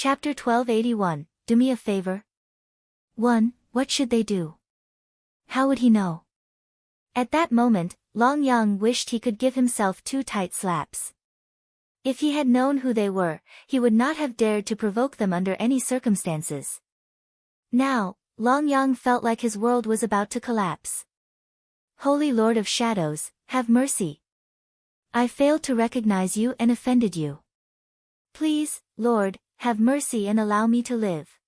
Chapter 1281, Do Me a Favor? 1. What should they do? How would he know? At that moment, Long Yang wished he could give himself 2 tight slaps. If he had known who they were, he would not have dared to provoke them under any circumstances. Now, Long Yang felt like his world was about to collapse. Holy Lord of Shadows, have mercy. I failed to recognize you and offended you. Please, Lord, have mercy and allow me to live.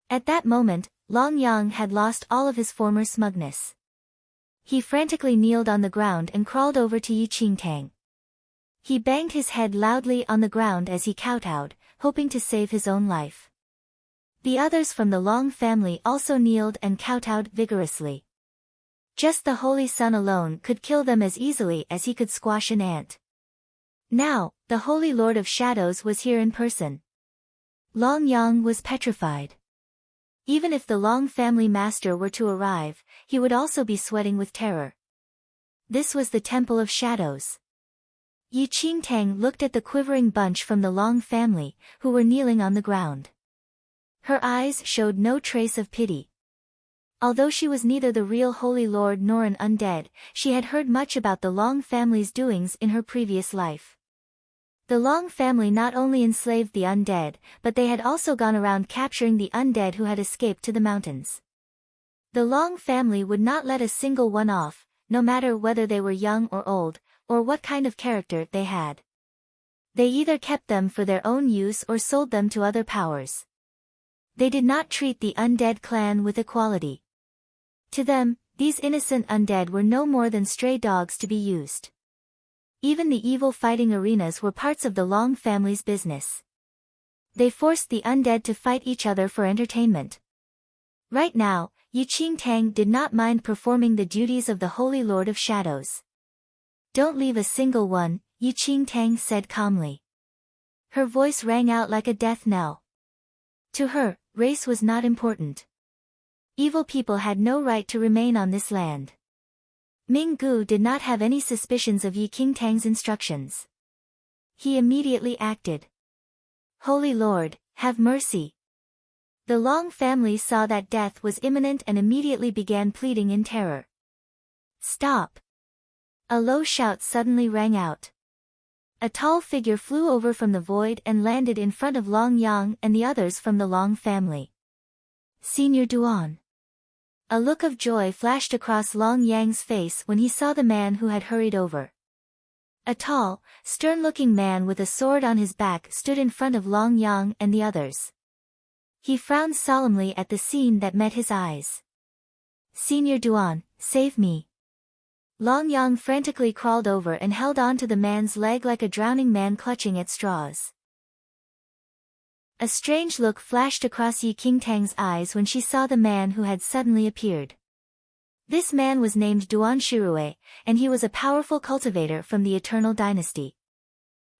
At that moment, Long Yang had lost all of his former smugness. He frantically kneeled on the ground and crawled over to Yi Qingtang. He banged his head loudly on the ground as he kowtowed, hoping to save his own life. The others from the Long family also kneeled and kowtowed vigorously. Just the Holy Sun alone could kill them as easily as he could squash an ant. Now, the Holy Lord of Shadows was here in person. Long Yang was petrified. Even if the Long family master were to arrive, he would also be sweating with terror. This was the Temple of Shadows. Yi Qingtang looked at the quivering bunch from the Long family, who were kneeling on the ground. Her eyes showed no trace of pity. Although she was neither the real Holy Lord nor an undead, she had heard much about the Long family's doings in her previous life. The Long family not only enslaved the undead, but they had also gone around capturing the undead who had escaped to the mountains. The Long family would not let a single one off, no matter whether they were young or old, or what kind of character they had. They either kept them for their own use or sold them to other powers. They did not treat the undead clan with equality. To them, these innocent undead were no more than stray dogs to be used. Even the evil fighting arenas were parts of the Long family's business. They forced the undead to fight each other for entertainment. Right now, Yi Qingtang did not mind performing the duties of the Holy Lord of Shadows. Don't leave a single one, Yi Qingtang said calmly. Her voice rang out like a death knell. To her, race was not important. Evil people had no right to remain on this land. Ming Gu did not have any suspicions of Yi Qingtang's instructions. He immediately acted. Holy Lord, have mercy. The Long family saw that death was imminent and immediately began pleading in terror. Stop! A low shout suddenly rang out. A tall figure flew over from the void and landed in front of Long Yang and the others from the Long family. Senior Duan. A look of joy flashed across Long Yang's face when he saw the man who had hurried over. A tall, stern-looking man with a sword on his back stood in front of Long Yang and the others. He frowned solemnly at the scene that met his eyes. Senior Duan, save me. Long Yang frantically crawled over and held on to the man's leg like a drowning man clutching at straws. A strange look flashed across Yi Qingtang's eyes when she saw the man who had suddenly appeared. This man was named Duan Shirue, and he was a powerful cultivator from the Eternal Dynasty.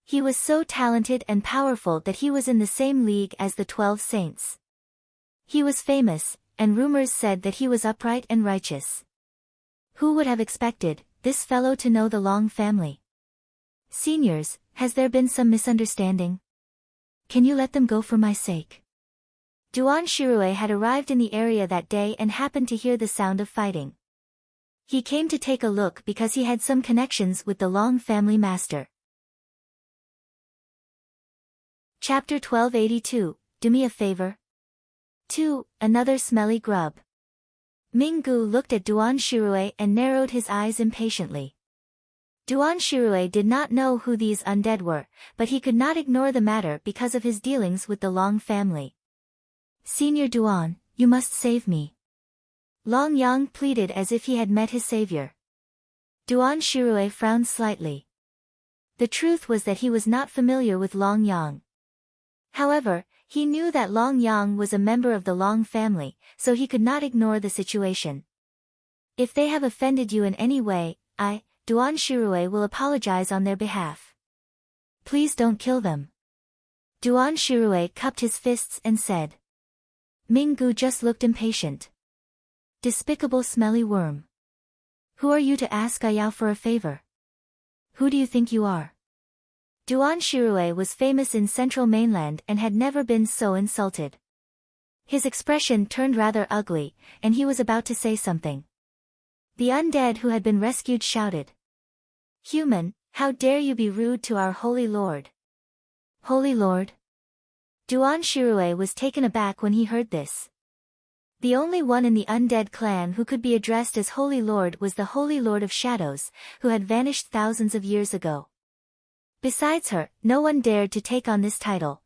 He was so talented and powerful that he was in the same league as the 12 Saints. He was famous, and rumors said that he was upright and righteous. Who would have expected this fellow to know the Long family? Seniors, has there been some misunderstanding? Can you let them go for my sake? Duan Shirue had arrived in the area that day and happened to hear the sound of fighting. He came to take a look because he had some connections with the Long family master. Chapter 1282, Do Me a Favor? 2. Another smelly grub. Ming Gu looked at Duan Shirue and narrowed his eyes impatiently. Duan Shirue did not know who these undead were, but he could not ignore the matter because of his dealings with the Long family. Senior Duan, you must save me. Long Yang pleaded as if he had met his savior. Duan Shirue frowned slightly. The truth was that he was not familiar with Long Yang. However, he knew that Long Yang was a member of the Long family, so he could not ignore the situation. If they have offended you in any way, Duan Shirue will apologize on their behalf. Please don't kill them. Duan Shirue cupped his fists and said. Ming Gu just looked impatient. Despicable smelly worm. Who are you to ask Ayao for a favor? Who do you think you are? Duan Shirue was famous in central mainland and had never been so insulted. His expression turned rather ugly, and he was about to say something. The undead who had been rescued shouted. "Human, how dare you be rude to our holy lord?" "Holy lord?" Duan Shirue was taken aback when he heard this. The only one in the undead clan who could be addressed as Holy Lord was the Holy Lord of Shadows, who had vanished thousands of years ago. Besides her, no one dared to take on this title.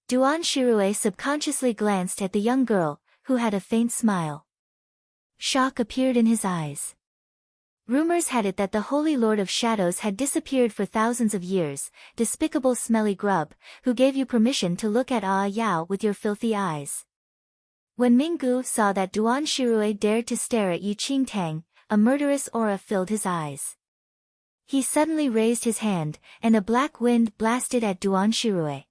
Duan Shirue subconsciously glanced at the young girl, who had a faint smile. Shock appeared in his eyes. Rumors had it that the Holy Lord of Shadows had disappeared for thousands of years, despicable smelly grub, who gave you permission to look at Yao with your filthy eyes. When Minggu saw that Duan Shirue dared to stare at Yu Qingtang, a murderous aura filled his eyes. He suddenly raised his hand, and a black wind blasted at Duan Shirue.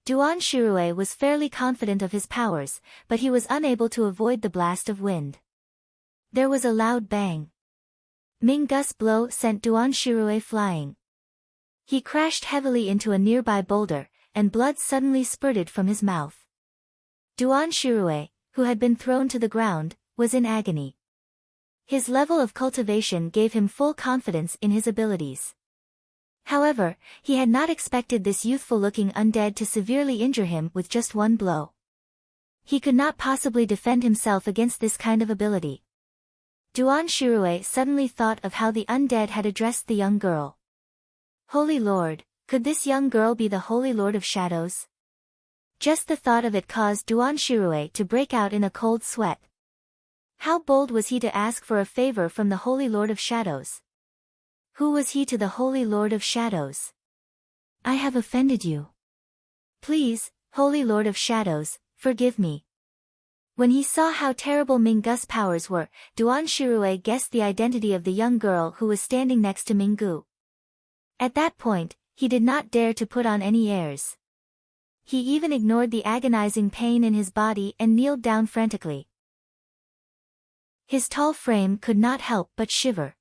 Duan Shirue was fairly confident of his powers, but he was unable to avoid the blast of wind. There was a loud bang. Minggu's blow sent Duan Shirue flying. He crashed heavily into a nearby boulder, and blood suddenly spurted from his mouth. Duan Shirue, who had been thrown to the ground, was in agony. His level of cultivation gave him full confidence in his abilities. However, he had not expected this youthful-looking undead to severely injure him with just one blow. He could not possibly defend himself against this kind of ability. Duan Shirue suddenly thought of how the undead had addressed the young girl. Holy Lord, could this young girl be the Holy Lord of Shadows? Just the thought of it caused Duan Shirue to break out in a cold sweat. How bold was he to ask for a favor from the Holy Lord of Shadows? Who was he to the Holy Lord of Shadows? "I have offended you. Please, Holy Lord of Shadows, forgive me." When he saw how terrible Minggu's powers were, Duan Shirue guessed the identity of the young girl who was standing next to Minggu. At that point, he did not dare to put on any airs. He even ignored the agonizing pain in his body and kneeled down frantically. His tall frame could not help but shiver.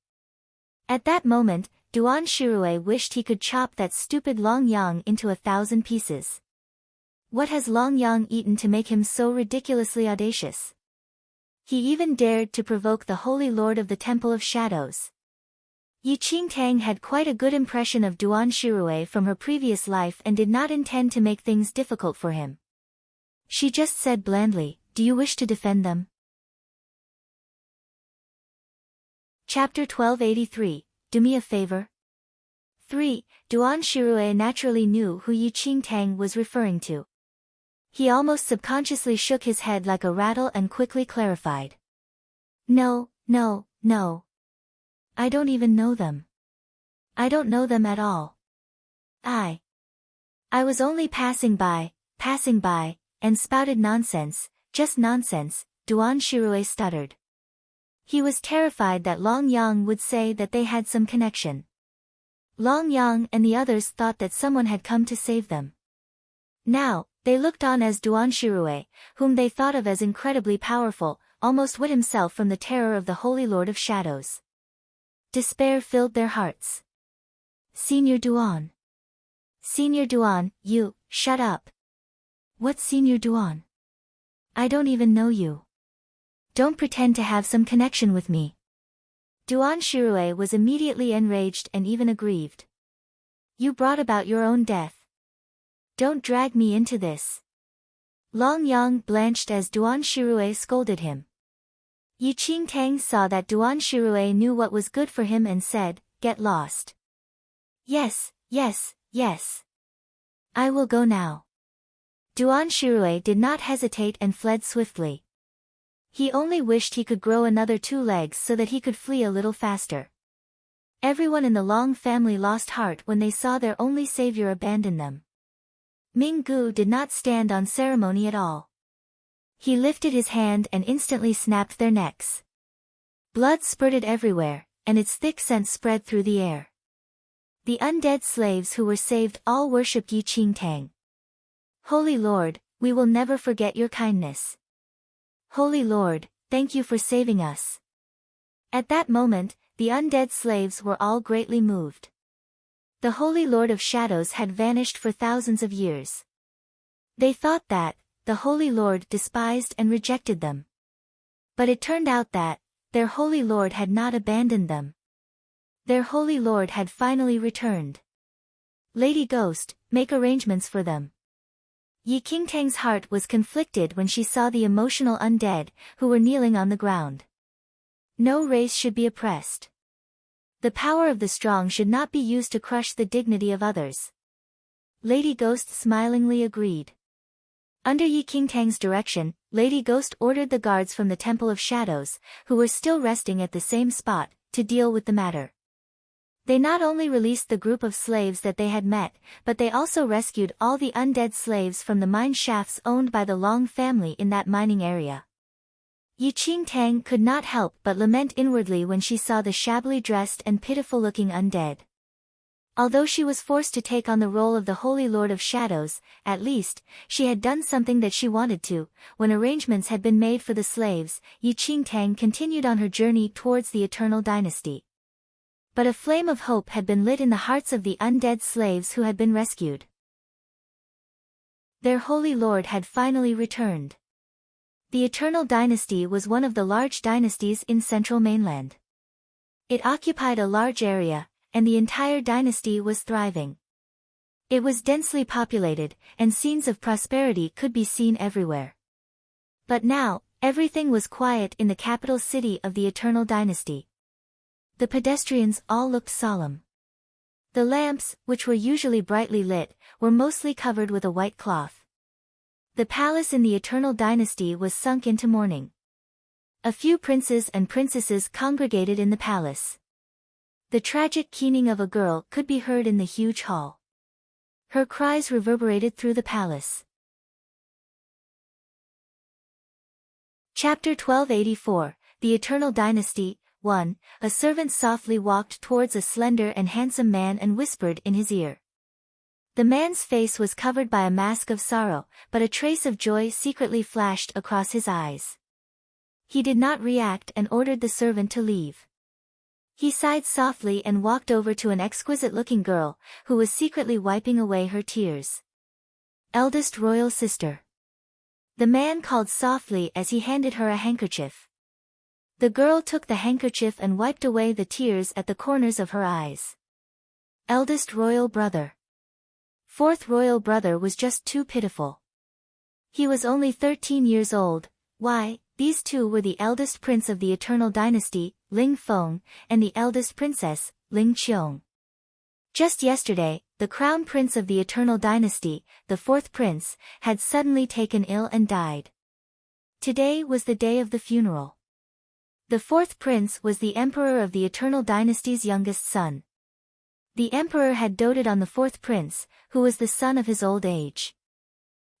At that moment, Duan Shirue wished he could chop that stupid Long Yang into 1,000 pieces. What has Long Yang eaten to make him so ridiculously audacious? He even dared to provoke the Holy Lord of the Temple of Shadows. Yu Qingtang had quite a good impression of Duan Shirue from her previous life and did not intend to make things difficult for him. She just said blandly, "Do you wish to defend them?" Chapter 1283, Do Me a Favor? 3. Duan Shirue naturally knew who Yu Qingtang was referring to. He almost subconsciously shook his head like a rattle and quickly clarified. No. I don't even know them. I don't know them at all. I was only passing by, and spouted nonsense, just nonsense, Duan Shirue stuttered. He was terrified that Long Yang would say that they had some connection. Long Yang and the others thought that someone had come to save them. Now, they looked on as Duan Shirue, whom they thought of as incredibly powerful, almost wit himself from the terror of the Holy Lord of Shadows. Despair filled their hearts. Senior Duan. Senior Duan, you, shut up. What Senior Duan? I don't even know you. Don't pretend to have some connection with me. Duan Shirue was immediately enraged and even aggrieved. You brought about your own death. Don't drag me into this. Long Yang blanched as Duan Shirue scolded him. Yu Qingtang saw that Duan Shirue knew what was good for him and said, "Get lost." Yes. I will go now. Duan Shirue did not hesitate and fled swiftly. He only wished he could grow another 2 legs so that he could flee a little faster. Everyone in the Long family lost heart when they saw their only savior abandon them. Minggu did not stand on ceremony at all. He lifted his hand and instantly snapped their necks. Blood spurted everywhere, and its thick scent spread through the air. The undead slaves who were saved all worshipped Yu Qingtang. Holy Lord, we will never forget your kindness. Holy Lord, thank you for saving us. At that moment, the undead slaves were all greatly moved. The Holy Lord of Shadows had vanished for thousands of years. They thought that the Holy Lord despised and rejected them. But it turned out that their Holy Lord had not abandoned them. Their Holy Lord had finally returned. Lady Ghost, make arrangements for them. Yi Qingtang's heart was conflicted when she saw the emotional undead, who were kneeling on the ground. No race should be oppressed. The power of the strong should not be used to crush the dignity of others. Lady Ghost smilingly agreed. Under Yi Qingtang's direction, Lady Ghost ordered the guards from the Temple of Shadows, who were still resting at the same spot, to deal with the matter. They not only released the group of slaves that they had met, but they also rescued all the undead slaves from the mine shafts owned by the Long family in that mining area. Yi Qingtang could not help but lament inwardly when she saw the shabbily dressed and pitiful-looking undead. Although she was forced to take on the role of the Holy Lord of Shadows, at least, she had done something that she wanted to. When arrangements had been made for the slaves, Yi Qingtang continued on her journey towards the Eternal Dynasty. But a flame of hope had been lit in the hearts of the undead slaves who had been rescued. Their Holy Lord had finally returned. The Eternal Dynasty was one of the large dynasties in central mainland. It occupied a large area, and the entire dynasty was thriving. It was densely populated, and scenes of prosperity could be seen everywhere. But now, everything was quiet in the capital city of the Eternal Dynasty. The pedestrians all looked solemn. The lamps, which were usually brightly lit, were mostly covered with a white cloth. The palace in the Eternal Dynasty was sunk into mourning. A few princes and princesses congregated in the palace. The tragic keening of a girl could be heard in the huge hall. Her cries reverberated through the palace. Chapter 1284, The Eternal Dynasty. 1. A servant softly walked towards a slender and handsome man and whispered in his ear. The man's face was covered by a mask of sorrow, but a trace of joy secretly flashed across his eyes. He did not react and ordered the servant to leave. He sighed softly and walked over to an exquisite-looking girl, who was secretly wiping away her tears. Eldest royal sister. The man called softly as he handed her a handkerchief. The girl took the handkerchief and wiped away the tears at the corners of her eyes. Eldest royal brother. Fourth royal brother was just too pitiful. He was only 13 years old. Why, these two were the eldest prince of the Eternal Dynasty, Ling Feng, and the eldest princess, Ling Qiong. Just yesterday, the crown prince of the Eternal Dynasty, the fourth prince, had suddenly taken ill and died. Today was the day of the funeral. The fourth prince was the emperor of the Eternal Dynasty's youngest son. The emperor had doted on the fourth prince, who was the son of his old age.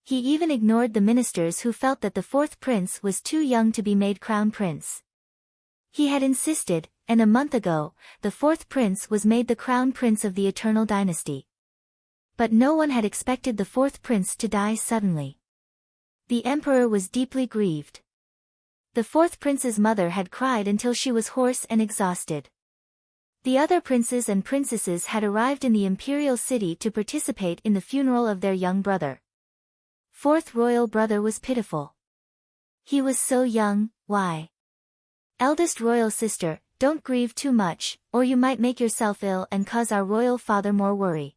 He even ignored the ministers who felt that the fourth prince was too young to be made crown prince. He had insisted, and a month ago, the fourth prince was made the crown prince of the Eternal Dynasty. But no one had expected the fourth prince to die suddenly. The emperor was deeply grieved. The fourth prince's mother had cried until she was hoarse and exhausted. The other princes and princesses had arrived in the imperial city to participate in the funeral of their young brother. Fourth royal brother was pitiful. He was so young, why? Eldest royal sister, don't grieve too much, or you might make yourself ill and cause our royal father more worry.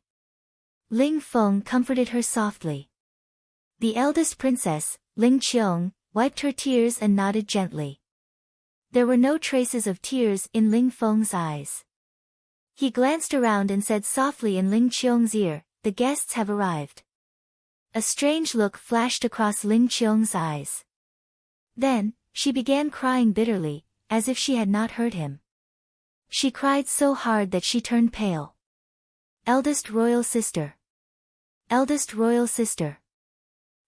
Ling Feng comforted her softly. The eldest princess, Ling Qiong, wiped her tears and nodded gently. There were no traces of tears in Ling Feng's eyes. He glanced around and said softly in Ling Qiong's ear, "The guests have arrived." A strange look flashed across Ling Qiong's eyes. Then, she began crying bitterly, as if she had not heard him. She cried so hard that she turned pale. Eldest royal sister. Eldest royal sister.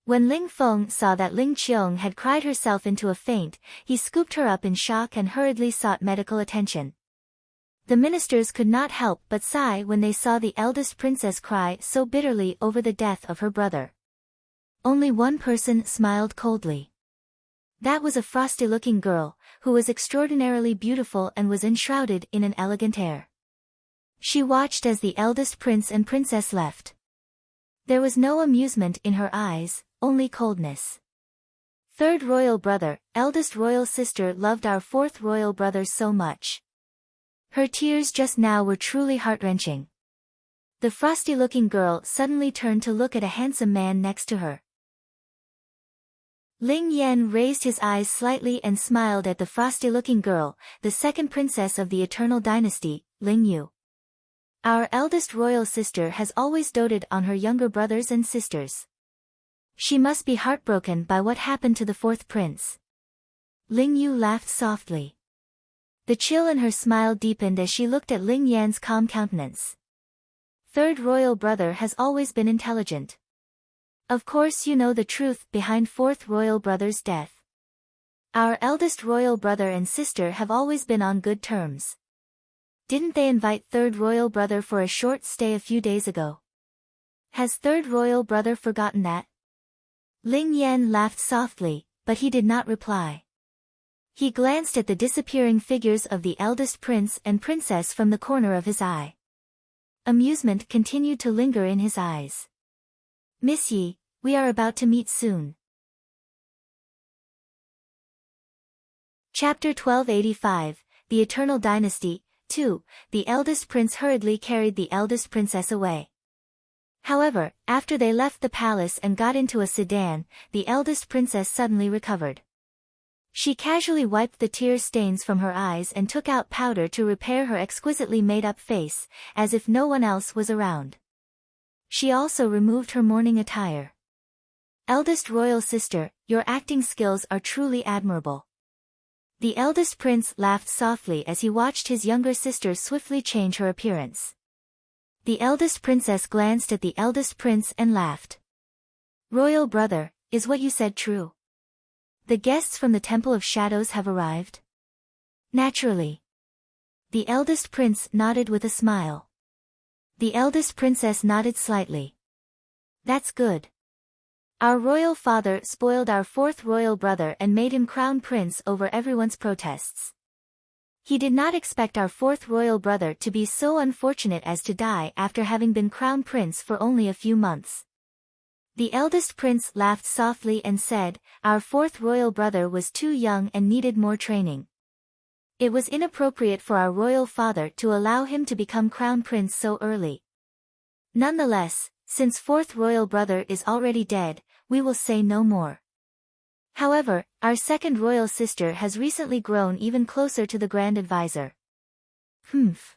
When Ling Feng saw that Ling Qiong had cried herself into a faint, he scooped her up in shock and hurriedly sought medical attention. The ministers could not help but sigh when they saw the eldest princess cry so bitterly over the death of her brother. Only one person smiled coldly. That was a frosty-looking girl, who was extraordinarily beautiful and was enshrouded in an elegant air. She watched as the eldest prince and princess left. There was no amusement in her eyes, only coldness. Third royal brother, eldest royal sister loved our fourth royal brother so much. Her tears just now were truly heart-wrenching. The frosty-looking girl suddenly turned to look at a handsome man next to her. Ling Yan raised his eyes slightly and smiled at the frosty-looking girl, the second princess of the Eternal Dynasty, Ling Yu. Our eldest royal sister has always doted on her younger brothers and sisters. She must be heartbroken by what happened to the fourth prince. Ling Yu laughed softly. The chill in her smile deepened as she looked at Ling Yan's calm countenance. Third royal brother has always been intelligent. Of course you know the truth behind fourth royal brother's death. Our eldest royal brother and sister have always been on good terms. Didn't they invite third royal brother for a short stay a few days ago? Has third royal brother forgotten that? Ling Yan laughed softly, but he did not reply. He glanced at the disappearing figures of the eldest prince and princess from the corner of his eye. Amusement continued to linger in his eyes. Miss Yi, we are about to meet soon. Chapter 1285, The Eternal Dynasty, 2. The eldest prince hurriedly carried the eldest princess away. However, after they left the palace and got into a sedan, the eldest princess suddenly recovered. She casually wiped the tear stains from her eyes and took out powder to repair her exquisitely made-up face, as if no one else was around. She also removed her mourning attire. Eldest royal sister, your acting skills are truly admirable. The eldest prince laughed softly as he watched his younger sister swiftly change her appearance. The eldest princess glanced at the eldest prince and laughed. Royal brother, is what you said true? The guests from the Temple of Shadows have arrived? Naturally. The eldest prince nodded with a smile. The eldest princess nodded slightly. That's good. Our royal father spoiled our fourth royal brother and made him crown prince over everyone's protests. He did not expect our fourth royal brother to be so unfortunate as to die after having been crown prince for only a few months. The eldest prince laughed softly and said, our fourth royal brother was too young and needed more training. It was inappropriate for our royal father to allow him to become crown prince so early. Nonetheless, since fourth royal brother is already dead, we will say no more. However, our second royal sister has recently grown even closer to the Grand Advisor. Humph.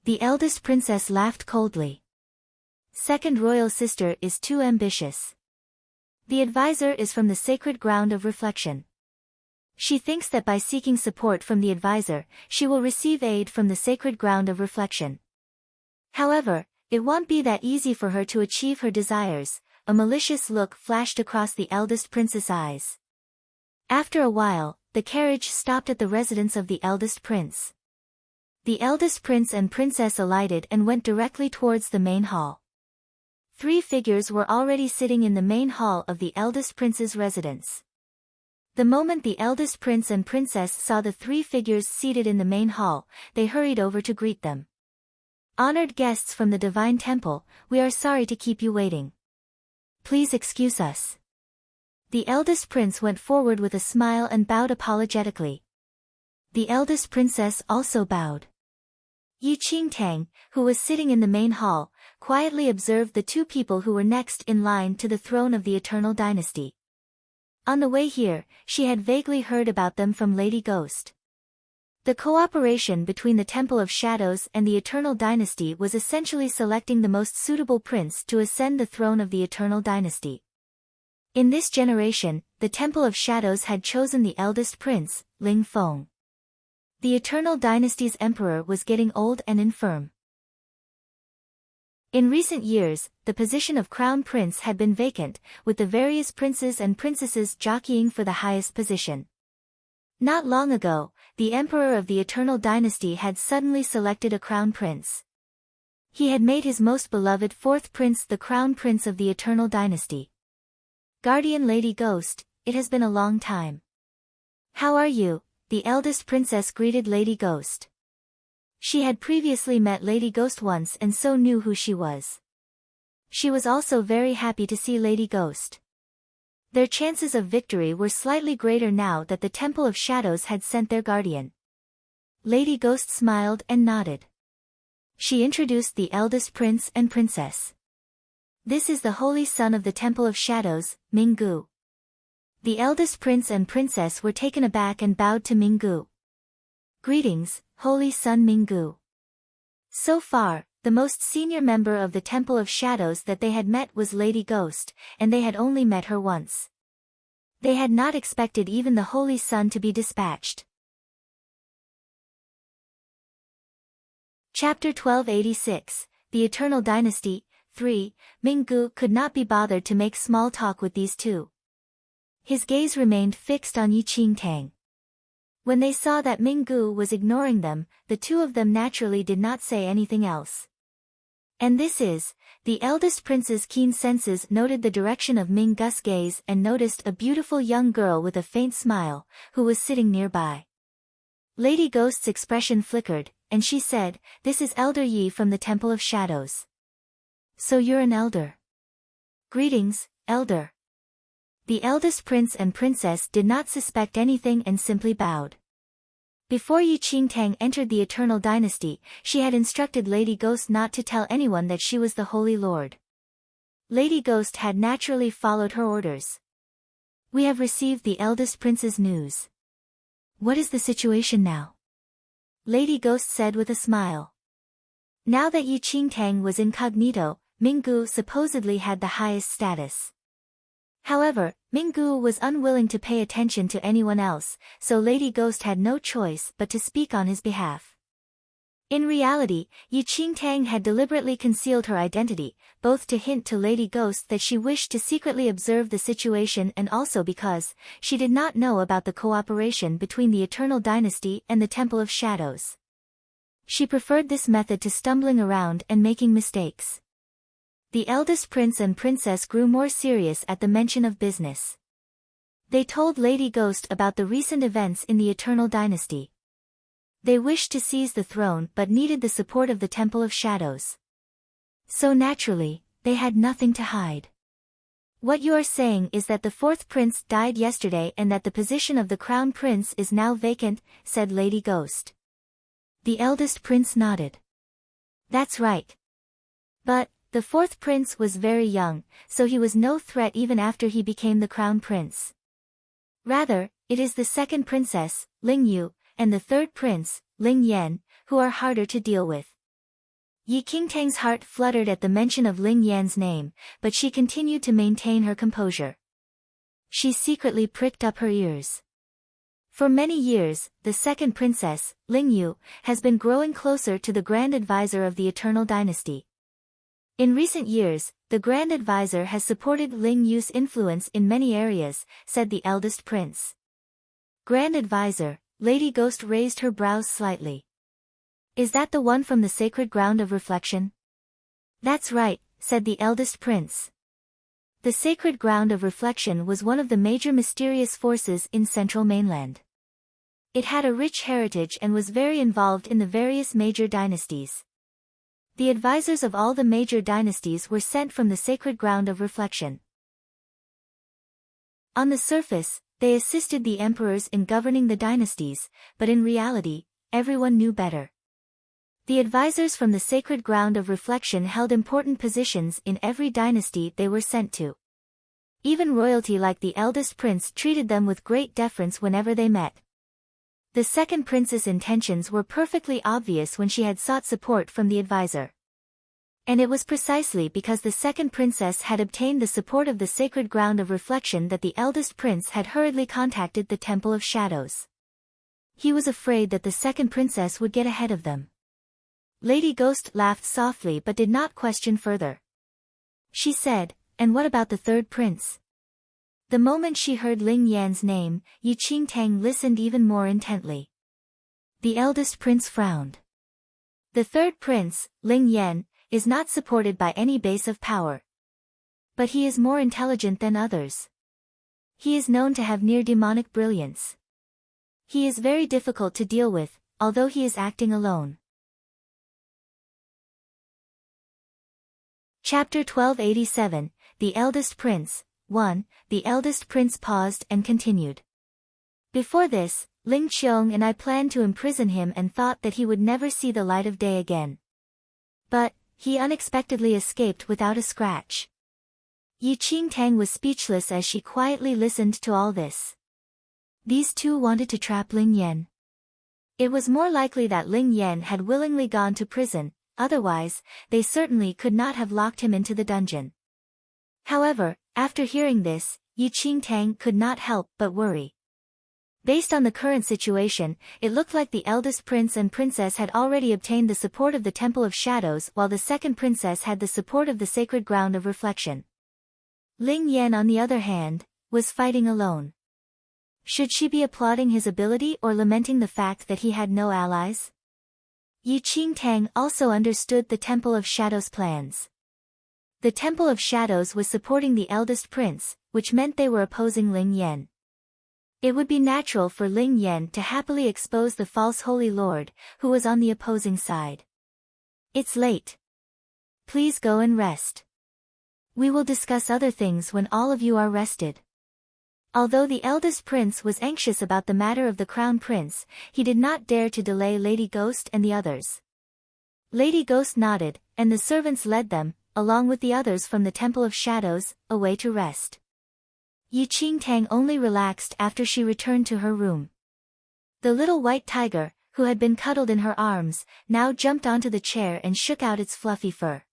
The eldest princess laughed coldly. Second royal sister is too ambitious. The advisor is from the sacred ground of reflection. She thinks that by seeking support from the advisor, she will receive aid from the sacred ground of reflection. However, it won't be that easy for her to achieve her desires. A malicious look flashed across the eldest prince's eyes. After a while, the carriage stopped at the residence of the eldest prince. The eldest prince and princess alighted and went directly towards the main hall. 3 figures were already sitting in the main hall of the eldest prince's residence. The moment the eldest prince and princess saw the 3 figures seated in the main hall, they hurried over to greet them. Honored guests from the Divine Temple, we are sorry to keep you waiting. Please excuse us. The eldest prince went forward with a smile and bowed apologetically. The eldest princess also bowed. Yi Qingtang, who was sitting in the main hall, quietly observed the 2 people who were next in line to the throne of the Eternal Dynasty. On the way here, she had vaguely heard about them from Lady Ghost. The cooperation between the Temple of Shadows and the Eternal Dynasty was essentially selecting the most suitable prince to ascend the throne of the Eternal Dynasty. In this generation, the Temple of Shadows had chosen the eldest prince, Ling Feng. The Eternal Dynasty's emperor was getting old and infirm. In recent years, the position of crown prince had been vacant, with the various princes and princesses jockeying for the highest position. Not long ago, the emperor of the Eternal Dynasty had suddenly selected a crown prince. He had made his most beloved fourth prince the crown prince of the Eternal Dynasty. Guardian Lady Ghost, it has been a long time. How are you? The eldest princess greeted Lady Ghost. She had previously met Lady Ghost once and so knew who she was. She was also very happy to see Lady Ghost. Their chances of victory were slightly greater now that the Temple of Shadows had sent their guardian. Lady Ghost smiled and nodded. She introduced the eldest prince and princess. This is the holy son of the Temple of Shadows, Minggu. The eldest prince and princess were taken aback and bowed to Minggu. Greetings, holy son Minggu. So far, the most senior member of the Temple of Shadows that they had met was Lady Ghost, and they had only met her once. They had not expected even the holy son to be dispatched. Chapter 1286, The Eternal Dynasty, 3, Minggu could not be bothered to make small talk with these two. His gaze remained fixed on Yi Qingtang. When they saw that Minggu was ignoring them, the two of them naturally did not say anything else. And this is, the eldest prince's keen senses noted the direction of Minggu's gaze and noticed a beautiful young girl with a faint smile, who was sitting nearby. Lady Ghost's expression flickered, and she said, "This is Elder Yi from the Temple of Shadows." "So you're an elder." "Greetings, elder." The eldest prince and princess did not suspect anything and simply bowed. Before Yi Qingtang entered the Eternal Dynasty, she had instructed Lady Ghost not to tell anyone that she was the Holy Lord. Lady Ghost had naturally followed her orders. "We have received the eldest prince's news. What is the situation now?" Lady Ghost said with a smile. Now that Yi Qingtang was incognito, Minggu supposedly had the highest status. However, Minggu was unwilling to pay attention to anyone else, so Lady Ghost had no choice but to speak on his behalf. In reality, Yi Qingtang had deliberately concealed her identity, both to hint to Lady Ghost that she wished to secretly observe the situation and also because she did not know about the cooperation between the Eternal Dynasty and the Temple of Shadows. She preferred this method to stumbling around and making mistakes. The eldest prince and princess grew more serious at the mention of business. They told Lady Ghost about the recent events in the Eternal Dynasty. They wished to seize the throne but needed the support of the Temple of Shadows. So naturally, they had nothing to hide. "What you are saying is that the fourth prince died yesterday and that the position of the crown prince is now vacant," said Lady Ghost. The eldest prince nodded. "That's right. But the fourth prince was very young, so he was no threat even after he became the crown prince. Rather, it is the second princess, Ling Yu, and the third prince, Ling Yan, who are harder to deal with." Yi Qingtang's heart fluttered at the mention of Ling Yan's name, but she continued to maintain her composure. She secretly pricked up her ears. For many years, the second princess, Ling Yu, has been growing closer to the Grand Advisor of the Eternal Dynasty. In recent years, the Grand Advisor has supported Ling Yu's influence in many areas, said the eldest prince. "Grand Advisor," Lady Ghost raised her brows slightly. "Is that the one from the Sacred Ground of Reflection?" "That's right," said the eldest prince. The Sacred Ground of Reflection was one of the major mysterious forces in Central Mainland. It had a rich heritage and was very involved in the various major dynasties. The advisors of all the major dynasties were sent from the Sacred Ground of Reflection. On the surface, they assisted the emperors in governing the dynasties, but in reality, everyone knew better. The advisors from the Sacred Ground of Reflection held important positions in every dynasty they were sent to. Even royalty like the eldest prince treated them with great deference whenever they met. The second prince's intentions were perfectly obvious when she had sought support from the advisor. And it was precisely because the second princess had obtained the support of the Sacred Ground of Reflection that the eldest prince had hurriedly contacted the Temple of Shadows. He was afraid that the second princess would get ahead of them. Lady Ghost laughed softly but did not question further. She said, "And what about the third prince?" The moment she heard Ling Yan's name, Yi Qingtang listened even more intently. The eldest prince frowned. "The third prince, Ling Yan, is not supported by any base of power. But he is more intelligent than others. He is known to have near demonic brilliance. He is very difficult to deal with, although he is acting alone. Chapter 1287, The Eldest Prince. 1. The eldest prince paused and continued. Before this, Ling Qiong and I planned to imprison him and thought that he would never see the light of day again. But, he unexpectedly escaped without a scratch. Yi Qingtang was speechless as she quietly listened to all this. These two wanted to trap Ling Yan. It was more likely that Ling Yan had willingly gone to prison, otherwise, they certainly could not have locked him into the dungeon. However, after hearing this, Yi Qingtang could not help but worry. Based on the current situation, it looked like the eldest prince and princess had already obtained the support of the Temple of Shadows while the second princess had the support of the Sacred Ground of Reflection. Ling Yan, on the other hand, was fighting alone. Should she be applauding his ability or lamenting the fact that he had no allies? Yi Qingtang also understood the Temple of Shadows' plans. The Temple of Shadows was supporting the eldest prince, which meant they were opposing Ling Yan. It would be natural for Ling Yan to happily expose the false Holy Lord, who was on the opposing side. It's late. Please go and rest. We will discuss other things when all of you are rested. Although the eldest prince was anxious about the matter of the crown prince, he did not dare to delay Lady Ghost and the others. Lady Ghost nodded, and the servants led them, along with the others from the Temple of Shadows, away to rest. Yi Qingtang only relaxed after she returned to her room. The little white tiger, who had been cuddled in her arms, now jumped onto the chair and shook out its fluffy fur.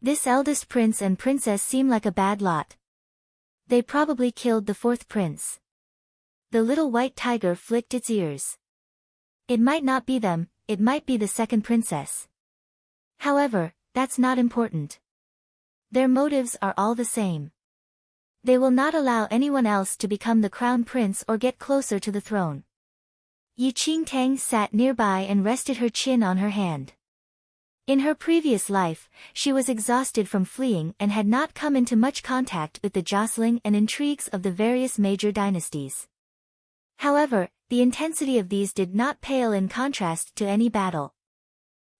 This eldest prince and princess seem like a bad lot. They probably killed the fourth prince. The little white tiger flicked its ears. It might not be them, it might be the second princess. However, that's not important. Their motives are all the same. They will not allow anyone else to become the crown prince or get closer to the throne. Yi Qingtang sat nearby and rested her chin on her hand. In her previous life, she was exhausted from fleeing and had not come into much contact with the jostling and intrigues of the various major dynasties. However, the intensity of these did not pale in contrast to any battle.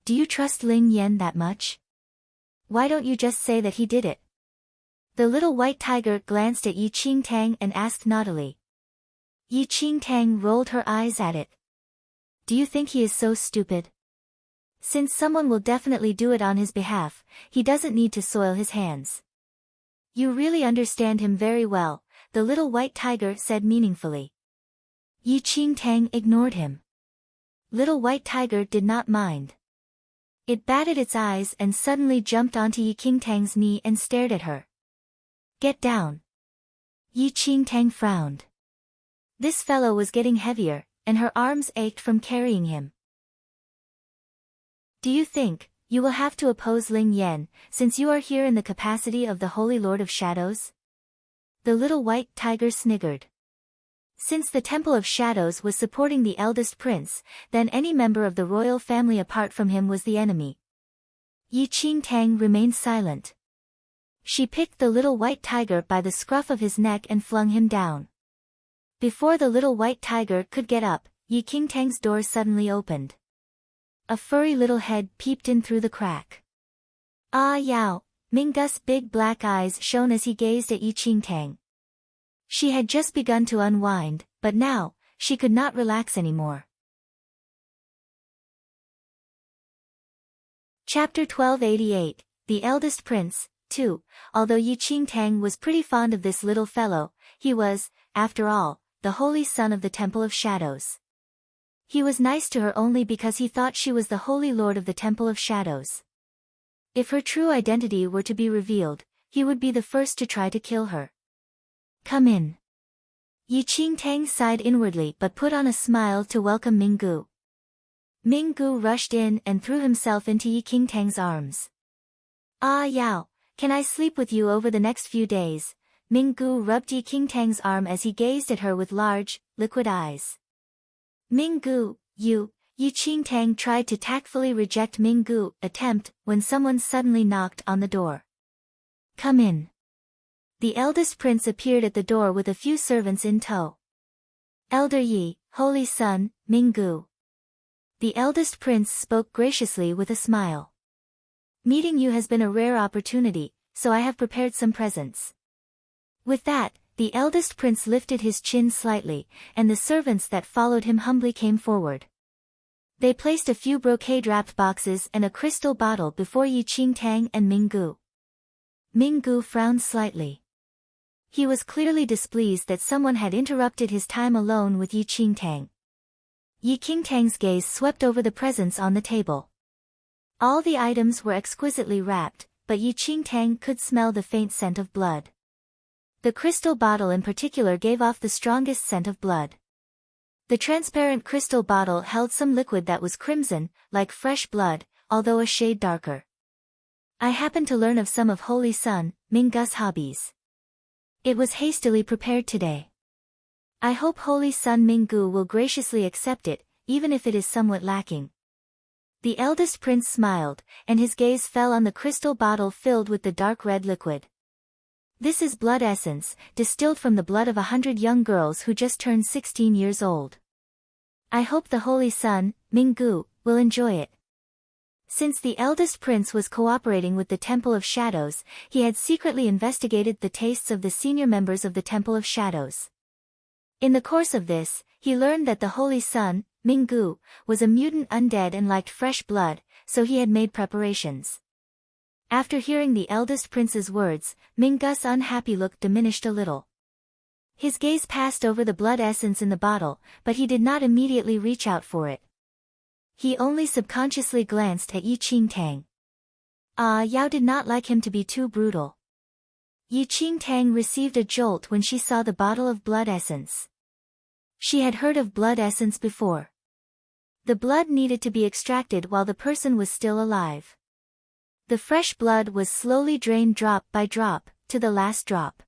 Do you trust Ling Yan that much? Why don't you just say that he did it? The little white tiger glanced at Yi Qingtang and asked naughtily. Yi Qingtang rolled her eyes at it. Do you think he is so stupid? Since someone will definitely do it on his behalf, he doesn't need to soil his hands. You really understand him very well, the little white tiger said meaningfully. Yi Qingtang ignored him. Little white tiger did not mind. It batted its eyes and suddenly jumped onto Yi Qingtang's knee and stared at her. Get down. Yi Qingtang frowned. This fellow was getting heavier, and her arms ached from carrying him. Do you think you will have to oppose Ling Yan, since you are here in the capacity of the Holy Lord of Shadows? The little white tiger sniggered. Since the Temple of Shadows was supporting the eldest prince, then any member of the royal family apart from him was the enemy. Yi Qingtang remained silent. She picked the little white tiger by the scruff of his neck and flung him down. Before the little white tiger could get up, Yi Qingtang's door suddenly opened. A furry little head peeped in through the crack. Ah Yao, Minggu's big black eyes shone as he gazed at Yi Qingtang. She had just begun to unwind, but now, she could not relax anymore. Chapter 1288, The Eldest Prince, 2. Although Yi Qingtang was pretty fond of this little fellow, he was, after all, the holy son of the Temple of Shadows. He was nice to her only because he thought she was the Holy Lord of the Temple of Shadows. If her true identity were to be revealed, he would be the first to try to kill her. Come in. Yi Qingtang sighed inwardly but put on a smile to welcome Minggu. Minggu rushed in and threw himself into Yi Qingtang's arms. Ah Yao, can I sleep with you over the next few days? Minggu rubbed Yi Qingtang's arm as he gazed at her with large, liquid eyes. Minggu, you, Yi Qingtang tried to tactfully reject Minggu's attempt when someone suddenly knocked on the door. Come in. The eldest prince appeared at the door with a few servants in tow. Elder Yi, holy son, Minggu. The eldest prince spoke graciously with a smile. Meeting you has been a rare opportunity, so I have prepared some presents. With that, the eldest prince lifted his chin slightly, and the servants that followed him humbly came forward. They placed a few brocade-wrapped boxes and a crystal bottle before Yi Qingtang and Minggu. Minggu frowned slightly. He was clearly displeased that someone had interrupted his time alone with Yi Qingtang. Yi Qingtang's gaze swept over the presents on the table. All the items were exquisitely wrapped, but Yi Qingtang could smell the faint scent of blood. The crystal bottle in particular gave off the strongest scent of blood. The transparent crystal bottle held some liquid that was crimson, like fresh blood, although a shade darker. I happened to learn of some of Holy Son, Minggu's hobbies. It was hastily prepared today. I hope Holy Son Minggu will graciously accept it, even if it is somewhat lacking. The eldest prince smiled, and his gaze fell on the crystal bottle filled with the dark red liquid. This is blood essence, distilled from the blood of 100 young girls who just turned 16 years old. I hope the Holy Son, Minggu, will enjoy it. Since the eldest prince was cooperating with the Temple of Shadows, he had secretly investigated the tastes of the senior members of the Temple of Shadows. In the course of this, he learned that the Holy Son, Minggu, was a mutant undead and liked fresh blood, so he had made preparations. After hearing the eldest prince's words, Minggu's unhappy look diminished a little. His gaze passed over the blood essence in the bottle, but he did not immediately reach out for it. He only subconsciously glanced at Yi Qingtang. Yao did not like him to be too brutal. Yi Qingtang received a jolt when she saw the bottle of blood essence. She had heard of blood essence before. The blood needed to be extracted while the person was still alive. The fresh blood was slowly drained drop by drop, to the last drop.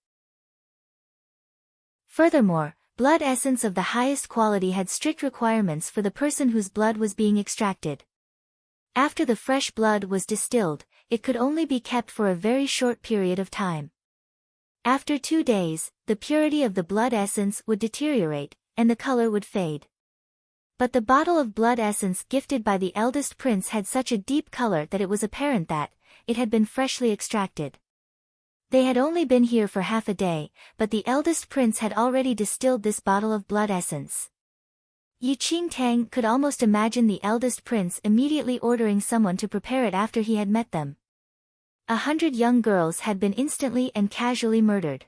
Furthermore, blood essence of the highest quality had strict requirements for the person whose blood was being extracted. After the fresh blood was distilled, it could only be kept for a very short period of time. After 2 days, the purity of the blood essence would deteriorate, and the color would fade. But the bottle of blood essence gifted by the eldest prince had such a deep color that it was apparent that it had been freshly extracted. They had only been here for half a day, but the eldest prince had already distilled this bottle of blood essence. Yi Qingtang could almost imagine the eldest prince immediately ordering someone to prepare it after he had met them. 100 young girls had been instantly and casually murdered.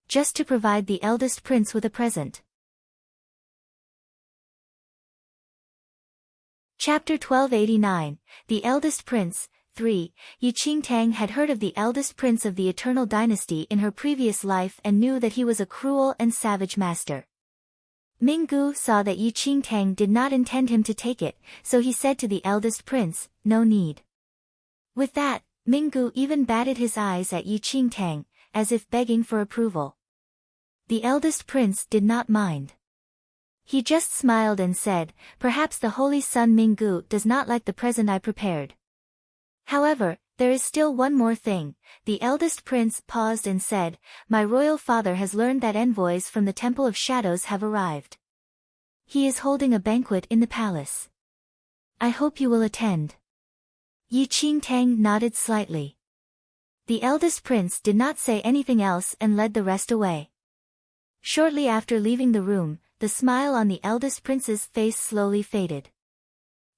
Just to provide the eldest prince with a present. Chapter 1289, The Eldest Prince, 3. Yi Qingtang had heard of the eldest prince of the Eternal Dynasty in her previous life and knew that he was a cruel and savage master. Minggu saw that Yi Qingtang did not intend him to take it, so he said to the eldest prince, "No need." With that, Minggu even batted his eyes at Yi Qingtang, as if begging for approval. The eldest prince did not mind. He just smiled and said, "Perhaps the Holy Son Minggu does not like the present I prepared. However, there is still one more thing." The eldest prince paused and said, "My royal father has learned that envoys from the Temple of Shadows have arrived. He is holding a banquet in the palace. I hope you will attend." Yi Qingtang nodded slightly. The eldest prince did not say anything else and led the rest away. Shortly after leaving the room, the smile on the eldest prince's face slowly faded.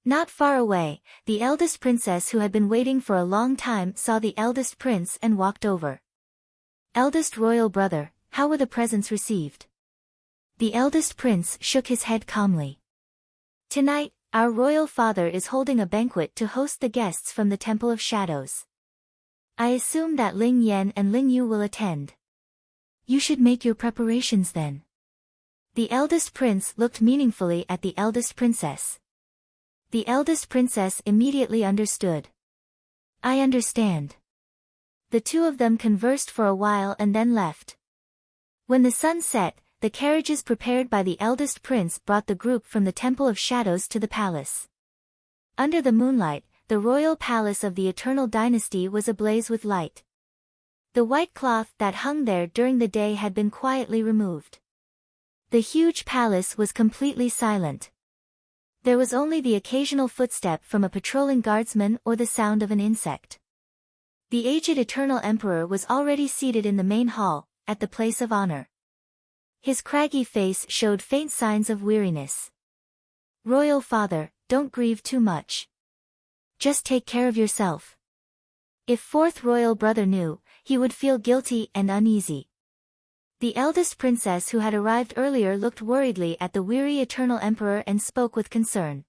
Not far away, the eldest princess who had been waiting for a long time saw the eldest prince and walked over. "Eldest royal brother, how were the presents received?" The eldest prince shook his head calmly. "Tonight, our royal father is holding a banquet to host the guests from the Temple of Shadows. I assume that Ling Yan and Ling Yu will attend. You should make your preparations then." The eldest prince looked meaningfully at the eldest princess. The eldest princess immediately understood. "I understand." The two of them conversed for a while and then left. When the sun set, the carriages prepared by the eldest prince brought the group from the Temple of Shadows to the palace. Under the moonlight, the royal palace of the Eternal Dynasty was ablaze with light. The white cloth that hung there during the day had been quietly removed. The huge palace was completely silent. There was only the occasional footstep from a patrolling guardsman or the sound of an insect. The aged Eternal Emperor was already seated in the main hall, at the place of honor. His craggy face showed faint signs of weariness. "Royal father, don't grieve too much. Just take care of yourself." If fourth royal brother knew, he would feel guilty and uneasy. The eldest princess who had arrived earlier looked worriedly at the weary Eternal Emperor and spoke with concern.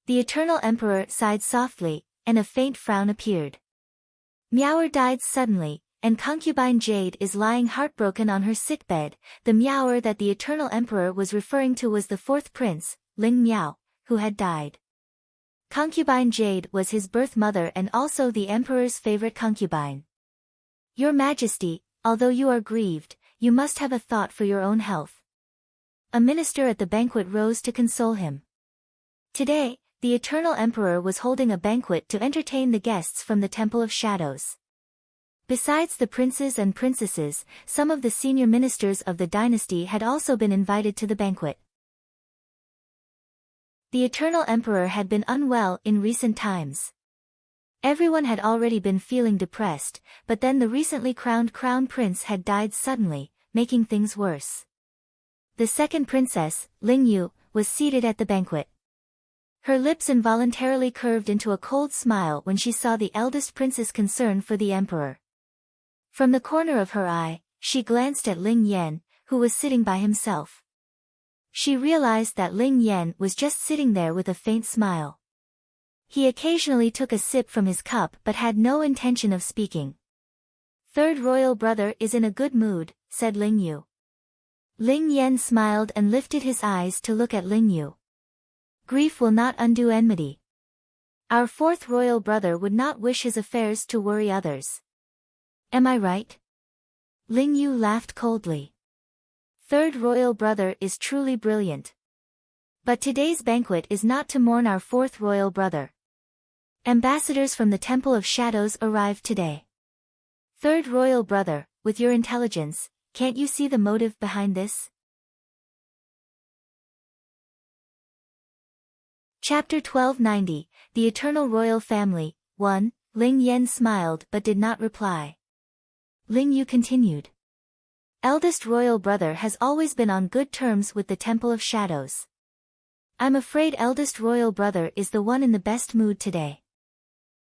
The Eternal Emperor sighed softly, and a faint frown appeared. "Meower died suddenly, and concubine Jade is lying heartbroken on her sickbed." The Meower that the Eternal Emperor was referring to was the fourth prince, Ling Miao, who had died. Concubine Jade was his birth mother and also the Emperor's favorite concubine. "Your Majesty, although you are grieved, you must have a thought for your own health." A minister at the banquet rose to console him. Today, the Eternal Emperor was holding a banquet to entertain the guests from the Temple of Shadows. Besides the princes and princesses, some of the senior ministers of the dynasty had also been invited to the banquet. The Eternal Emperor had been unwell in recent times. Everyone had already been feeling depressed, but then the recently crowned crown prince had died suddenly, making things worse. The second princess, Ling Yu, was seated at the banquet. Her lips involuntarily curved into a cold smile when she saw the eldest prince's concern for the emperor. From the corner of her eye, she glanced at Ling Yan, who was sitting by himself. She realized that Ling Yan was just sitting there with a faint smile. He occasionally took a sip from his cup but had no intention of speaking. "Third royal brother is in a good mood," said Ling Yu. Ling Yan smiled and lifted his eyes to look at Ling Yu. "Grief will not undo enmity. Our fourth royal brother would not wish his affairs to worry others. Am I right?" Ling Yu laughed coldly. "Third royal brother is truly brilliant. But today's banquet is not to mourn our fourth royal brother. Ambassadors from the Temple of Shadows arrived today. Third royal brother, with your intelligence, can't you see the motive behind this?" Chapter 1290, The Eternal Royal Family, 1. Ling Yan smiled but did not reply. Ling Yu continued. "Eldest royal brother has always been on good terms with the Temple of Shadows. I'm afraid eldest royal brother is the one in the best mood today."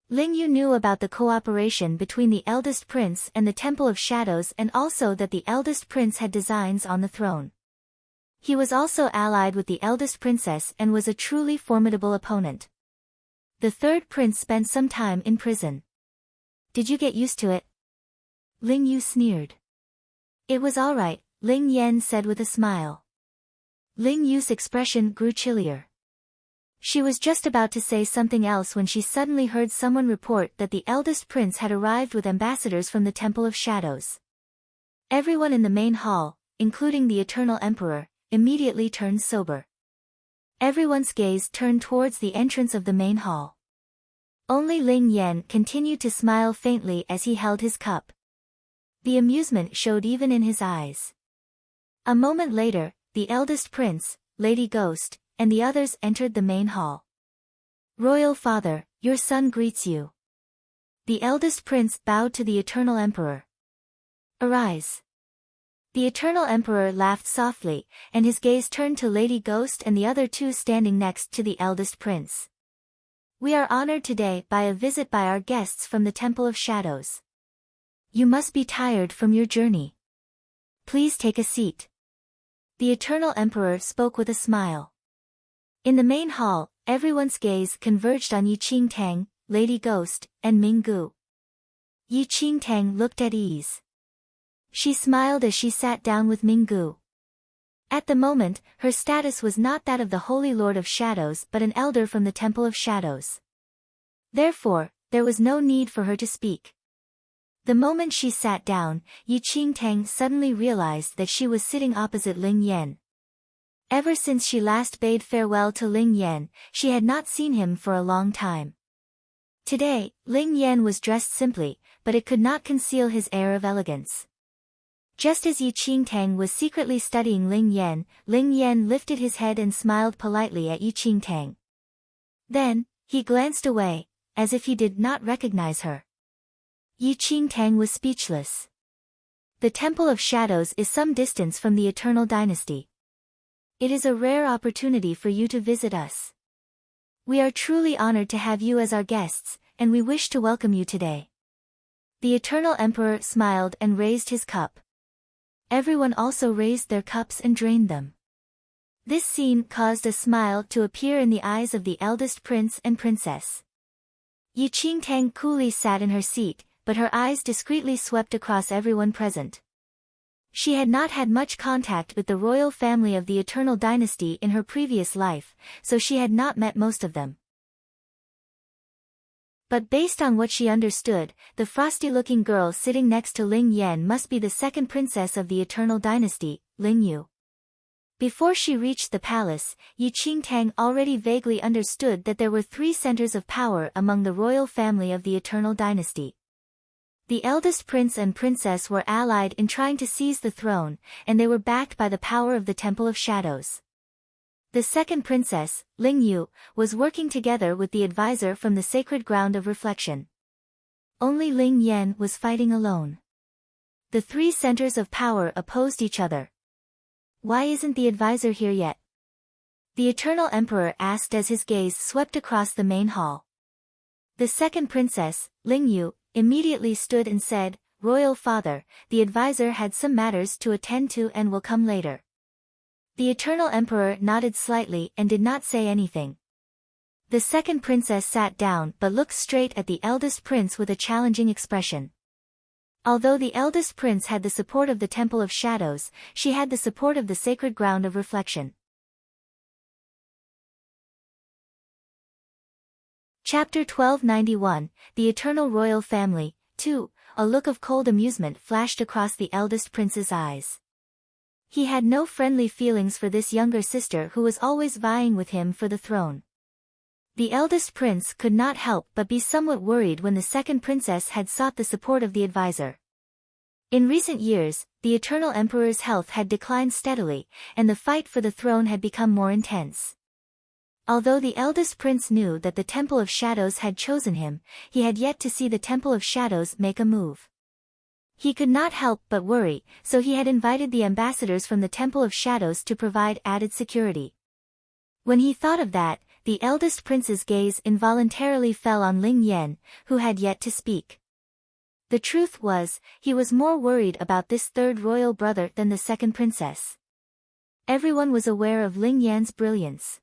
Ling Yu knew about the cooperation between the eldest prince and the Temple of Shadows and also that the eldest prince had designs on the throne. He was also allied with the eldest princess and was a truly formidable opponent. The third prince spent some time in prison. "Did you get used to it?" Ling Yu sneered. "It was all right," Ling Yan said with a smile. Ling Yu's expression grew chillier. She was just about to say something else when she suddenly heard someone report that the eldest prince had arrived with ambassadors from the Temple of Shadows. Everyone in the main hall, including the Eternal Emperor, immediately turned sober. Everyone's gaze turned towards the entrance of the main hall. Only Ling Yan continued to smile faintly as he held his cup. The amusement showed even in his eyes. A moment later, the eldest prince, Lady Ghost, and the others entered the main hall. "Royal father, your son greets you." The eldest prince bowed to the Eternal Emperor. "Arise." The Eternal Emperor laughed softly, and his gaze turned to Lady Ghost and the other two standing next to the eldest prince. "We are honored today by a visit by our guests from the Temple of Shadows. You must be tired from your journey. Please take a seat." The Eternal Emperor spoke with a smile. In the main hall, everyone's gaze converged on Yi Qingtang, Lady Ghost, and Ming Gu. Yi Qingtang looked at ease. She smiled as she sat down with Ming Gu. At the moment, her status was not that of the Holy Lord of Shadows but an elder from the Temple of Shadows. Therefore, there was no need for her to speak. The moment she sat down, Yi Qingtang suddenly realized that she was sitting opposite Ling Yan. Ever since she last bade farewell to Ling Yan, she had not seen him for a long time. Today, Ling Yan was dressed simply, but it could not conceal his air of elegance. Just as Yi Qingtang was secretly studying Ling Yan lifted his head and smiled politely at Yi Qingtang. Then, he glanced away, as if he did not recognize her. Yi Qingtang was speechless. The Temple of Shadows is some distance from the Eternal Dynasty. It is a rare opportunity for you to visit us. We are truly honored to have you as our guests, and we wish to welcome you today. The Eternal Emperor smiled and raised his cup. Everyone also raised their cups and drained them. This scene caused a smile to appear in the eyes of the eldest prince and princess. Yi Qingtang coolly sat in her seat, but her eyes discreetly swept across everyone present. She had not had much contact with the royal family of the Eternal Dynasty in her previous life, so she had not met most of them. But based on what she understood, the frosty-looking girl sitting next to Ling Yan must be the second princess of the Eternal Dynasty, Ling Yu. Before she reached the palace, Yi Qingtang already vaguely understood that there were 3 centers of power among the royal family of the Eternal Dynasty. The eldest prince and princess were allied in trying to seize the throne, and they were backed by the power of the Temple of Shadows. The second princess, Ling Yu, was working together with the advisor from the Sacred Ground of Reflection. Only Ling Yan was fighting alone. The 3 centers of power opposed each other. Why isn't the advisor here yet? The Eternal Emperor asked as his gaze swept across the main hall. The second princess, Ling Yu, immediately stood and said, "Royal Father, the advisor had some matters to attend to and will come later." The Eternal Emperor nodded slightly and did not say anything. The second princess sat down but looked straight at the eldest prince with a challenging expression. Although the eldest prince had the support of the Temple of Shadows, she had the support of the Sacred Ground of Reflection. Chapter 1291, The Eternal Royal Family, 2. A look of cold amusement flashed across the eldest prince's eyes. He had no friendly feelings for this younger sister who was always vying with him for the throne. The eldest prince could not help but be somewhat worried when the second princess had sought the support of the advisor. In recent years, the Eternal Emperor's health had declined steadily, and the fight for the throne had become more intense. Although the eldest prince knew that the Temple of Shadows had chosen him, he had yet to see the Temple of Shadows make a move. He could not help but worry, so he had invited the ambassadors from the Temple of Shadows to provide added security. When he thought of that, the eldest prince's gaze involuntarily fell on Ling Yan, who had yet to speak. The truth was, he was more worried about this third royal brother than the second princess. Everyone was aware of Ling Yan's brilliance.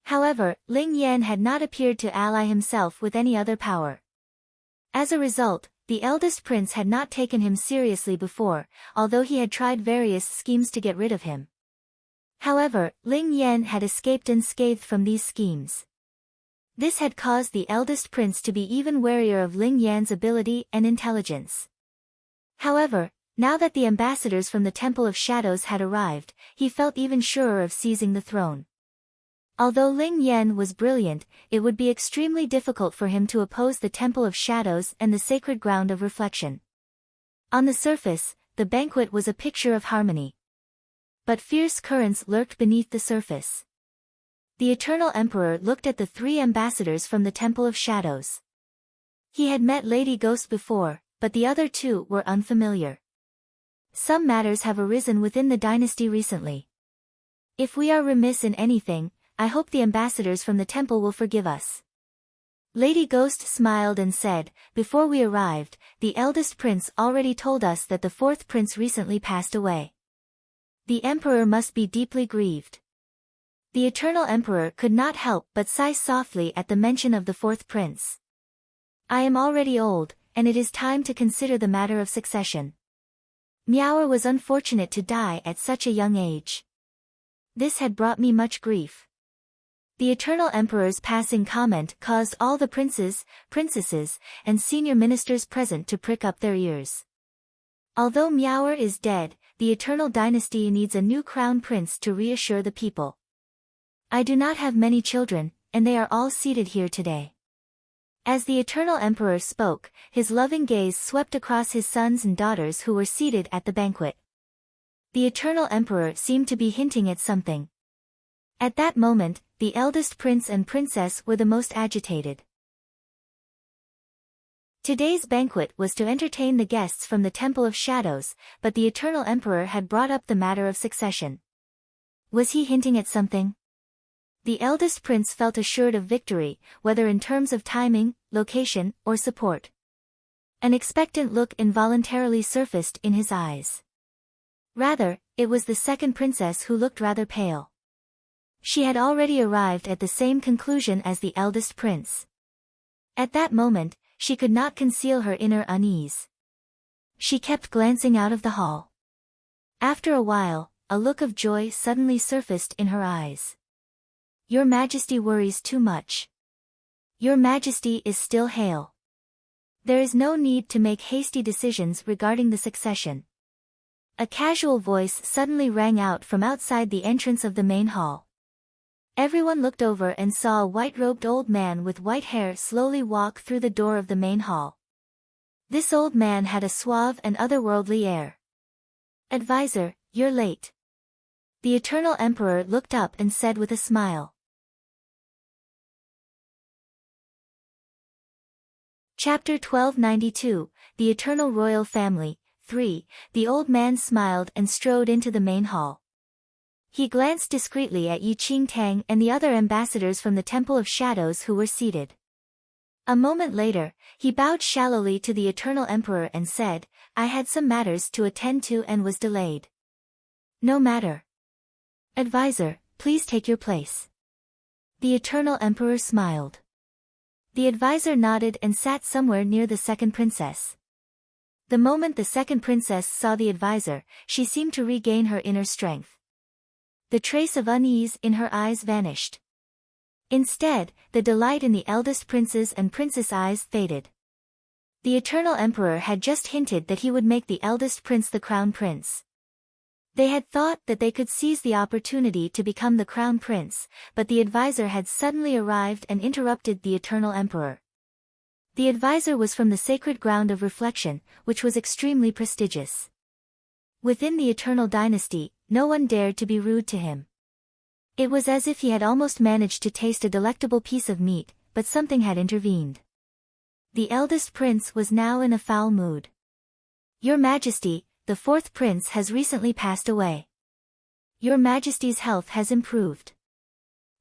However, Ling Yan had not appeared to ally himself with any other power. As a result, the eldest prince had not taken him seriously before, although he had tried various schemes to get rid of him. However, Ling Yan had escaped unscathed from these schemes. This had caused the eldest prince to be even warier of Ling Yan's ability and intelligence. However, now that the ambassadors from the Temple of Shadows had arrived, he felt even surer of seizing the throne. Although Ling Yan was brilliant, it would be extremely difficult for him to oppose the Temple of Shadows and the Sacred Ground of Reflection. On the surface, the banquet was a picture of harmony. But fierce currents lurked beneath the surface. The Eternal Emperor looked at the 3 ambassadors from the Temple of Shadows. He had met Lady Ghost before, but the other 2 were unfamiliar. Some matters have arisen within the dynasty recently. If we are remiss in anything, I hope the ambassadors from the temple will forgive us. Lady Ghost smiled and said, "Before we arrived, the eldest prince already told us that the 4th prince recently passed away. The emperor must be deeply grieved." The Eternal Emperor could not help but sigh softly at the mention of the 4th prince. "I am already old, and it is time to consider the matter of succession. Miaoer was unfortunate to die at such a young age. This had brought me much grief." The Eternal Emperor's passing comment caused all the princes, princesses, and senior ministers present to prick up their ears. Although Miaoer is dead, the Eternal Dynasty needs a new crown prince to reassure the people. I do not have many children, and they are all seated here today. As the Eternal Emperor spoke, his loving gaze swept across his sons and daughters who were seated at the banquet. The Eternal Emperor seemed to be hinting at something. At that moment, the eldest prince and princess were the most agitated. Today's banquet was to entertain the guests from the Temple of Shadows, but the Eternal Emperor had brought up the matter of succession. Was he hinting at something? The eldest prince felt assured of victory, whether in terms of timing, location, or support. An expectant look involuntarily surfaced in his eyes. Rather, it was the second princess who looked rather pale. She had already arrived at the same conclusion as the eldest prince. At that moment, she could not conceal her inner unease. She kept glancing out of the hall. After a while, a look of joy suddenly surfaced in her eyes. Your Majesty worries too much. Your Majesty is still hale. There is no need to make hasty decisions regarding the succession. A casual voice suddenly rang out from outside the entrance of the main hall. Everyone looked over and saw a white-robed old man with white hair slowly walk through the door of the main hall. This old man had a suave and otherworldly air. Advisor, you're late. The Eternal Emperor looked up and said with a smile. Chapter 1292, The Eternal Royal Family, 3. The old man smiled and strode into the main hall. He glanced discreetly at Yi Qingtang and the other ambassadors from the Temple of Shadows who were seated. A moment later, he bowed shallowly to the Eternal Emperor and said, I had some matters to attend to and was delayed. No matter. Advisor, please take your place. The Eternal Emperor smiled. The advisor nodded and sat somewhere near the second princess. The moment the second princess saw the advisor, she seemed to regain her inner strength. The trace of unease in her eyes vanished. Instead, the delight in the eldest prince's and princess' eyes faded. The Eternal Emperor had just hinted that he would make the eldest prince the crown prince. They had thought that they could seize the opportunity to become the crown prince, but the advisor had suddenly arrived and interrupted the Eternal Emperor. The advisor was from the sacred ground of reflection, which was extremely prestigious. Within the Eternal Dynasty, no one dared to be rude to him. It was as if he had almost managed to taste a delectable piece of meat, but something had intervened. The eldest prince was now in a foul mood. Your Majesty, the fourth prince has recently passed away. Your Majesty's health has improved.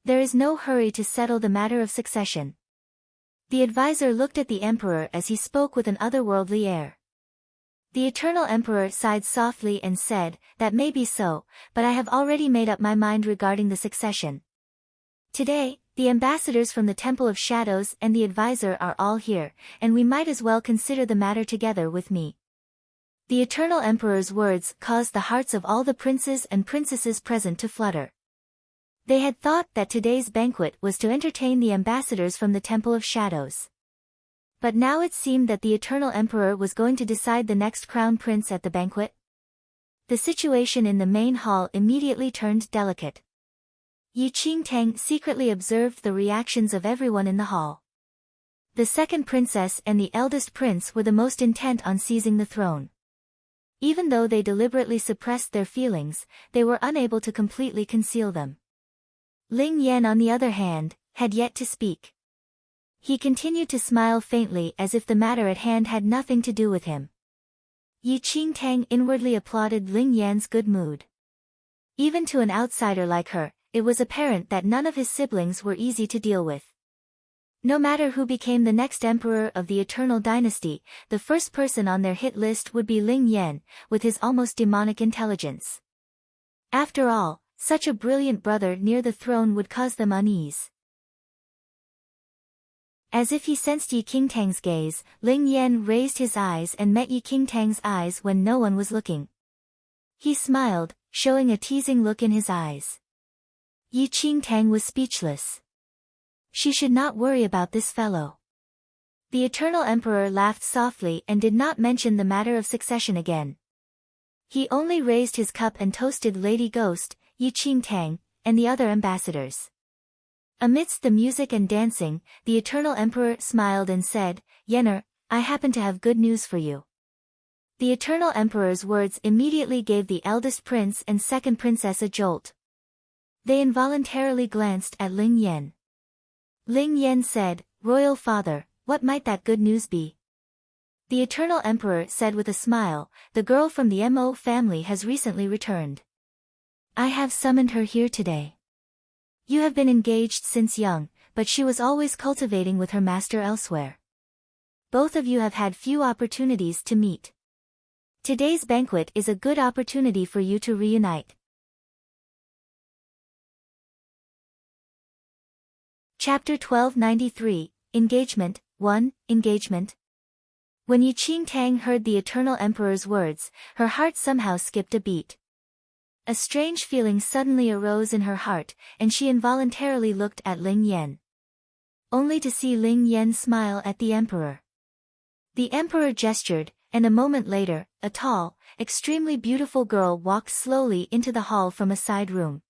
There is no hurry to settle the matter of succession. The advisor looked at the emperor as he spoke with an otherworldly air. The Eternal Emperor sighed softly and said, That may be so, but I have already made up my mind regarding the succession. Today, the ambassadors from the Temple of Shadows and the advisor are all here, and we might as well consider the matter together with me. The Eternal Emperor's words caused the hearts of all the princes and princesses present to flutter. They had thought that today's banquet was to entertain the ambassadors from the Temple of Shadows. But now it seemed that the Eternal Emperor was going to decide the next crown prince at the banquet. The situation in the main hall immediately turned delicate. Yi Qingtang secretly observed the reactions of everyone in the hall. The second princess and the eldest prince were the most intent on seizing the throne. Even though they deliberately suppressed their feelings, they were unable to completely conceal them. Ling Yan, on the other hand, had yet to speak. He continued to smile faintly as if the matter at hand had nothing to do with him. Yi Qingtang inwardly applauded Ling Yan's good mood. Even to an outsider like her, it was apparent that none of his siblings were easy to deal with. No matter who became the next emperor of the Eternal Dynasty, the first person on their hit list would be Ling Yan, with his almost demonic intelligence. After all, such a brilliant brother near the throne would cause them unease. As if he sensed Yi Qingtang's gaze, Ling Yan raised his eyes and met Yi Qingtang's eyes when no one was looking. He smiled, showing a teasing look in his eyes. Yi Qingtang was speechless. She should not worry about this fellow. The Eternal Emperor laughed softly and did not mention the matter of succession again. He only raised his cup and toasted Lady Ghost, Yi Qingtang, and the other ambassadors. Amidst the music and dancing, the Eternal Emperor smiled and said, "Yenner, I happen to have good news for you." The Eternal Emperor's words immediately gave the eldest prince and second princess a jolt. They involuntarily glanced at Ling Yan. Ling Yan said, "Royal father, what might that good news be?" The Eternal Emperor said with a smile, "The girl from the Mo family has recently returned. I have summoned her here today. You have been engaged since young, but she was always cultivating with her master elsewhere. Both of you have had few opportunities to meet. Today's banquet is a good opportunity for you to reunite." Chapter 1293, Engagement, 1, Engagement. When Yi Qingtang heard the Eternal Emperor's words, her heart somehow skipped a beat. A strange feeling suddenly arose in her heart, and she involuntarily looked at Ling Yan. Only to see Ling Yan smile at the Emperor. The Emperor gestured, and a moment later, a tall, extremely beautiful girl walked slowly into the hall from a side room.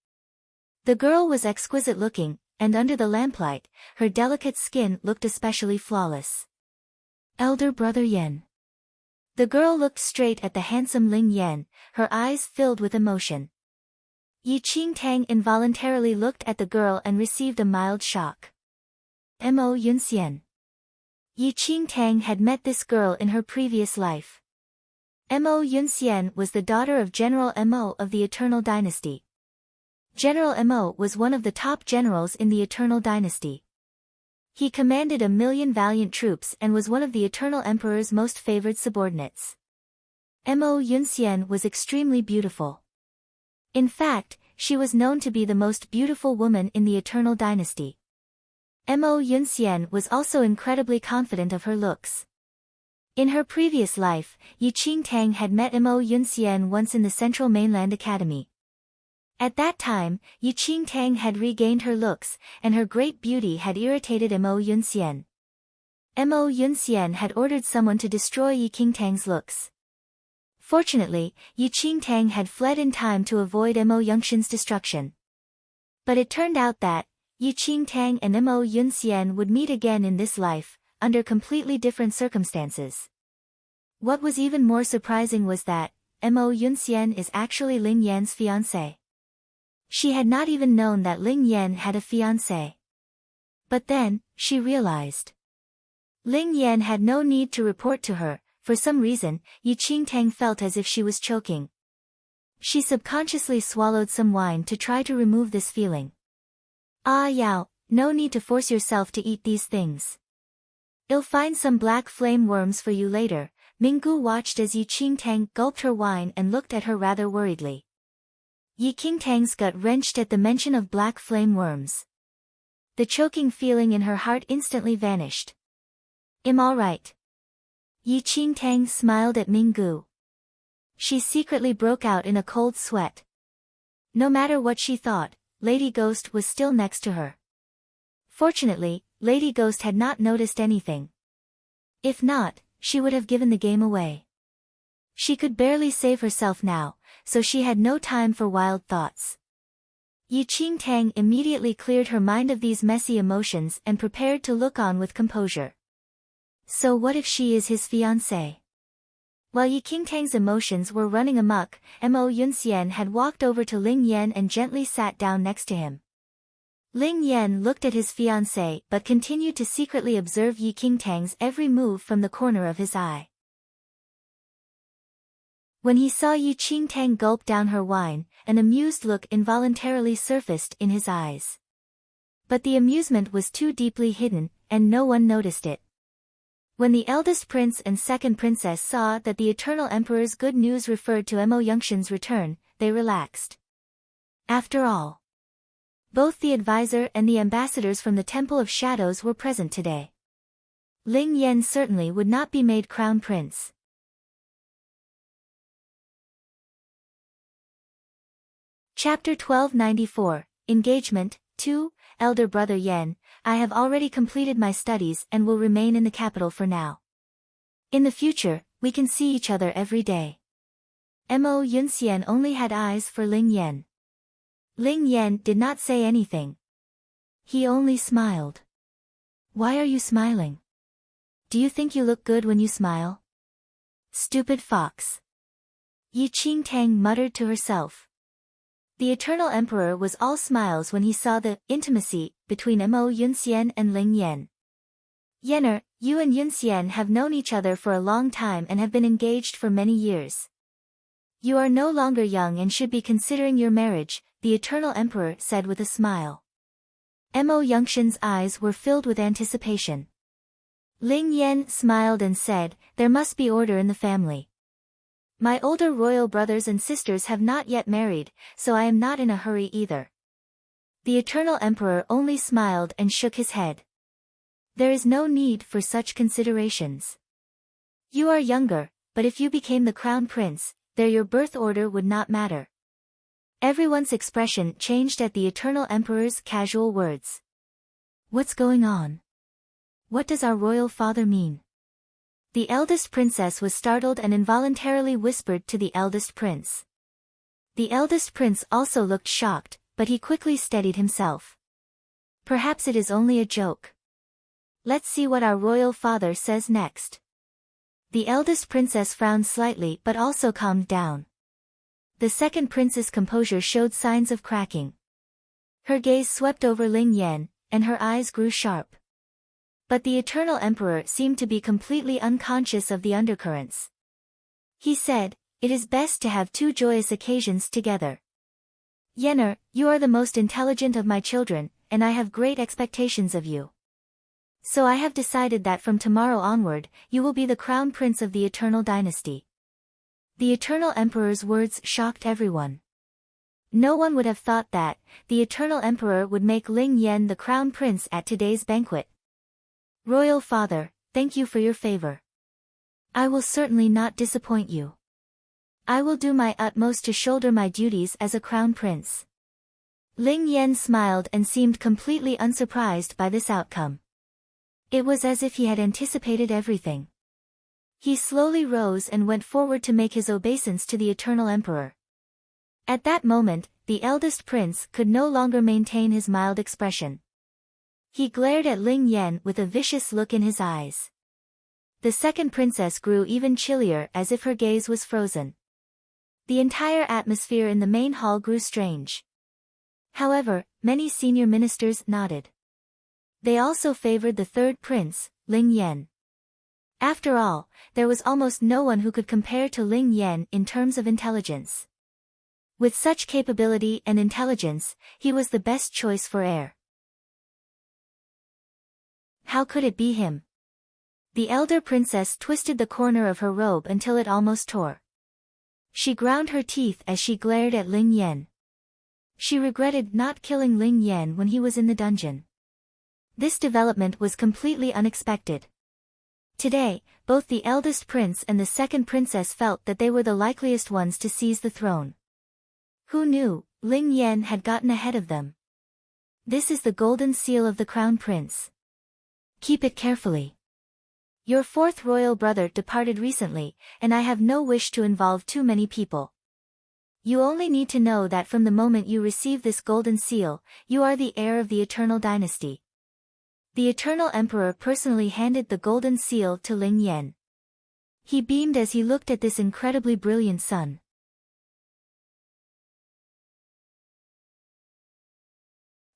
The girl was exquisite looking, and under the lamplight, her delicate skin looked especially flawless. Elder brother Yan. The girl looked straight at the handsome Ling Yan, her eyes filled with emotion. Yi Qingtang involuntarily looked at the girl and received a mild shock. Mo Yunxian. Yi Qingtang had met this girl in her previous life. Mo Yunxian was the daughter of General Mo of the Eternal Dynasty. General Mo was one of the top generals in the Eternal Dynasty. He commanded 1,000,000 valiant troops and was one of the Eternal Emperor's most favored subordinates. Mo Yunxian was extremely beautiful. In fact, she was known to be the most beautiful woman in the Eternal Dynasty. Mo Yunxian was also incredibly confident of her looks. In her previous life, Yi Qingtang had met Mo Yunxian once in the Central Mainland Academy. At that time, Yi Qingtang had regained her looks, and her great beauty had irritated Mo Yunxian. Mo Yunxian had ordered someone to destroy Yi Qingtang's looks. Fortunately, Yi Qingtang had fled in time to avoid Mo Yunxian's destruction. But it turned out that Yi Qingtang and Mo Yunxian would meet again in this life, under completely different circumstances. What was even more surprising was that Mo Yunxian is actually Ling Yan's fiancé. She had not even known that Ling Yan had a fiancé. But then, she realized. Ling Yan had no need to report to her. For some reason, Yi Qingtang felt as if she was choking. She subconsciously swallowed some wine to try to remove this feeling. "Ah Yao, no need to force yourself to eat these things. I'll find some black flame worms for you later." Minggu watched as Yi Qingtang gulped her wine and looked at her rather worriedly. Yi Qingtang's gut wrenched at the mention of black flame worms. The choking feeling in her heart instantly vanished. "I'm all right." Yi Qingtang smiled at Minggu. She secretly broke out in a cold sweat. No matter what she thought, Lady Ghost was still next to her. Fortunately, Lady Ghost had not noticed anything. If not, she would have given the game away. She could barely save herself now, so she had no time for wild thoughts. Yi Qingtang immediately cleared her mind of these messy emotions and prepared to look on with composure. So what if she is his fiancée? While Yi Qingtang's emotions were running amok, Mo Yunxian had walked over to Ling Yan and gently sat down next to him. Ling Yan looked at his fiancée but continued to secretly observe Yi Qingtang's every move from the corner of his eye. When he saw Yi Qingtang gulp down her wine, an amused look involuntarily surfaced in his eyes. But the amusement was too deeply hidden, and no one noticed it. When the eldest prince and second princess saw that the Eternal Emperor's good news referred to Mo Yunxian's return, they relaxed. After all, both the advisor and the ambassadors from the Temple of Shadows were present today. Ling Yan certainly would not be made crown prince. Chapter 1294, Engagement, 2, Elder Brother Yan, I have already completed my studies and will remain in the capital for now. In the future, we can see each other every day. Mo Yunxian only had eyes for Ling Yan. Ling Yan did not say anything. He only smiled. Why are you smiling? Do you think you look good when you smile? Stupid fox. Yi Qingtang muttered to herself. The Eternal Emperor was all smiles when he saw the intimacy between Mo Yunxian and Ling Yan. Yener, you and Yunxian have known each other for a long time and have been engaged for many years. You are no longer young and should be considering your marriage, the Eternal Emperor said with a smile. Mo Yunxian's eyes were filled with anticipation. Ling Yan smiled and said, there must be order in the family. My older royal brothers and sisters have not yet married, so I am not in a hurry either. The Eternal Emperor only smiled and shook his head. There is no need for such considerations. You are younger, but if you became the crown prince, then your birth order would not matter. Everyone's expression changed at the Eternal Emperor's casual words. What's going on? What does our royal father mean? The eldest princess was startled and involuntarily whispered to the eldest prince. The eldest prince also looked shocked, but he quickly steadied himself. Perhaps it is only a joke. Let's see what our royal father says next. The eldest princess frowned slightly but also calmed down. The second prince's composure showed signs of cracking. Her gaze swept over Ling Yan, and her eyes grew sharp. But the Eternal Emperor seemed to be completely unconscious of the undercurrents. He said, it is best to have two joyous occasions together. Yener, you are the most intelligent of my children, and I have great expectations of you. So I have decided that from tomorrow onward, you will be the crown prince of the Eternal Dynasty. The Eternal Emperor's words shocked everyone. No one would have thought that the Eternal Emperor would make Ling Yan the crown prince at today's banquet. Royal Father, thank you for your favor. I will certainly not disappoint you. I will do my utmost to shoulder my duties as a crown prince. Ling Yan smiled and seemed completely unsurprised by this outcome. It was as if he had anticipated everything. He slowly rose and went forward to make his obeisance to the Eternal Emperor. At that moment, the eldest prince could no longer maintain his mild expression. He glared at Ling Yan with a vicious look in his eyes. The second princess grew even chillier as if her gaze was frozen. The entire atmosphere in the main hall grew strange. However, many senior ministers nodded. They also favored the third prince, Ling Yan. After all, there was almost no one who could compare to Ling Yan in terms of intelligence. With such capability and intelligence, he was the best choice for heir. How could it be him? The elder princess twisted the corner of her robe until it almost tore. She ground her teeth as she glared at Ling Yan. She regretted not killing Ling Yan when he was in the dungeon. This development was completely unexpected. Today, both the eldest prince and the second princess felt that they were the likeliest ones to seize the throne. Who knew, Ling Yan had gotten ahead of them. This is the golden seal of the crown prince. Keep it carefully. Your fourth royal brother departed recently, and I have no wish to involve too many people. You only need to know that from the moment you receive this golden seal, you are the heir of the Eternal Dynasty. The Eternal Emperor personally handed the golden seal to Ling Yan. He beamed as he looked at this incredibly brilliant son.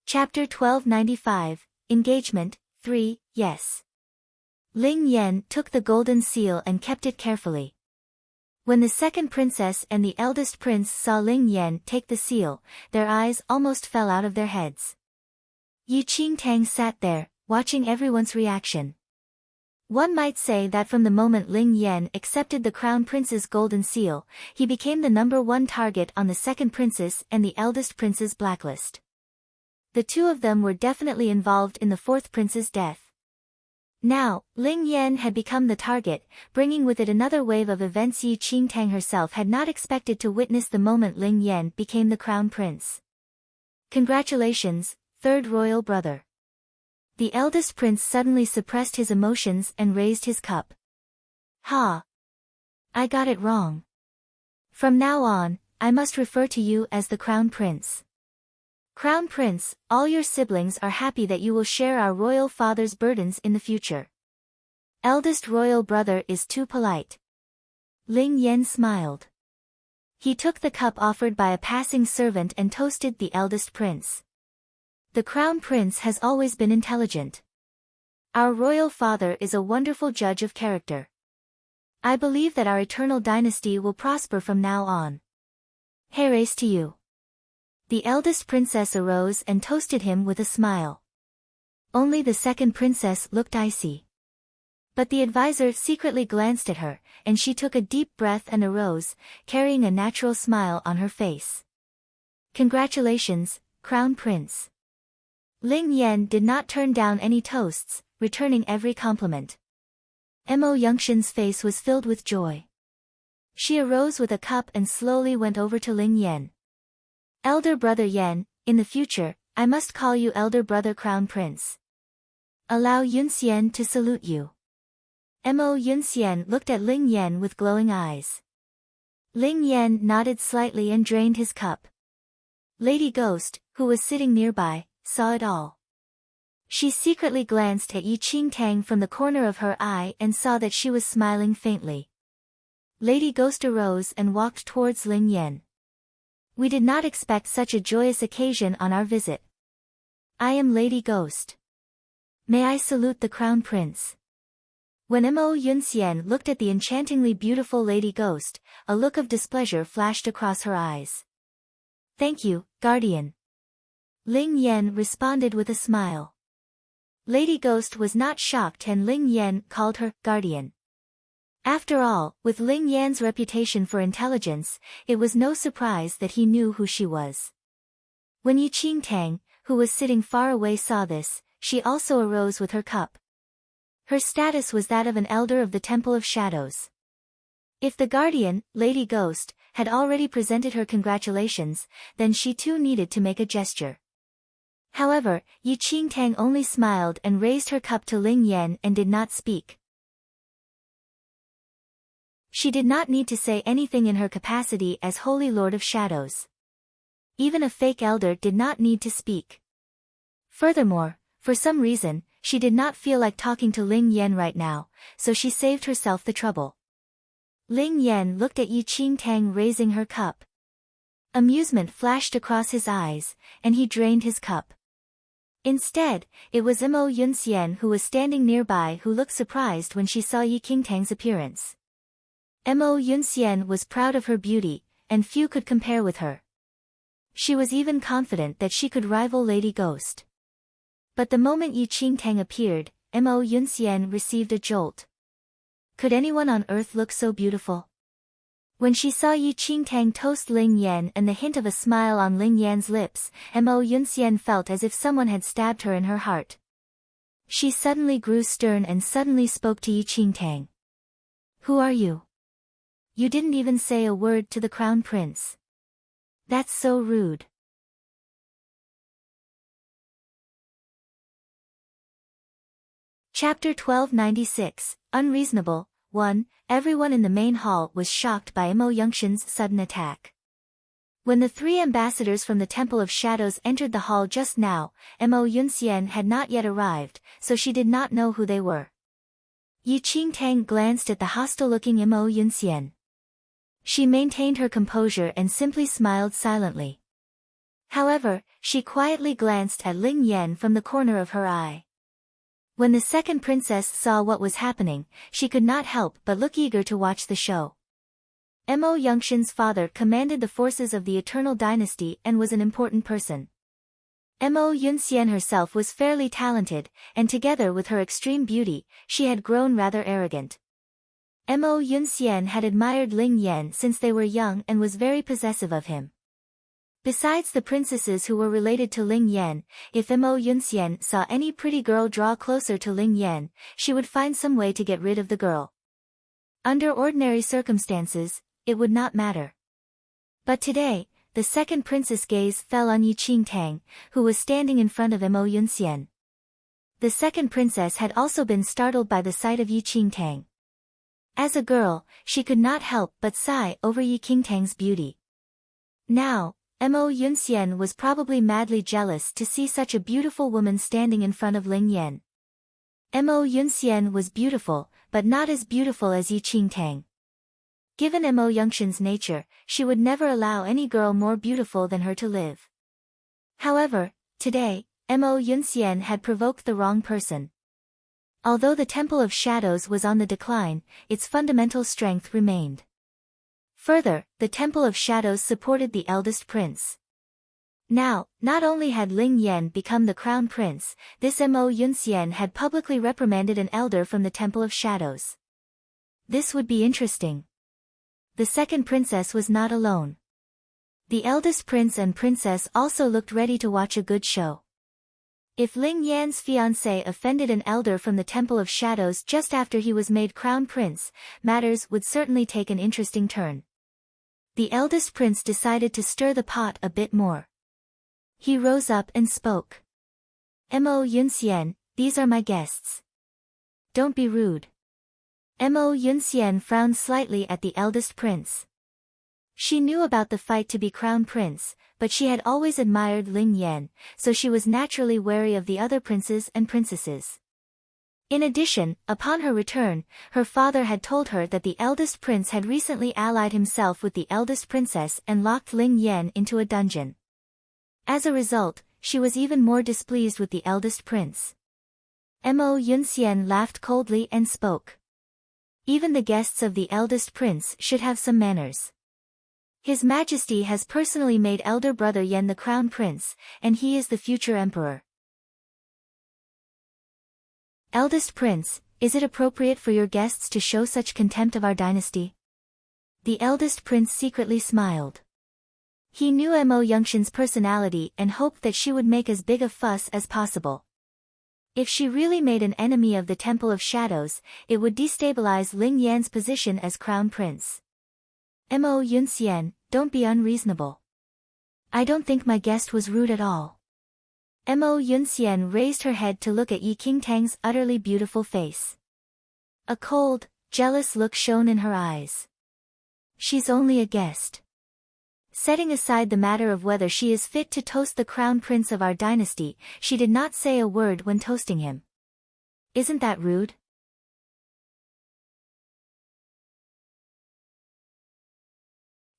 Chapter 1295, Engagement, 3, Yes. Ling Yan took the golden seal and kept it carefully. When the second princess and the eldest prince saw Ling Yan take the seal, their eyes almost fell out of their heads. Yi Qingtang sat there, watching everyone's reaction. One might say that from the moment Ling Yan accepted the crown prince's golden seal, he became the #1 target on the second princess and the eldest prince's blacklist. The two of them were definitely involved in the fourth prince's death. Now, Ling Yan had become the target, bringing with it another wave of events. Yi Qingtang herself had not expected to witness the moment Ling Yan became the crown prince. Congratulations, third royal brother. The eldest prince suddenly suppressed his emotions and raised his cup. Ha! I got it wrong. From now on, I must refer to you as the crown prince. Crown Prince, all your siblings are happy that you will share our royal father's burdens in the future. Eldest royal brother is too polite. Ling Yan smiled. He took the cup offered by a passing servant and toasted the eldest prince. The Crown Prince has always been intelligent. Our royal father is a wonderful judge of character. I believe that our eternal dynasty will prosper from now on. Heiress to you. The eldest princess arose and toasted him with a smile. Only the second princess looked icy. But the advisor secretly glanced at her, and she took a deep breath and arose, carrying a natural smile on her face. Congratulations, Crown Prince. Ling Yan did not turn down any toasts, returning every compliment. Mo Yongshin's face was filled with joy. She arose with a cup and slowly went over to Ling Yan. Elder brother Yan, in the future, I must call you elder brother Crown Prince. Allow Yunxian to salute you. Mo Yunxian looked at Ling Yan with glowing eyes. Ling Yan nodded slightly and drained his cup. Lady Ghost, who was sitting nearby, saw it all. She secretly glanced at Yi Qingtang from the corner of her eye and saw that she was smiling faintly. Lady Ghost arose and walked towards Ling Yan. We did not expect such a joyous occasion on our visit. I am Lady Ghost. May I salute the Crown Prince? When Mo Yunxian looked at the enchantingly beautiful Lady Ghost, a look of displeasure flashed across her eyes. Thank you, Guardian. Ling Yan responded with a smile. Lady Ghost was not shocked and Ling Yan called her Guardian. After all, with Ling Yan's reputation for intelligence, it was no surprise that he knew who she was. When Yi Qingtang, who was sitting far away, saw this, she also arose with her cup. Her status was that of an elder of the Temple of Shadows. If the Guardian, Lady Ghost, had already presented her congratulations, then she too needed to make a gesture. However, Yi Qingtang only smiled and raised her cup to Ling Yan and did not speak. She did not need to say anything in her capacity as Holy Lord of Shadows. Even a fake elder did not need to speak. Furthermore, for some reason, she did not feel like talking to Ling Yan right now, so she saved herself the trouble. Ling Yan looked at Yi Qingtang raising her cup. Amusement flashed across his eyes, and he drained his cup. Instead, it was Mo Yunxian who was standing nearby who looked surprised when she saw Yi Qingtang's appearance. Mo Yunxian was proud of her beauty, and few could compare with her. She was even confident that she could rival Lady Ghost. But the moment Yi Qingtang appeared, Mo Yunxian received a jolt. Could anyone on earth look so beautiful? When she saw Yi Qingtang toast Ling Yan and the hint of a smile on Ling Yan's lips, Mo Yunxian felt as if someone had stabbed her in her heart. She suddenly grew stern and suddenly spoke to Yi Qingtang. Who are you? You didn't even say a word to the Crown Prince. That's so rude. Chapter 1296, Unreasonable. 1. Everyone in the main hall was shocked by Mo Yongshin's sudden attack. When the three ambassadors from the Temple of Shadows entered the hall just now, Mo Yunxian had not yet arrived, so she did not know who they were. Yi Qingtang glanced at the hostile-looking Mo Yunxian. She maintained her composure and simply smiled silently. However, she quietly glanced at Ling Yan from the corner of her eye. When the second princess saw what was happening, she could not help but look eager to watch the show. Mo Yongshin's father commanded the forces of the Eternal Dynasty and was an important person. Mo Yunxian herself was fairly talented, and together with her extreme beauty, she had grown rather arrogant. Mo Yunxian had admired Ling Yan since they were young and was very possessive of him. Besides the princesses who were related to Ling Yan, if Mo Yunxian saw any pretty girl draw closer to Ling Yan, she would find some way to get rid of the girl. Under ordinary circumstances, it would not matter. But today, the second princess' gaze fell on Yi Qingtang, who was standing in front of Mo Yunxian. The second princess had also been startled by the sight of Yi Qingtang. As a girl, she could not help but sigh over Yi Qingtang's beauty. Now, Mo Yunxian was probably madly jealous to see such a beautiful woman standing in front of Ling Yan. Mo Yunxian was beautiful, but not as beautiful as Yi Qingtang. Given Mo Yunxian's nature, she would never allow any girl more beautiful than her to live. However, today, Mo Yunxian had provoked the wrong person. Although the Temple of Shadows was on the decline, its fundamental strength remained. Further, the Temple of Shadows supported the eldest prince. Now, not only had Ling Yan become the crown prince, this Mo Yunxian had publicly reprimanded an elder from the Temple of Shadows. This would be interesting. The second princess was not alone. The eldest prince and princess also looked ready to watch a good show. If Ling Yan's fiancé offended an elder from the Temple of Shadows just after he was made crown prince, matters would certainly take an interesting turn. The eldest prince decided to stir the pot a bit more. He rose up and spoke. Mo Yunxian, these are my guests. Don't be rude. Mo Yunxian frowned slightly at the eldest prince. She knew about the fight to be crown prince, but she had always admired Ling Yan, so she was naturally wary of the other princes and princesses. In addition, upon her return, her father had told her that the eldest prince had recently allied himself with the eldest princess and locked Ling Yan into a dungeon. As a result, she was even more displeased with the eldest prince. Mo Yunxian laughed coldly and spoke. Even the guests of the eldest prince should have some manners. His Majesty has personally made elder brother Yan the crown prince, and he is the future emperor. Eldest prince, is it appropriate for your guests to show such contempt of our dynasty? The eldest prince secretly smiled. He knew Mo Yunxian's personality and hoped that she would make as big a fuss as possible. If she really made an enemy of the Temple of Shadows, it would destabilize Ling Yan's position as crown prince. Mo Yunxian, don't be unreasonable. I don't think my guest was rude at all. Mo Yunxian raised her head to look at Yi Qingtang's utterly beautiful face. A cold, jealous look shone in her eyes. She's only a guest. Setting aside the matter of whether she is fit to toast the crown prince of our dynasty, she did not say a word when toasting him. Isn't that rude?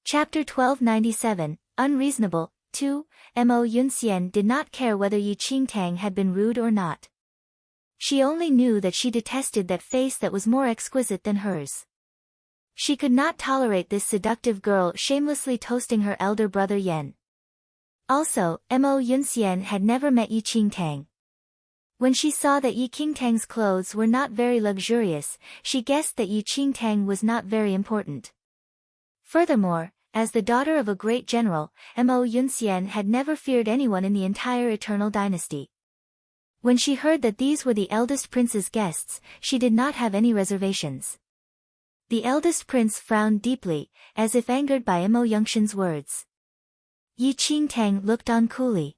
Chapter 1297, Unreasonable, 2, Mo Yunxian did not care whether Yi Qingtang had been rude or not. She only knew that she detested that face that was more exquisite than hers. She could not tolerate this seductive girl shamelessly toasting her elder brother Yan. Also, Mo Yunxian had never met Yi Qingtang. When she saw that Yi Qingtang's clothes were not very luxurious, she guessed that Yi Qingtang was not very important. Furthermore, as the daughter of a great general, Mo Yunxian had never feared anyone in the entire Eternal Dynasty. When she heard that these were the eldest prince's guests, she did not have any reservations. The eldest prince frowned deeply, as if angered by Mo Yunxian's words. Yi Qingtang looked on coolly.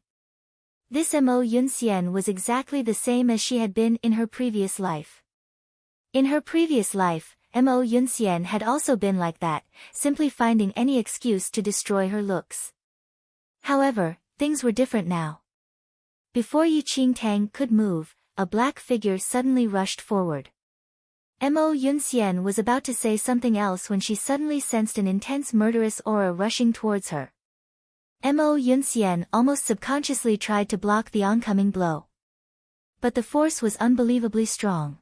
This Mo Yunxian was exactly the same as she had been in her previous life. In her previous life, Mo Yunxian had also been like that, simply finding any excuse to destroy her looks. However, things were different now. Before Yi Qingtang could move, a black figure suddenly rushed forward. Mo Yunxian was about to say something else when she suddenly sensed an intense murderous aura rushing towards her. Mo Yunxian almost subconsciously tried to block the oncoming blow. But the force was unbelievably strong.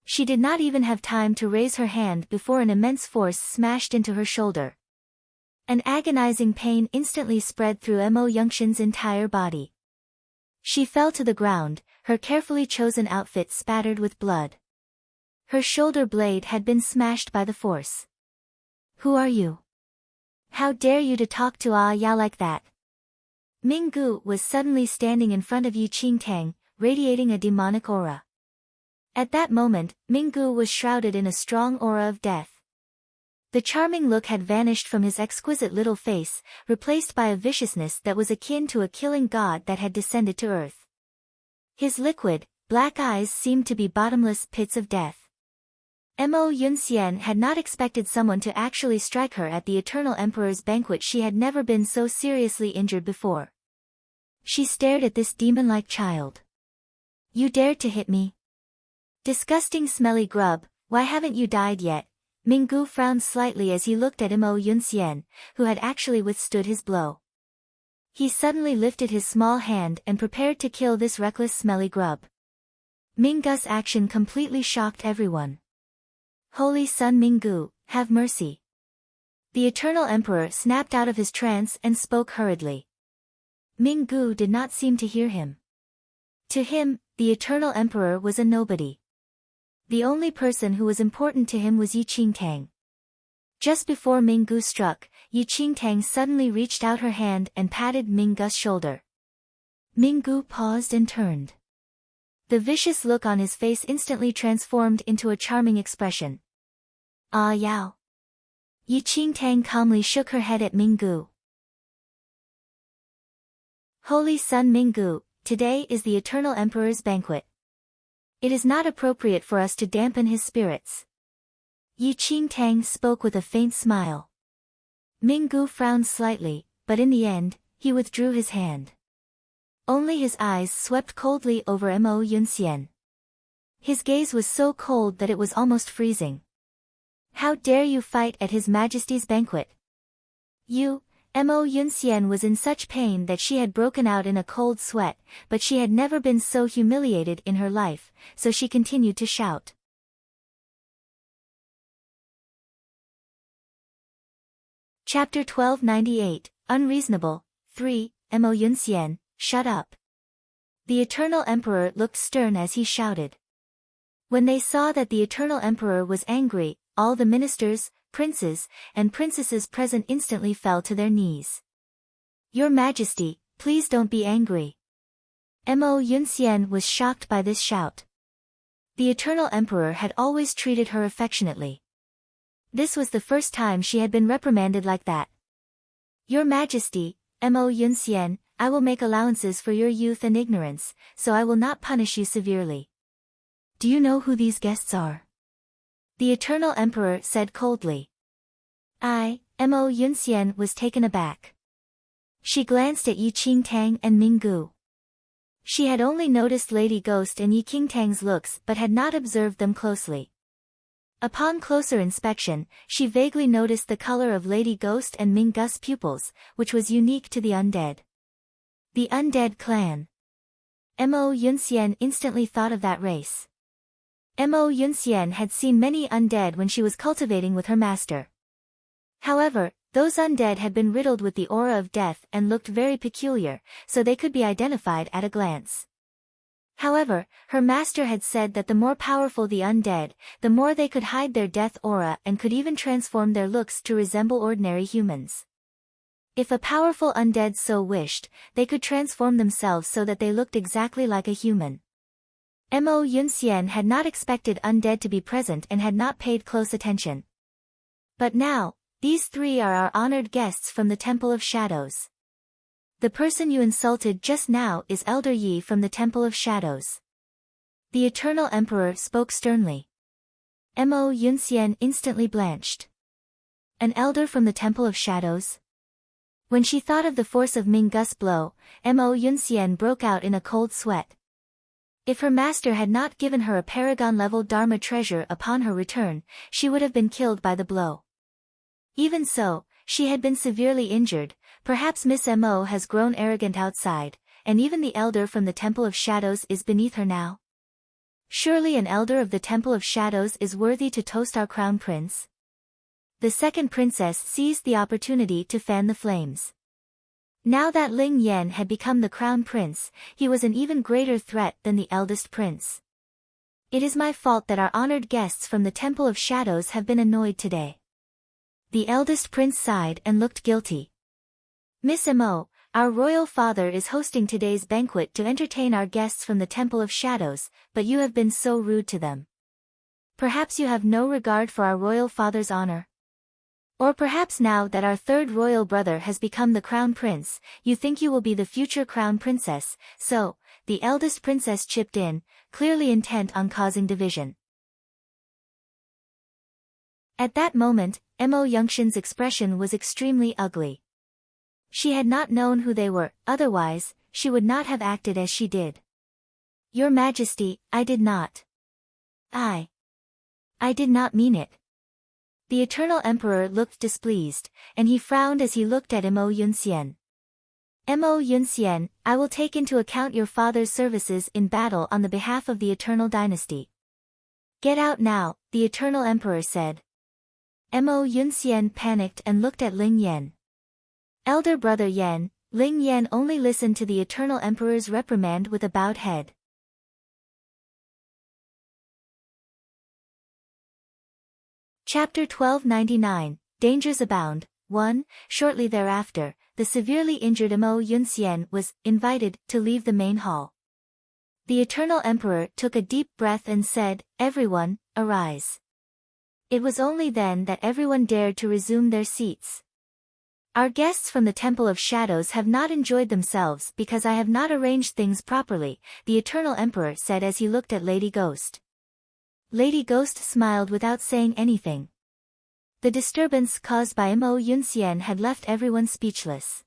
She did not even have time to raise her hand before an immense force smashed into her shoulder. An agonizing pain instantly spread through Mo Yunxian's entire body. She fell to the ground, her carefully chosen outfit spattered with blood. Her shoulder blade had been smashed by the force. Who are you? How dare you to talk to Ya like that? Minggu was suddenly standing in front of Yi Qingtang, radiating a demonic aura. At that moment, Minggu was shrouded in a strong aura of death. The charming look had vanished from his exquisite little face, replaced by a viciousness that was akin to a killing god that had descended to earth. His liquid, black eyes seemed to be bottomless pits of death. Mo Yunxian had not expected someone to actually strike her at the Eternal Emperor's banquet. She had never been so seriously injured before. She stared at this demon-like child. You dared to hit me? Disgusting smelly grub, why haven't you died yet? Minggu frowned slightly as he looked at Mo Yunxian, who had actually withstood his blow. He suddenly lifted his small hand and prepared to kill this reckless smelly grub. Minggu's action completely shocked everyone. Holy Sun Minggu, have mercy. The Eternal Emperor snapped out of his trance and spoke hurriedly. Minggu did not seem to hear him. To him, the Eternal Emperor was a nobody. The only person who was important to him was Yi Qingtang. Just before Minggu struck, Yi Qingtang suddenly reached out her hand and patted Minggu's shoulder. Minggu paused and turned. The vicious look on his face instantly transformed into a charming expression. Ah Yao. Yi Qingtang calmly shook her head at Minggu. Holy Sun Minggu, today is the Eternal Emperor's banquet. It is not appropriate for us to dampen his spirits. Yi Qingtang spoke with a faint smile. Minggu frowned slightly, but in the end, he withdrew his hand. Only his eyes swept coldly over Mo Yunxian. His gaze was so cold that it was almost freezing. How dare you fight at His Majesty's banquet? You, Mo Yunxian was in such pain that she had broken out in a cold sweat, but she had never been so humiliated in her life, so she continued to shout. Chapter 1298, Unreasonable, 3, Mo Yunxian, shut up. The Eternal Emperor looked stern as he shouted. When they saw that the Eternal Emperor was angry, all the ministers, princes, and princesses present instantly fell to their knees. Your Majesty, please don't be angry. Mo Yunxian was shocked by this shout. The Eternal Emperor had always treated her affectionately. This was the first time she had been reprimanded like that. Your Majesty, Mo Yunxian, I will make allowances for your youth and ignorance, so I will not punish you severely. Do you know who these guests are? The Eternal Emperor said coldly. Mo Yunxian was taken aback. She glanced at Yi Qingtang and Minggu. She had only noticed Lady Ghost and Yi Qingtang's looks but had not observed them closely. Upon closer inspection, she vaguely noticed the color of Lady Ghost and Minggu's pupils, which was unique to the undead. The undead clan. Mo Yunxian instantly thought of that race. Mo Yunxian had seen many undead when she was cultivating with her master. However, those undead had been riddled with the aura of death and looked very peculiar, so they could be identified at a glance. However, her master had said that the more powerful the undead, the more they could hide their death aura and could even transform their looks to resemble ordinary humans. If a powerful undead so wished, they could transform themselves so that they looked exactly like a human. Mo Yunxian had not expected undead to be present and had not paid close attention. But now, these three are our honored guests from the Temple of Shadows. The person you insulted just now is Elder Yi from the Temple of Shadows. The Eternal Emperor spoke sternly. Mo Yunxian instantly blanched. An elder from the Temple of Shadows? When she thought of the force of Minggu's blow, Mo Yunxian broke out in a cold sweat. If her master had not given her a paragon-level Dharma treasure upon her return, she would have been killed by the blow. Even so, she had been severely injured. Perhaps Miss Mo has grown arrogant outside, and even the elder from the Temple of Shadows is beneath her now. Surely an elder of the Temple of Shadows is worthy to toast our crown prince. The second princess seized the opportunity to fan the flames. Now that Ling Yan had become the crown prince, he was an even greater threat than the eldest prince. It is my fault that our honored guests from the Temple of Shadows have been annoyed today. The eldest prince sighed and looked guilty. Miss Mo, our royal father is hosting today's banquet to entertain our guests from the Temple of Shadows, but you have been so rude to them. Perhaps you have no regard for our royal father's honor. Or perhaps now that our third royal brother has become the crown prince, you think you will be the future crown princess, so, the eldest princess chipped in, clearly intent on causing division. At that moment, Mo Yongshin's expression was extremely ugly. She had not known who they were, otherwise, she would not have acted as she did. Your Majesty, I did not. I did not mean it. The Eternal Emperor looked displeased, and he frowned as he looked at Mo Yunxian. Mo Yunxian, I will take into account your father's services in battle on the behalf of the Eternal Dynasty. Get out now, the Eternal Emperor said. Mo Yunxian panicked and looked at Ling Yan. Elder brother Yan, Ling Yan only listened to the Eternal Emperor's reprimand with a bowed head. Chapter 1299, Dangers Abound, 1. Shortly thereafter, the severely injured Mo Yunxian was invited to leave the main hall. The Eternal Emperor took a deep breath and said, Everyone, arise. It was only then that everyone dared to resume their seats. Our guests from the Temple of Shadows have not enjoyed themselves because I have not arranged things properly, the Eternal Emperor said as he looked at Lady Ghost. Lady Ghost smiled without saying anything. The disturbance caused by Mo Yunxian had left everyone speechless.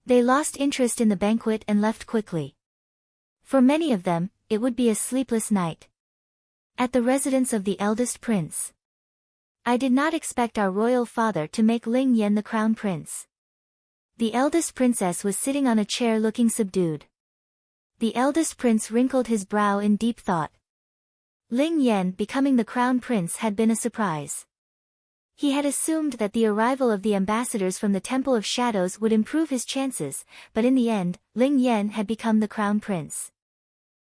They lost interest in the banquet and left quickly. For many of them, it would be a sleepless night. At the residence of the eldest prince. I did not expect our royal father to make Ling Yan the crown prince. The eldest princess was sitting on a chair looking subdued. The eldest prince wrinkled his brow in deep thought. Ling Yan becoming the crown prince had been a surprise. He had assumed that the arrival of the ambassadors from the Temple of Shadows would improve his chances, but in the end, Ling Yan had become the crown prince.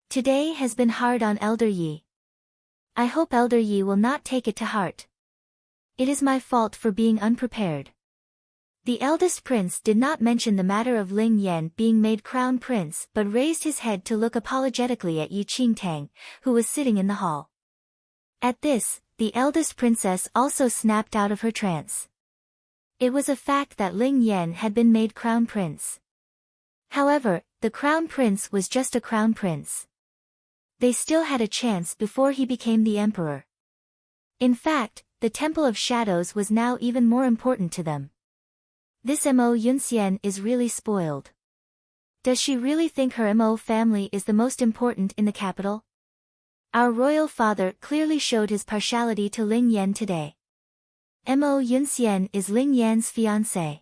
Today has been hard on Elder Yi. I hope Elder Yi will not take it to heart. It is my fault for being unprepared. The eldest prince did not mention the matter of Ling Yan being made crown prince but raised his head to look apologetically at Yi Qingtang, who was sitting in the hall. At this, the eldest princess also snapped out of her trance. It was a fact that Ling Yan had been made crown prince. However, the crown prince was just a crown prince. They still had a chance before he became the emperor. In fact, the Temple of Shadows was now even more important to them. This Mo Yunxian is really spoiled. Does she really think her Mo family is the most important in the capital? Our royal father clearly showed his partiality to Ling Yan today. Mo Yunxian is Ling Yan's fiancée.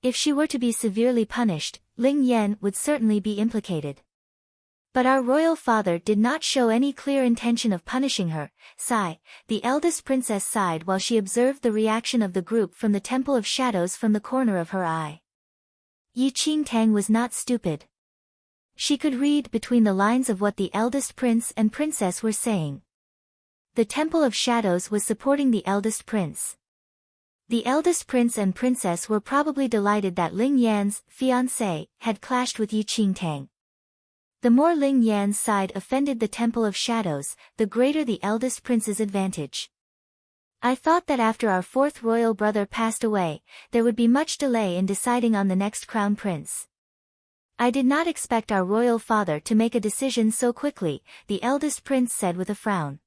If she were to be severely punished, Ling Yan would certainly be implicated. But our royal father did not show any clear intention of punishing her. Sigh, the eldest princess sighed while she observed the reaction of the group from the Temple of Shadows from the corner of her eye. Yi Qingtang was not stupid. She could read between the lines of what the eldest prince and princess were saying. The Temple of Shadows was supporting the eldest prince. The eldest prince and princess were probably delighted that Ling Yan's fiancé had clashed with Yi Qingtang. The more Ling Yan's side offended the Temple of Shadows, the greater the eldest prince's advantage. I thought that after our fourth royal brother passed away, there would be much delay in deciding on the next crown prince. I did not expect our royal father to make a decision so quickly, the eldest prince said with a frown.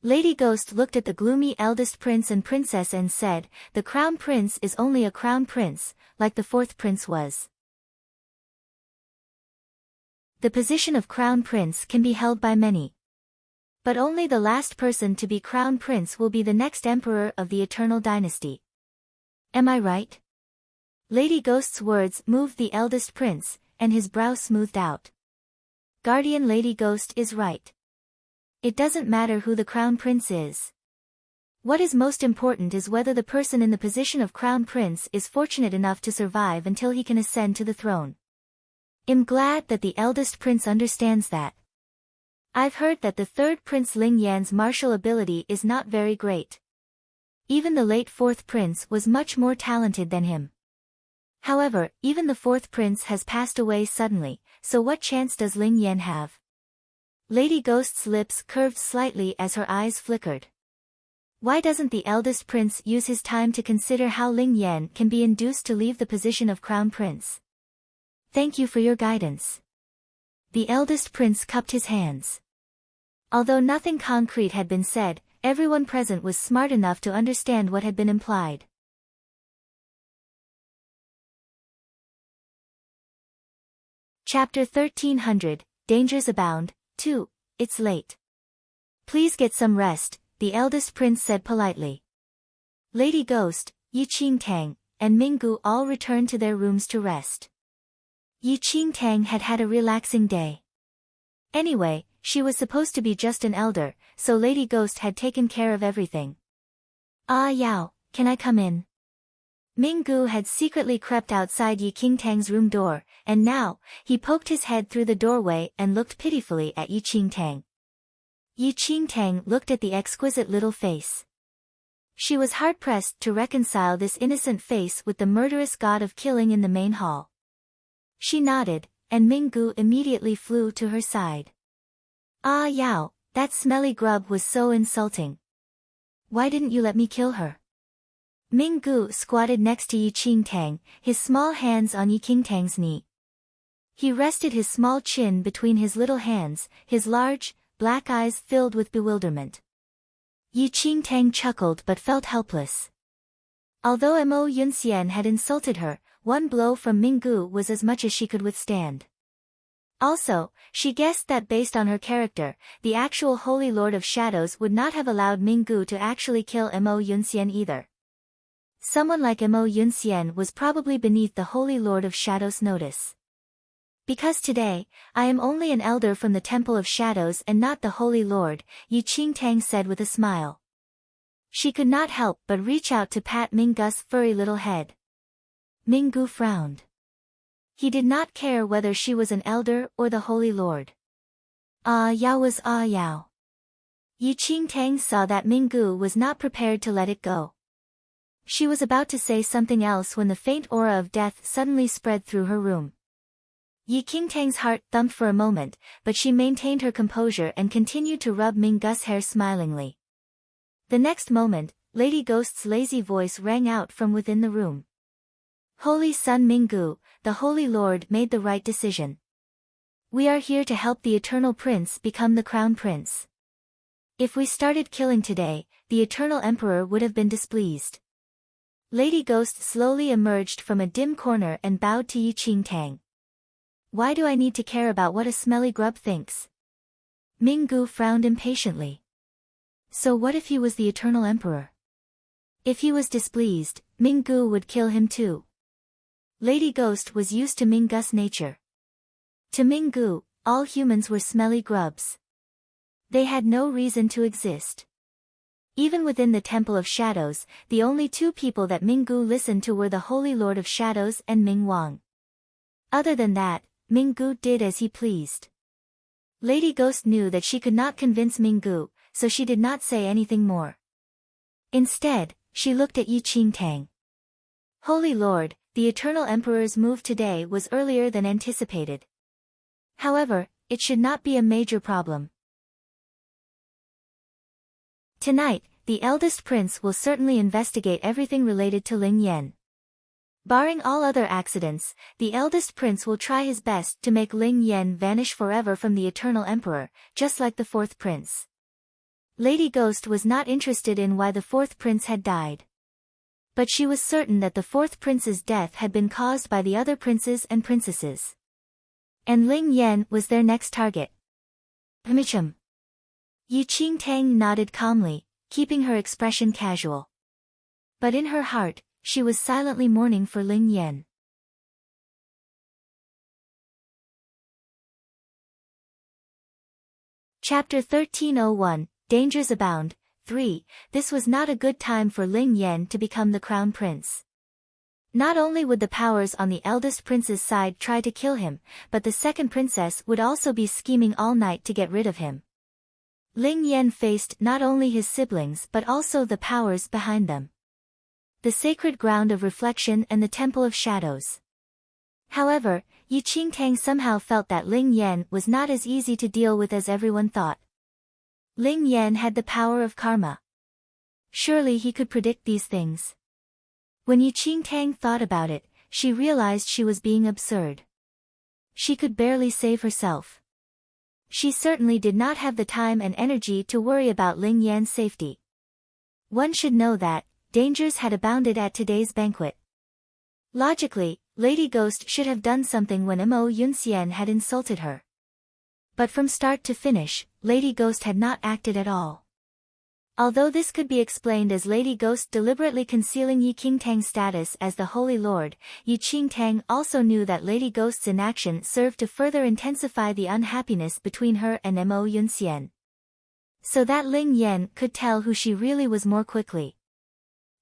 Lady Ghost looked at the gloomy eldest prince and princess and said, the crown prince is only a crown prince, like the fourth prince was. The position of crown prince can be held by many. But only the last person to be crown prince will be the next emperor of the eternal dynasty. Am I right? Lady Ghost's words moved the eldest prince, and his brow smoothed out. Guardian Lady Ghost is right. It doesn't matter who the crown prince is. What is most important is whether the person in the position of crown prince is fortunate enough to survive until he can ascend to the throne. I'm glad that the eldest prince understands that. I've heard that the third prince Ling Yan's martial ability is not very great. Even the late fourth prince was much more talented than him. However, even the fourth prince has passed away suddenly, so what chance does Ling Yan have? Lady Ghost's lips curved slightly as her eyes flickered. Why doesn't the eldest prince use his time to consider how Ling Yan can be induced to leave the position of crown prince? Thank you for your guidance. The eldest prince cupped his hands. Although nothing concrete had been said, everyone present was smart enough to understand what had been implied. Chapter 1300, Dangers Abound, 2, It's late. Please get some rest, the eldest prince said politely. Lady Ghost, Yi Qingtang, and Minggu all returned to their rooms to rest. Yi Qingtang had had a relaxing day. Anyway, she was supposed to be just an elder, so Lady Ghost had taken care of everything. Ah Yao, can I come in? Minggu had secretly crept outside Yi Qingtang's room door, and now, he poked his head through the doorway and looked pitifully at Yi Qingtang. Yi Qingtang looked at the exquisite little face. She was hard-pressed to reconcile this innocent face with the murderous god of killing in the main hall. She nodded, and Minggu immediately flew to her side. Ah Yao, that smelly grub was so insulting. Why didn't you let me kill her? Minggu squatted next to Yi Qingtang, his small hands on Yi Qingtang's knee. He rested his small chin between his little hands, his large, black eyes filled with bewilderment. Yi Qingtang chuckled but felt helpless. Although Mo Yunxian had insulted her, one blow from Minggu was as much as she could withstand. Also, she guessed that based on her character, the actual Holy Lord of Shadows would not have allowed Minggu to actually kill Mo Yunxian either. Someone like Mo Yunxian was probably beneath the Holy Lord of Shadows' notice. Because today, I am only an elder from the Temple of Shadows and not the Holy Lord, Yi Qingtang said with a smile. She could not help but reach out to pat Minggu's furry little head. Minggu frowned. He did not care whether she was an elder or the Holy Lord. Ah Yao was Ah Yao. Yi Qingtang saw that Minggu was not prepared to let it go. She was about to say something else when the faint aura of death suddenly spread through her room. Yi Qingtang's heart thumped for a moment, but she maintained her composure and continued to rub Minggu's hair smilingly. The next moment, Lady Ghost's lazy voice rang out from within the room. Holy Son Minggu, the Holy Lord made the right decision. We are here to help the Eternal Prince become the Crown Prince. If we started killing today, the Eternal Emperor would have been displeased. Lady Ghost slowly emerged from a dim corner and bowed to Yi Qingtang. Why do I need to care about what a smelly grub thinks? Minggu frowned impatiently. So what if he was the Eternal Emperor? If he was displeased, Minggu would kill him too. Lady Ghost was used to Minggu's nature. To Minggu, all humans were smelly grubs. They had no reason to exist. Even within the Temple of Shadows, the only two people that Minggu listened to were the Holy Lord of Shadows and Ming Wang. Other than that, Minggu did as he pleased. Lady Ghost knew that she could not convince Minggu, so she did not say anything more. Instead, she looked at Yi Qingtang. Holy Lord, the Eternal Emperor's move today was earlier than anticipated. However, it should not be a major problem. Tonight, the eldest prince will certainly investigate everything related to Ling Yan. Barring all other accidents, the eldest prince will try his best to make Ling Yan vanish forever from the Eternal Emperor, just like the fourth prince. Lady Ghost was not interested in why the fourth prince had died. But she was certain that the fourth prince's death had been caused by the other princes and princesses. And Ling Yan was their next target. Hmichum. Yi Qingtang nodded calmly, keeping her expression casual. But in her heart, she was silently mourning for Ling Yan. Chapter 1301, Dangers Abound, 3. This was not a good time for Ling Yan to become the crown prince. Not only would the powers on the eldest prince's side try to kill him, but the second princess would also be scheming all night to get rid of him. Ling Yan faced not only his siblings but also the powers behind them. The sacred ground of reflection and the Temple of Shadows. However, Yi Qingtang somehow felt that Ling Yan was not as easy to deal with as everyone thought. Ling Yan had the power of karma. Surely he could predict these things. When Yi Qingtang thought about it, she realized she was being absurd. She could barely save herself. She certainly did not have the time and energy to worry about Ling Yan's safety. One should know that dangers had abounded at today's banquet. Logically, Lady Ghost should have done something when Mo Yunxian had insulted her. But from start to finish, Lady Ghost had not acted at all. Although this could be explained as Lady Ghost deliberately concealing Yi Qingtang's status as the Holy Lord, Yi Qingtang also knew that Lady Ghost's inaction served to further intensify the unhappiness between her and Mo Yunxian. So that Ling Yan could tell who she really was more quickly.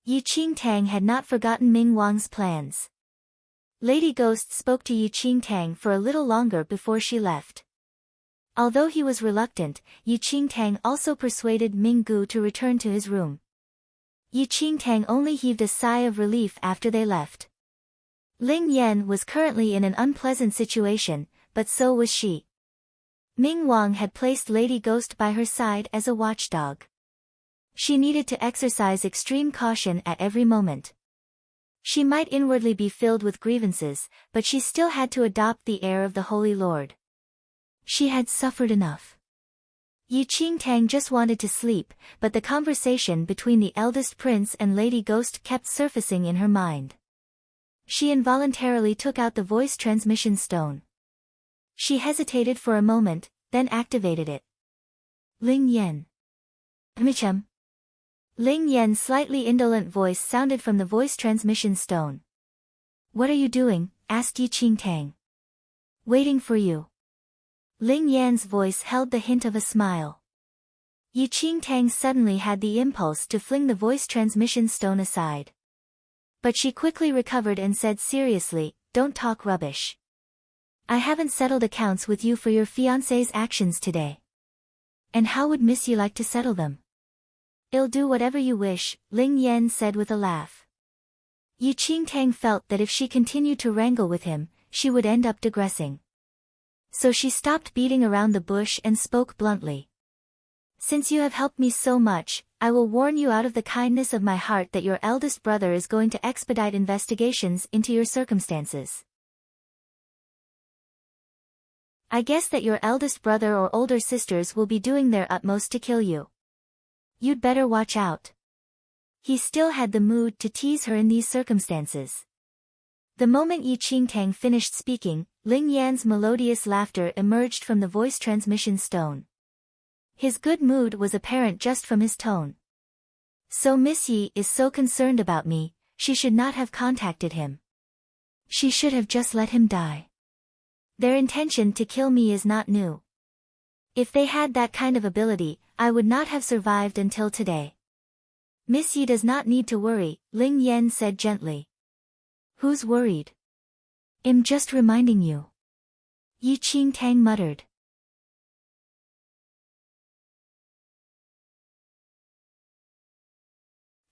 Yi Qingtang had not forgotten Ming Wang's plans. Lady Ghost spoke to Yi Qingtang for a little longer before she left. Although he was reluctant, Yi Qingtang also persuaded Ming Gu to return to his room. Yi Qingtang only heaved a sigh of relief after they left. Ling Yan was currently in an unpleasant situation, but so was she. Ming Wang had placed Lady Ghost by her side as a watchdog. She needed to exercise extreme caution at every moment. She might inwardly be filled with grievances, but she still had to adopt the air of the Holy Lord. She had suffered enough. Yi Qingtang just wanted to sleep, but the conversation between the eldest prince and Lady Ghost kept surfacing in her mind. She involuntarily took out the voice transmission stone. She hesitated for a moment, then activated it. Ling Yan. Michum. Ling Yan's slightly indolent voice sounded from the voice transmission stone. What are you doing? Asked Yi Qingtang. Waiting for you. Ling Yan's voice held the hint of a smile. Yi Qingtang suddenly had the impulse to fling the voice transmission stone aside. But she quickly recovered and said seriously, "Don't talk rubbish. I haven't settled accounts with you for your fiancé's actions today. And how would Miss Yi like to settle them?" "I'll do whatever you wish," Ling Yan said with a laugh. Yi Qingtang felt that if she continued to wrangle with him, she would end up digressing. So she stopped beating around the bush and spoke bluntly. "Since you have helped me so much, I will warn you out of the kindness of my heart that your eldest brother is going to expedite investigations into your circumstances. I guess that your eldest brother or older sisters will be doing their utmost to kill you. You'd better watch out." He still had the mood to tease her in these circumstances. The moment Yi Qingtang finished speaking, Ling Yan's melodious laughter emerged from the voice transmission stone. His good mood was apparent just from his tone. "So Miss Yi is so concerned about me, she should not have contacted him. She should have just let him die. Their intention to kill me is not new. If they had that kind of ability, I would not have survived until today. Miss Yi does not need to worry," Ling Yan said gently. "Who's worried?" "I'm just reminding you," Yi Qingtang muttered.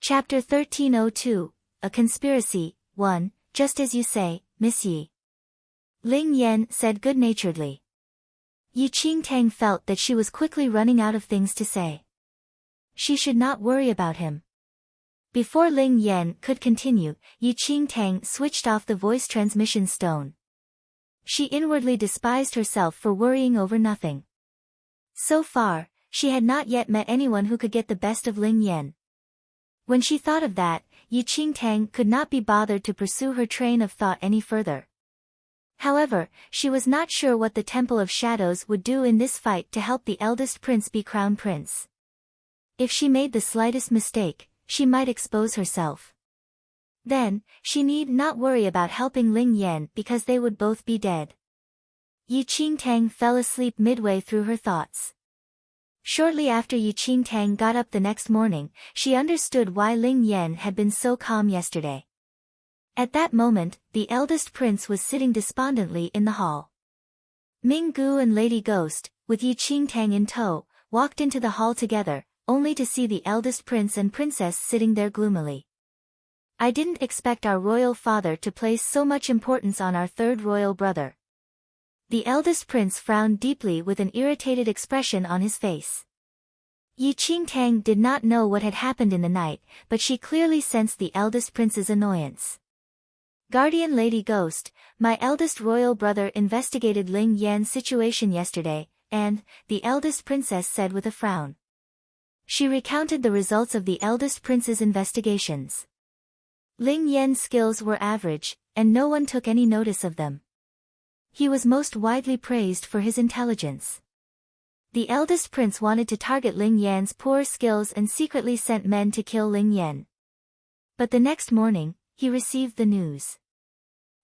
Chapter 1302, A Conspiracy, 1, Just as you say, Miss Yi. Ling Yan said good-naturedly. Yi Qingtang felt that she was quickly running out of things to say. She should not worry about him. Before Ling Yan could continue, Yi Qingtang switched off the voice transmission stone. She inwardly despised herself for worrying over nothing. So far, she had not yet met anyone who could get the best of Ling Yan. When she thought of that, Yi Qingtang could not be bothered to pursue her train of thought any further. However, she was not sure what the Temple of Shadows would do in this fight to help the eldest prince be crown prince. If she made the slightest mistake, she might expose herself. Then, she need not worry about helping Ling Yan because they would both be dead. Yi Qingtang fell asleep midway through her thoughts. Shortly after Yi Qingtang got up the next morning, she understood why Ling Yan had been so calm yesterday. At that moment, the eldest prince was sitting despondently in the hall. Ming Gu and Lady Ghost, with Yi Qingtang in tow, walked into the hall together, only to see the eldest prince and princess sitting there gloomily. "I didn't expect our royal father to place so much importance on our third royal brother." The eldest prince frowned deeply with an irritated expression on his face. Yi Qingtang did not know what had happened in the night, but she clearly sensed the eldest prince's annoyance. "Guardian Lady Ghost, my eldest royal brother investigated Ling Yan's situation yesterday, the eldest princess said with a frown. She recounted the results of the eldest prince's investigations. Ling Yan's skills were average, and no one took any notice of them. He was most widely praised for his intelligence. The eldest prince wanted to target Ling Yan's poor skills and secretly sent men to kill Ling Yan. But the next morning, he received the news.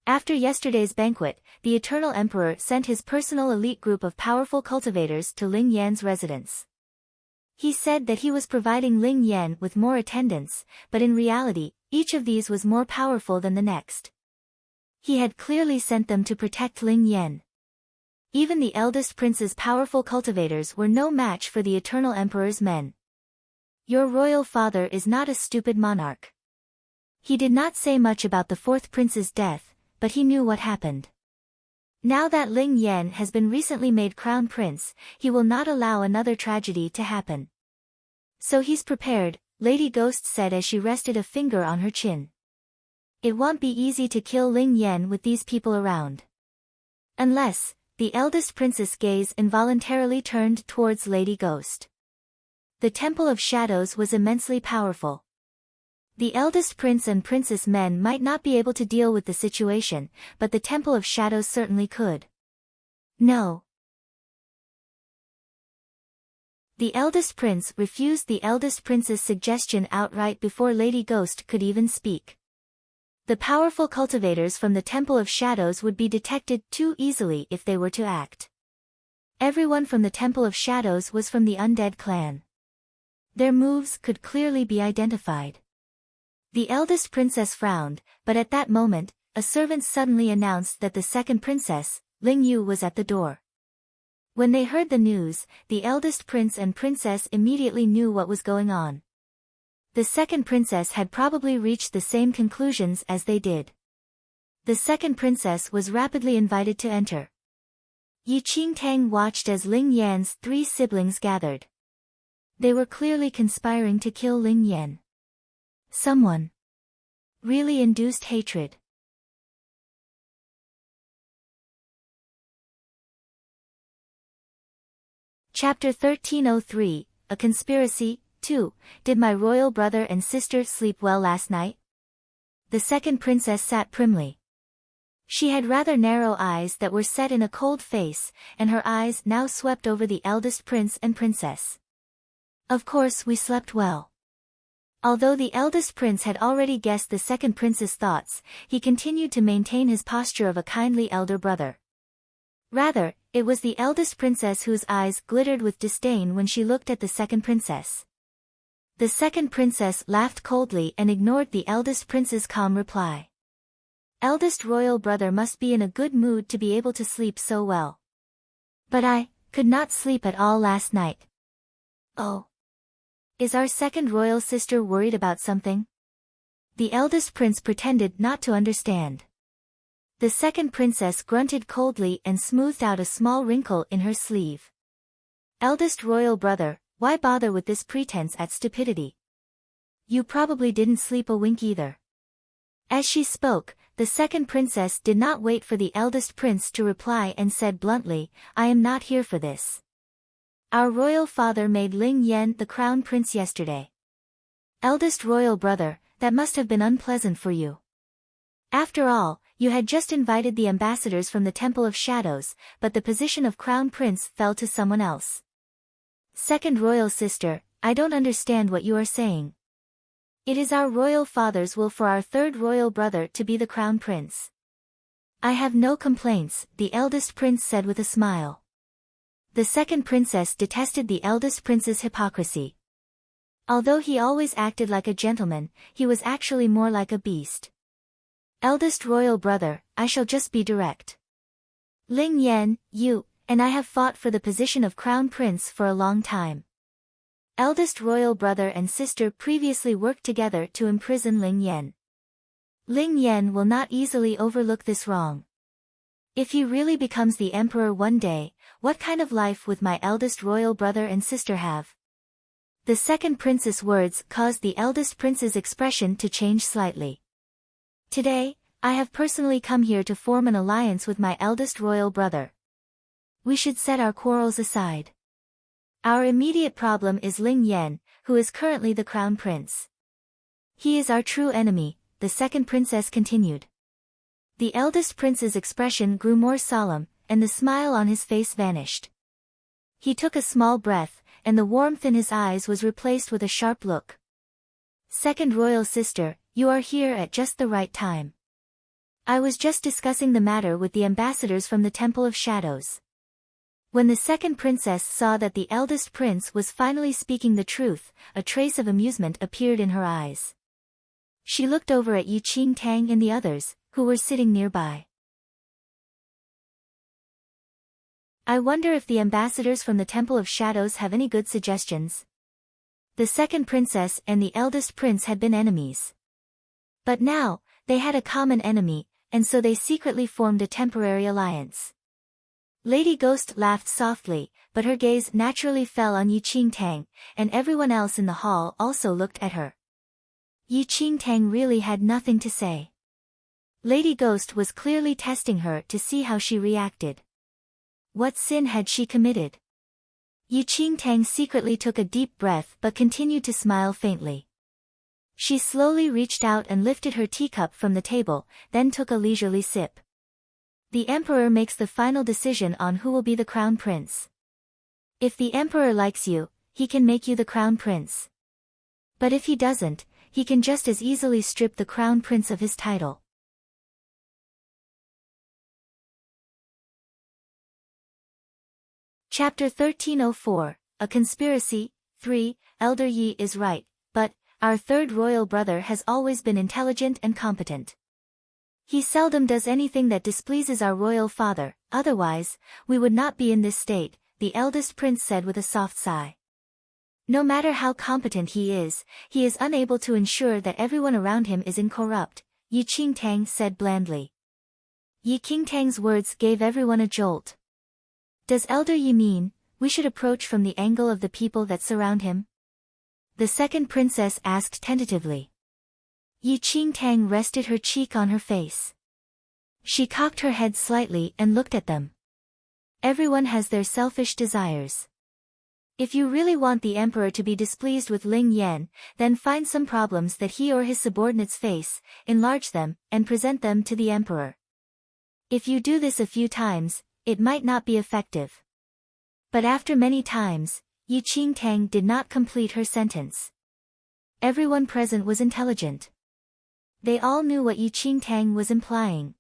After yesterday's banquet, the Eternal Emperor sent his personal elite group of powerful cultivators to Ling Yan's residence. He said that he was providing Ling Yan with more attendants, but in reality, each of these was more powerful than the next. He had clearly sent them to protect Ling Yan. Even the eldest prince's powerful cultivators were no match for the Eternal Emperor's men. Your royal father is not a stupid monarch. He did not say much about the fourth prince's death, but he knew what happened. Now that Ling Yan has been recently made crown prince, he will not allow another tragedy to happen. So he's prepared, Lady Ghost said as she rested a finger on her chin. It won't be easy to kill Ling Yan with these people around. Unless, the eldest prince's gaze involuntarily turned towards Lady Ghost. The Temple of Shadows was immensely powerful. The eldest prince and princess men might not be able to deal with the situation, but the Temple of Shadows certainly could. No. The eldest prince refused the eldest prince's suggestion outright before Lady Ghost could even speak. The powerful cultivators from the Temple of Shadows would be detected too easily if they were to act. Everyone from the Temple of Shadows was from the undead clan. Their moves could clearly be identified. The eldest princess frowned, but at that moment, a servant suddenly announced that the second princess, Ling Yu, was at the door. When they heard the news, the eldest prince and princess immediately knew what was going on. The second princess had probably reached the same conclusions as they did. The second princess was rapidly invited to enter. Yi Qingtang watched as Ling Yan's 3 siblings gathered. They were clearly conspiring to kill Ling Yan. Someone really induced hatred. Chapter 1303, A Conspiracy. 2. Did my royal brother and sister sleep well last night? The second princess sat primly. She had rather narrow eyes that were set in a cold face, and her eyes now swept over the eldest prince and princess. Of course we slept well. Although the eldest prince had already guessed the second prince's thoughts, he continued to maintain his posture of a kindly elder brother. Rather, it was the eldest princess whose eyes glittered with disdain when she looked at the second princess. The second princess laughed coldly and ignored the eldest prince's calm reply. Eldest royal brother must be in a good mood to be able to sleep so well. But I could not sleep at all last night. Oh. Is our second royal sister worried about something? The eldest prince pretended not to understand. The second princess grunted coldly and smoothed out a small wrinkle in her sleeve. Eldest royal brother, why bother with this pretense at stupidity? You probably didn't sleep a wink either. As she spoke, the second princess did not wait for the eldest prince to reply and said bluntly, I am not here for this. Our royal father made Ling Yan the crown prince yesterday. Eldest royal brother, that must have been unpleasant for you. After all, you had just invited the ambassadors from the Temple of Shadows, but the position of crown prince fell to someone else. Second royal sister, I don't understand what you are saying. It is our royal father's will for our third royal brother to be the crown prince. I have no complaints, the eldest prince said with a smile. The second princess detested the eldest prince's hypocrisy. Although he always acted like a gentleman, he was actually more like a beast. Eldest royal brother, I shall just be direct. Ling Yan, you, and I have fought for the position of crown prince for a long time. Eldest royal brother and sister previously worked together to imprison Ling Yan. Ling Yan will not easily overlook this wrong. If he really becomes the emperor one day, what kind of life would my eldest royal brother and sister have? The second prince's words caused the eldest prince's expression to change slightly. Today, I have personally come here to form an alliance with my eldest royal brother. We should set our quarrels aside. Our immediate problem is Ling Yan, who is currently the crown prince. He is our true enemy, the second princess continued. The eldest prince's expression grew more solemn, and the smile on his face vanished. He took a small breath, and the warmth in his eyes was replaced with a sharp look. Second royal sister, you are here at just the right time. I was just discussing the matter with the ambassadors from the Temple of Shadows. When the second princess saw that the eldest prince was finally speaking the truth, a trace of amusement appeared in her eyes. She looked over at Yi Qingtang and the others, who were sitting nearby. I wonder if the ambassadors from the Temple of Shadows have any good suggestions. The second princess and the eldest prince had been enemies. But now, they had a common enemy, and so they secretly formed a temporary alliance. Lady Ghost laughed softly, but her gaze naturally fell on Yi Qingtang, and everyone else in the hall also looked at her. Yi Qingtang really had nothing to say. Lady Ghost was clearly testing her to see how she reacted. What sin had she committed? Yi Qingtang secretly took a deep breath but continued to smile faintly. She slowly reached out and lifted her teacup from the table, then took a leisurely sip. The emperor makes the final decision on who will be the crown prince. If the emperor likes you, he can make you the crown prince. But if he doesn't, he can just as easily strip the crown prince of his title. Chapter 1304, A Conspiracy. 3. Elder Yi is right, but our third royal brother has always been intelligent and competent. He seldom does anything that displeases our royal father, otherwise, we would not be in this state, the eldest prince said with a soft sigh. No matter how competent he is unable to ensure that everyone around him is incorrupt, Yi Qingtang said blandly. Yi Qingtang's words gave everyone a jolt. Does Elder Yi mean, we should approach from the angle of the people that surround him? The second princess asked tentatively. Yi Qingtang rested her cheek on her face. She cocked her head slightly and looked at them. Everyone has their selfish desires. If you really want the emperor to be displeased with Ling Yan, then find some problems that he or his subordinates face, enlarge them, and present them to the emperor. If you do this a few times, it might not be effective. But after many times, Yi Qingtang did not complete her sentence. Everyone present was intelligent. They all knew what Yi Qingtang was implying.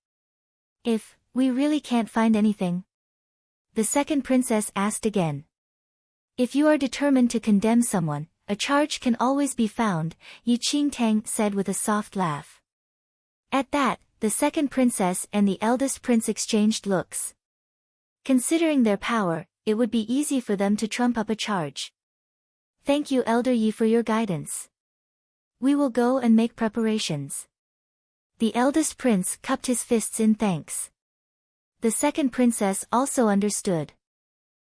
If we really can't find anything? The second princess asked again. If you are determined to condemn someone, a charge can always be found, Yi Qingtang said with a soft laugh. At that, the second princess and the eldest prince exchanged looks. Considering their power, it would be easy for them to trump up a charge. Thank you, Elder Yi, for your guidance. We will go and make preparations. The eldest prince cupped his fists in thanks. The second princess also understood.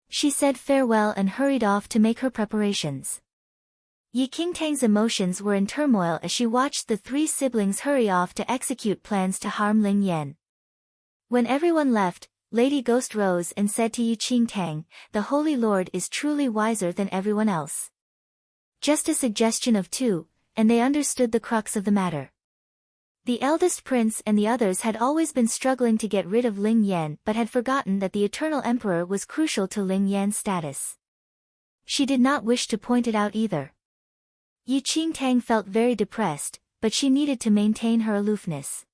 She said farewell and hurried off to make her preparations. Yi Qingtang's emotions were in turmoil as she watched the three siblings hurry off to execute plans to harm Ling Yan. When everyone left, Lady Ghost rose and said to Yi Qingtang, the Holy Lord is truly wiser than everyone else. Just a suggestion of two, and they understood the crux of the matter. The eldest prince and the others had always been struggling to get rid of Ling Yan but had forgotten that the eternal emperor was crucial to Ling Yan's status. She did not wish to point it out either. Yi Qingtang felt very depressed, but she needed to maintain her aloofness.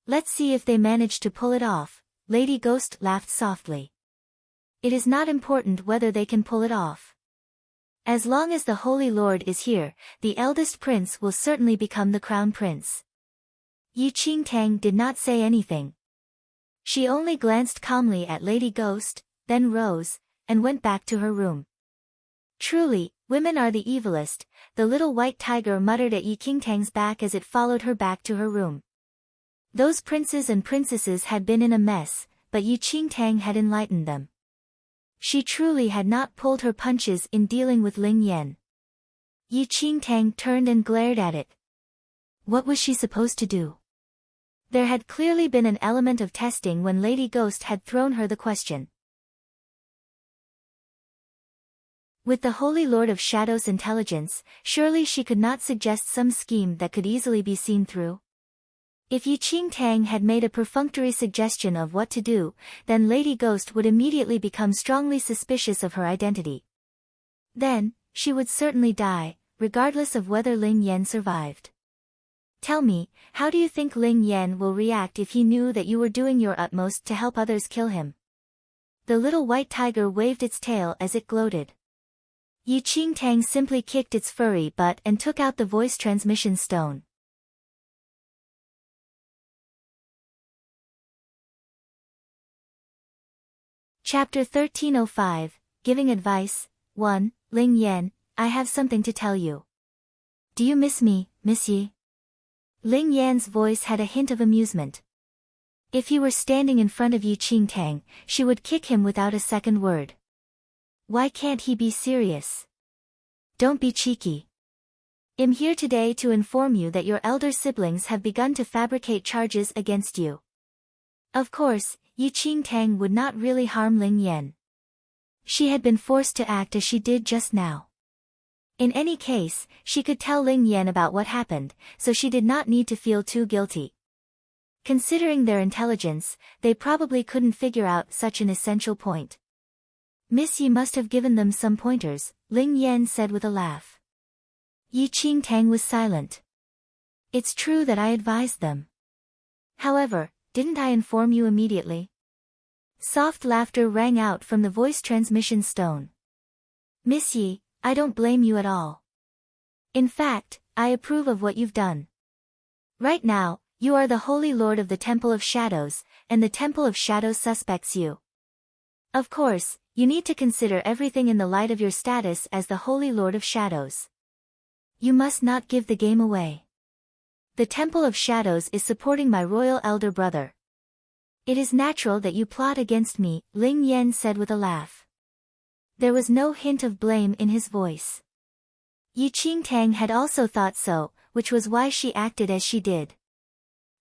Let's see if they manage to pull it off, Lady Ghost laughed softly. It is not important whether they can pull it off. As long as the Holy Lord is here, the eldest prince will certainly become the crown prince. Yi Qingtang did not say anything. She only glanced calmly at Lady Ghost, then rose, and went back to her room. Truly, women are the evilest, the little white tiger muttered at Yi Qingtang's back as it followed her back to her room. Those princes and princesses had been in a mess, but Yi Qingtang had enlightened them. She truly had not pulled her punches in dealing with Ling Yan. Yi Qingtang turned and glared at it. What was she supposed to do? There had clearly been an element of testing when Lady Ghost had thrown her the question. With the Holy Lord of Shadow's intelligence, surely she could not suggest some scheme that could easily be seen through. If Yi Qingtang had made a perfunctory suggestion of what to do, then Lady Ghost would immediately become strongly suspicious of her identity. Then, she would certainly die, regardless of whether Ling Yan survived. Tell me, how do you think Ling Yan will react if he knew that you were doing your utmost to help others kill him? The little white tiger waved its tail as it gloated. Yi Qingtang simply kicked its furry butt and took out the voice transmission stone. Chapter 1305, Giving Advice. 1. Ling Yan, I have something to tell you. Do you miss me, Miss Yi? Ling Yan's voice had a hint of amusement. If he were standing in front of Yi Qingtang, she would kick him without a second word. Why can't he be serious? Don't be cheeky. I'm here today to inform you that your elder siblings have begun to fabricate charges against you. Of course, Yi Qingtang would not really harm Ling Yan. She had been forced to act as she did just now. In any case, she could tell Ling Yan about what happened, so she did not need to feel too guilty. Considering their intelligence, they probably couldn't figure out such an essential point. Miss Yi must have given them some pointers, Ling Yan said with a laugh. Yi Qingtang was silent. It's true that I advised them. However, didn't I inform you immediately? Soft laughter rang out from the voice transmission stone. Miss Yi, I don't blame you at all. In fact, I approve of what you've done. Right now, you are the Holy Lord of the Temple of Shadows, and the Temple of Shadows suspects you. Of course, you need to consider everything in the light of your status as the Holy Lord of Shadows. You must not give the game away. The Temple of Shadows is supporting my royal elder brother. It is natural that you plot against me, Ling Yan said with a laugh. There was no hint of blame in his voice. Yi Qingtang had also thought so, which was why she acted as she did.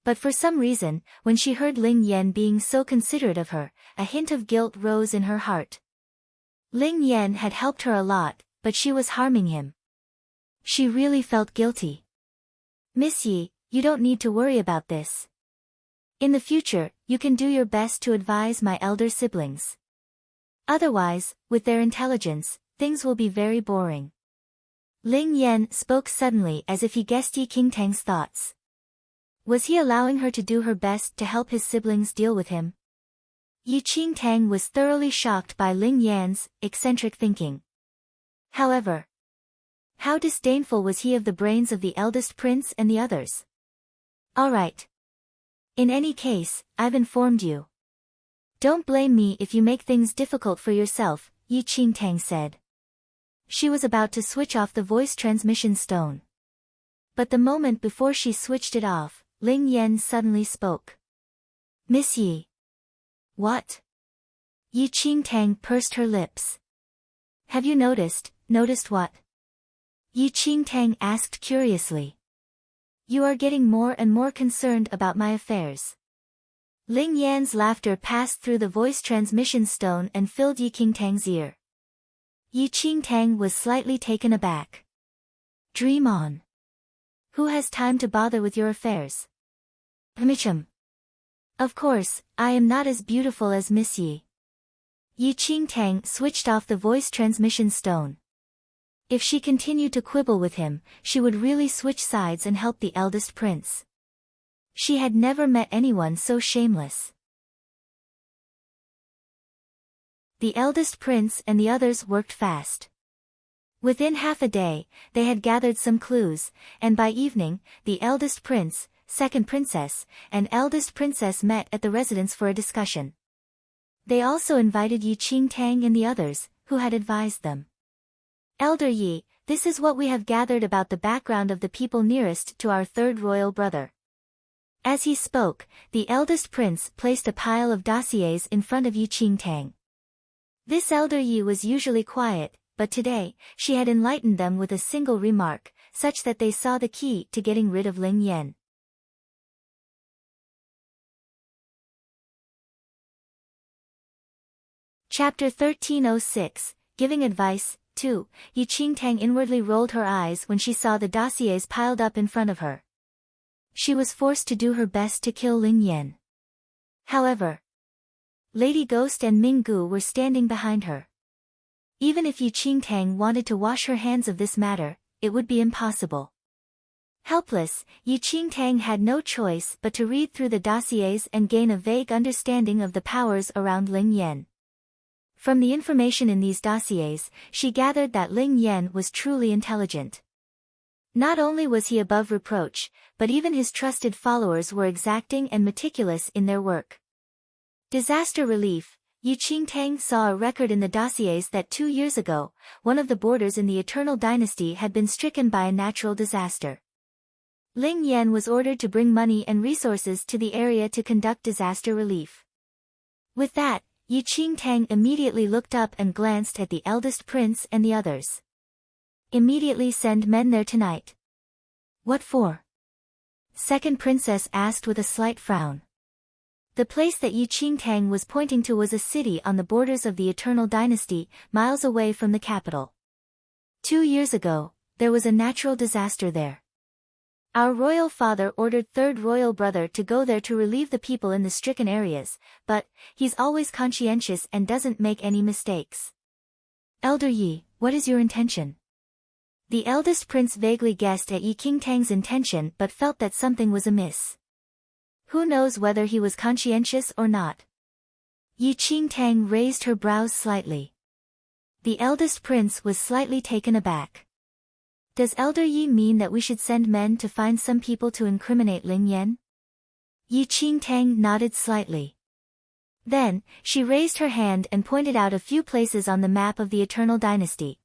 But for some reason, when she heard Ling Yan being so considerate of her, a hint of guilt rose in her heart. Ling Yan had helped her a lot, but she was harming him. She really felt guilty. Miss Yi, you don't need to worry about this. In the future, you can do your best to advise my elder siblings. Otherwise, with their intelligence, things will be very boring. Ling Yan spoke suddenly as if he guessed Yi Qingtang's thoughts. Was he allowing her to do her best to help his siblings deal with him? Yi Qingtang was thoroughly shocked by Ling Yan's eccentric thinking. However, how disdainful was he of the brains of the eldest prince and the others? All right. In any case, I've informed you. Don't blame me if you make things difficult for yourself, Yi Qingtang said. She was about to switch off the voice transmission stone. But the moment before she switched it off, Ling Yan suddenly spoke. Miss Yi. What? Yi Qingtang pursed her lips. Have you noticed what? Yi Qingtang asked curiously. You are getting more and more concerned about my affairs. Ling Yan's laughter passed through the voice transmission stone and filled Yi Qingtang's ear. Yi Qingtang was slightly taken aback. Dream on. Who has time to bother with your affairs? Hmichum. Of course, I am not as beautiful as Miss Yi. Yi Qingtang switched off the voice transmission stone. If she continued to quibble with him, she would really switch sides and help the eldest prince. She had never met anyone so shameless. The eldest prince and the others worked fast. Within half a day, they had gathered some clues, and by evening, the eldest prince, second princess, and eldest princess met at the residence for a discussion. They also invited Yi Qingtang and the others, who had advised them. Elder Yi, this is what we have gathered about the background of the people nearest to our third royal brother. As he spoke, the eldest prince placed a pile of dossiers in front of Yi Qingtang. This elder Yi was usually quiet, but today, she had enlightened them with a single remark, such that they saw the key to getting rid of Ling Yan. Chapter 1306, Giving Advice. too, Yi Qingtang inwardly rolled her eyes when she saw the dossiers piled up in front of her. She was forced to do her best to kill Ling Yan. However, Lady Ghost and Ming Gu were standing behind her. Even if Yi Qingtang wanted to wash her hands of this matter, it would be impossible. Helpless, Yi Qingtang had no choice but to read through the dossiers and gain a vague understanding of the powers around Ling Yan. From the information in these dossiers, she gathered that Ling Yan was truly intelligent. Not only was he above reproach, but even his trusted followers were exacting and meticulous in their work. Disaster relief. Yi Qingtang saw a record in the dossiers that 2 years ago, one of the borders in the Eternal Dynasty had been stricken by a natural disaster. Ling Yan was ordered to bring money and resources to the area to conduct disaster relief. With that, Yi Qingtang immediately looked up and glanced at the eldest prince and the others. Immediately send men there tonight. What for? Second princess asked with a slight frown. The place that Yi Qingtang was pointing to was a city on the borders of the Eternal Dynasty, miles away from the capital. 2 years ago, there was a natural disaster there. Our royal father ordered third royal brother to go there to relieve the people in the stricken areas, but he's always conscientious and doesn't make any mistakes. Elder Yi, what is your intention? The eldest prince vaguely guessed at Yi Qingtang's intention but felt that something was amiss. Who knows whether he was conscientious or not? Yi Qingtang raised her brows slightly. The eldest prince was slightly taken aback. Does Elder Yi mean that we should send men to find some people to incriminate Ling Yan? Yi Qingtang nodded slightly. Then, she raised her hand and pointed out a few places on the map of the Eternal Dynasty.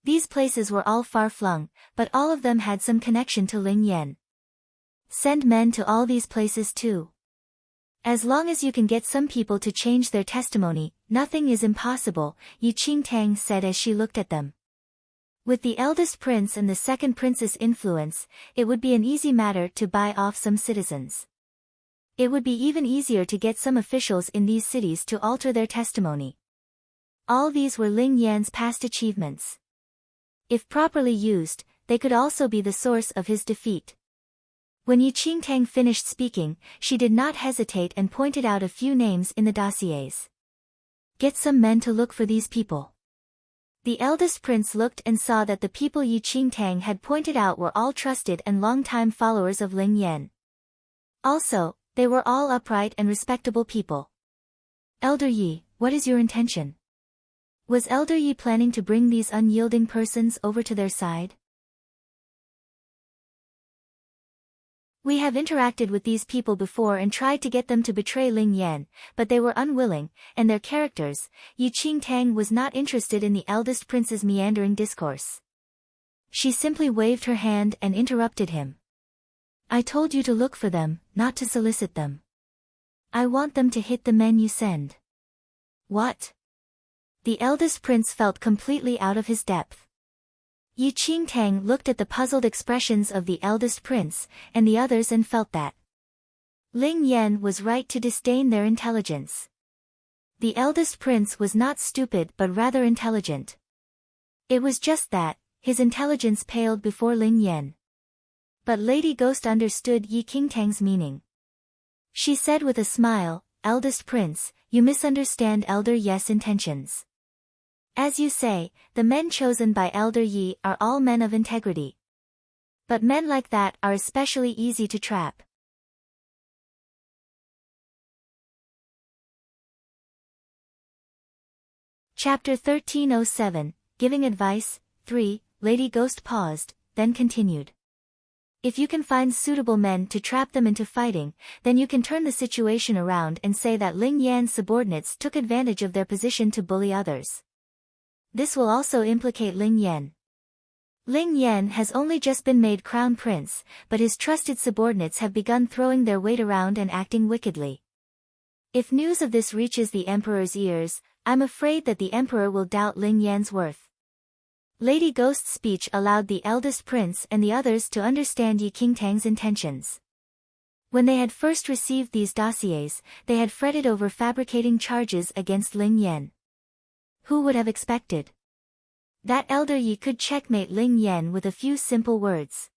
These places were all far-flung, but all of them had some connection to Ling Yan. Send men to all these places too. As long as you can get some people to change their testimony, nothing is impossible, Yi Qingtang said as she looked at them. With the eldest prince and the second princess' influence, it would be an easy matter to buy off some citizens. It would be even easier to get some officials in these cities to alter their testimony. All these were Ling Yan's past achievements. If properly used, they could also be the source of his defeat. When Yi Qingtang finished speaking, she did not hesitate and pointed out a few names in the dossiers. Get some men to look for these people. The eldest prince looked and saw that the people Yi Qingtang had pointed out were all trusted and long-time followers of Ling Yan. Also, they were all upright and respectable people. Elder Yi, what is your intention? Was Elder Yi planning to bring these unyielding persons over to their side? We have interacted with these people before and tried to get them to betray Ling Yan, but they were unwilling, and their characters. Yi Qingtang was not interested in the eldest prince's meandering discourse. She simply waved her hand and interrupted him. I told you to look for them, not to solicit them. I want them to hit the men you send. What? The eldest prince felt completely out of his depth. Yi Qingtang looked at the puzzled expressions of the eldest prince, and the others and felt that Ling Yan was right to disdain their intelligence. The eldest prince was not stupid but rather intelligent. It was just that, his intelligence paled before Ling Yan. But Lady Ghost understood Yi Qingtang's meaning. She said with a smile, Eldest prince, you misunderstand Elder Yi's intentions. As you say, the men chosen by Elder Yi are all men of integrity. But men like that are especially easy to trap. Chapter 1307, Giving Advice, 3, Lady Ghost paused, then continued. If you can find suitable men to trap them into fighting, then you can turn the situation around and say that Ling Yan's subordinates took advantage of their position to bully others. This will also implicate Ling Yan. Ling Yan has only just been made crown prince, but his trusted subordinates have begun throwing their weight around and acting wickedly. If news of this reaches the emperor's ears, I'm afraid that the emperor will doubt Ling Yan's worth. Lady Ghost's speech allowed the eldest prince and the others to understand Yi Qingtang's intentions. When they had first received these dossiers, they had fretted over fabricating charges against Ling Yan. Who would have expected? That elder Yi could checkmate Ling Yan with a few simple words.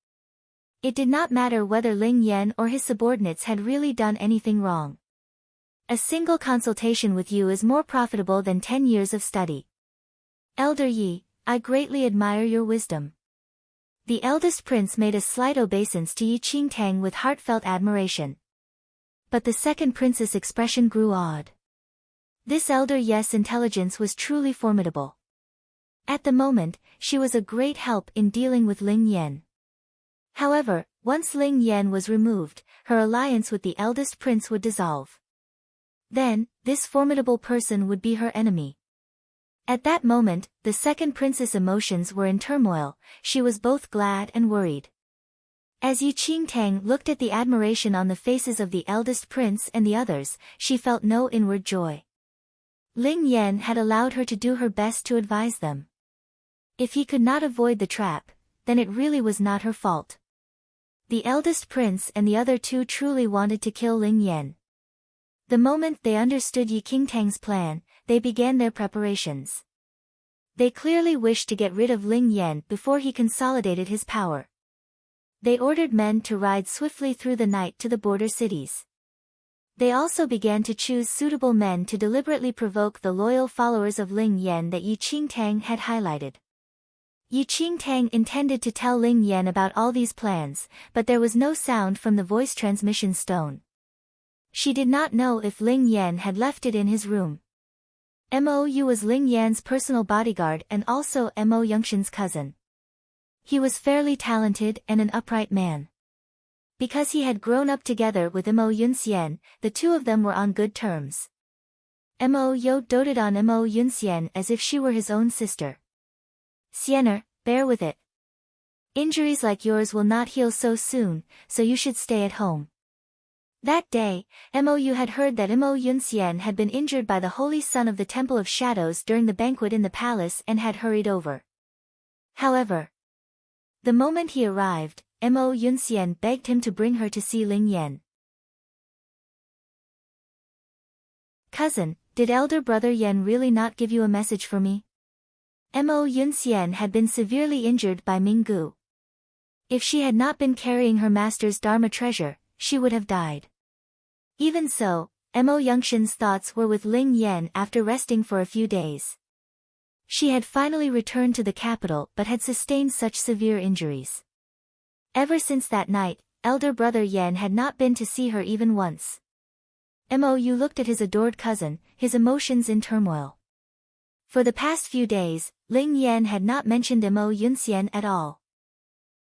It did not matter whether Ling Yan or his subordinates had really done anything wrong. A single consultation with you is more profitable than 10 years of study. Elder Yi, I greatly admire your wisdom. The eldest prince made a slight obeisance to Yi Qingtang with heartfelt admiration. But the second prince's expression grew odd. This elder Yi's intelligence was truly formidable. At the moment, she was a great help in dealing with Ling Yan. However, once Ling Yan was removed, her alliance with the eldest prince would dissolve. Then, this formidable person would be her enemy. At that moment, the second princess' emotions were in turmoil. She was both glad and worried. As Yi Qingtang looked at the admiration on the faces of the eldest prince and the others, she felt no inward joy. Ling Yan had allowed her to do her best to advise them. If he could not avoid the trap, then it really was not her fault. The eldest prince and the other two truly wanted to kill Ling Yan. The moment they understood Yi Qingtang's plan, they began their preparations. They clearly wished to get rid of Ling Yan before he consolidated his power. They ordered men to ride swiftly through the night to the border cities. They also began to choose suitable men to deliberately provoke the loyal followers of Ling Yan that Yi Qingtang had highlighted. Yi Qingtang intended to tell Ling Yan about all these plans, but there was no sound from the voice transmission stone. She did not know if Ling Yan had left it in his room. Mou was Ling Yan's personal bodyguard and also Mo Yongshan's cousin. He was fairly talented and an upright man. Because he had grown up together with Mo Yunxian, the two of them were on good terms. Mo doted on Mo Yunxian as if she were his own sister. Xiener, bear with it. Injuries like yours will not heal so soon, so you should stay at home. That day, Mou had heard that Mo Yunxian had been injured by the Holy Son of the Temple of Shadows during the banquet in the palace and had hurried over. However, the moment he arrived, Mo Yunxian begged him to bring her to see Ling Yan. Cousin, did elder brother Yan really not give you a message for me? Mo Yunxian had been severely injured by Minggu. If she had not been carrying her master's Dharma treasure, she would have died. Even so, Mo Yongshan's thoughts were with Ling Yan after resting for a few days. She had finally returned to the capital but had sustained such severe injuries. Ever since that night, elder brother Yan had not been to see her even once. Mou looked at his adored cousin, his emotions in turmoil. For the past few days, Ling Yan had not mentioned Mo Yunxian at all.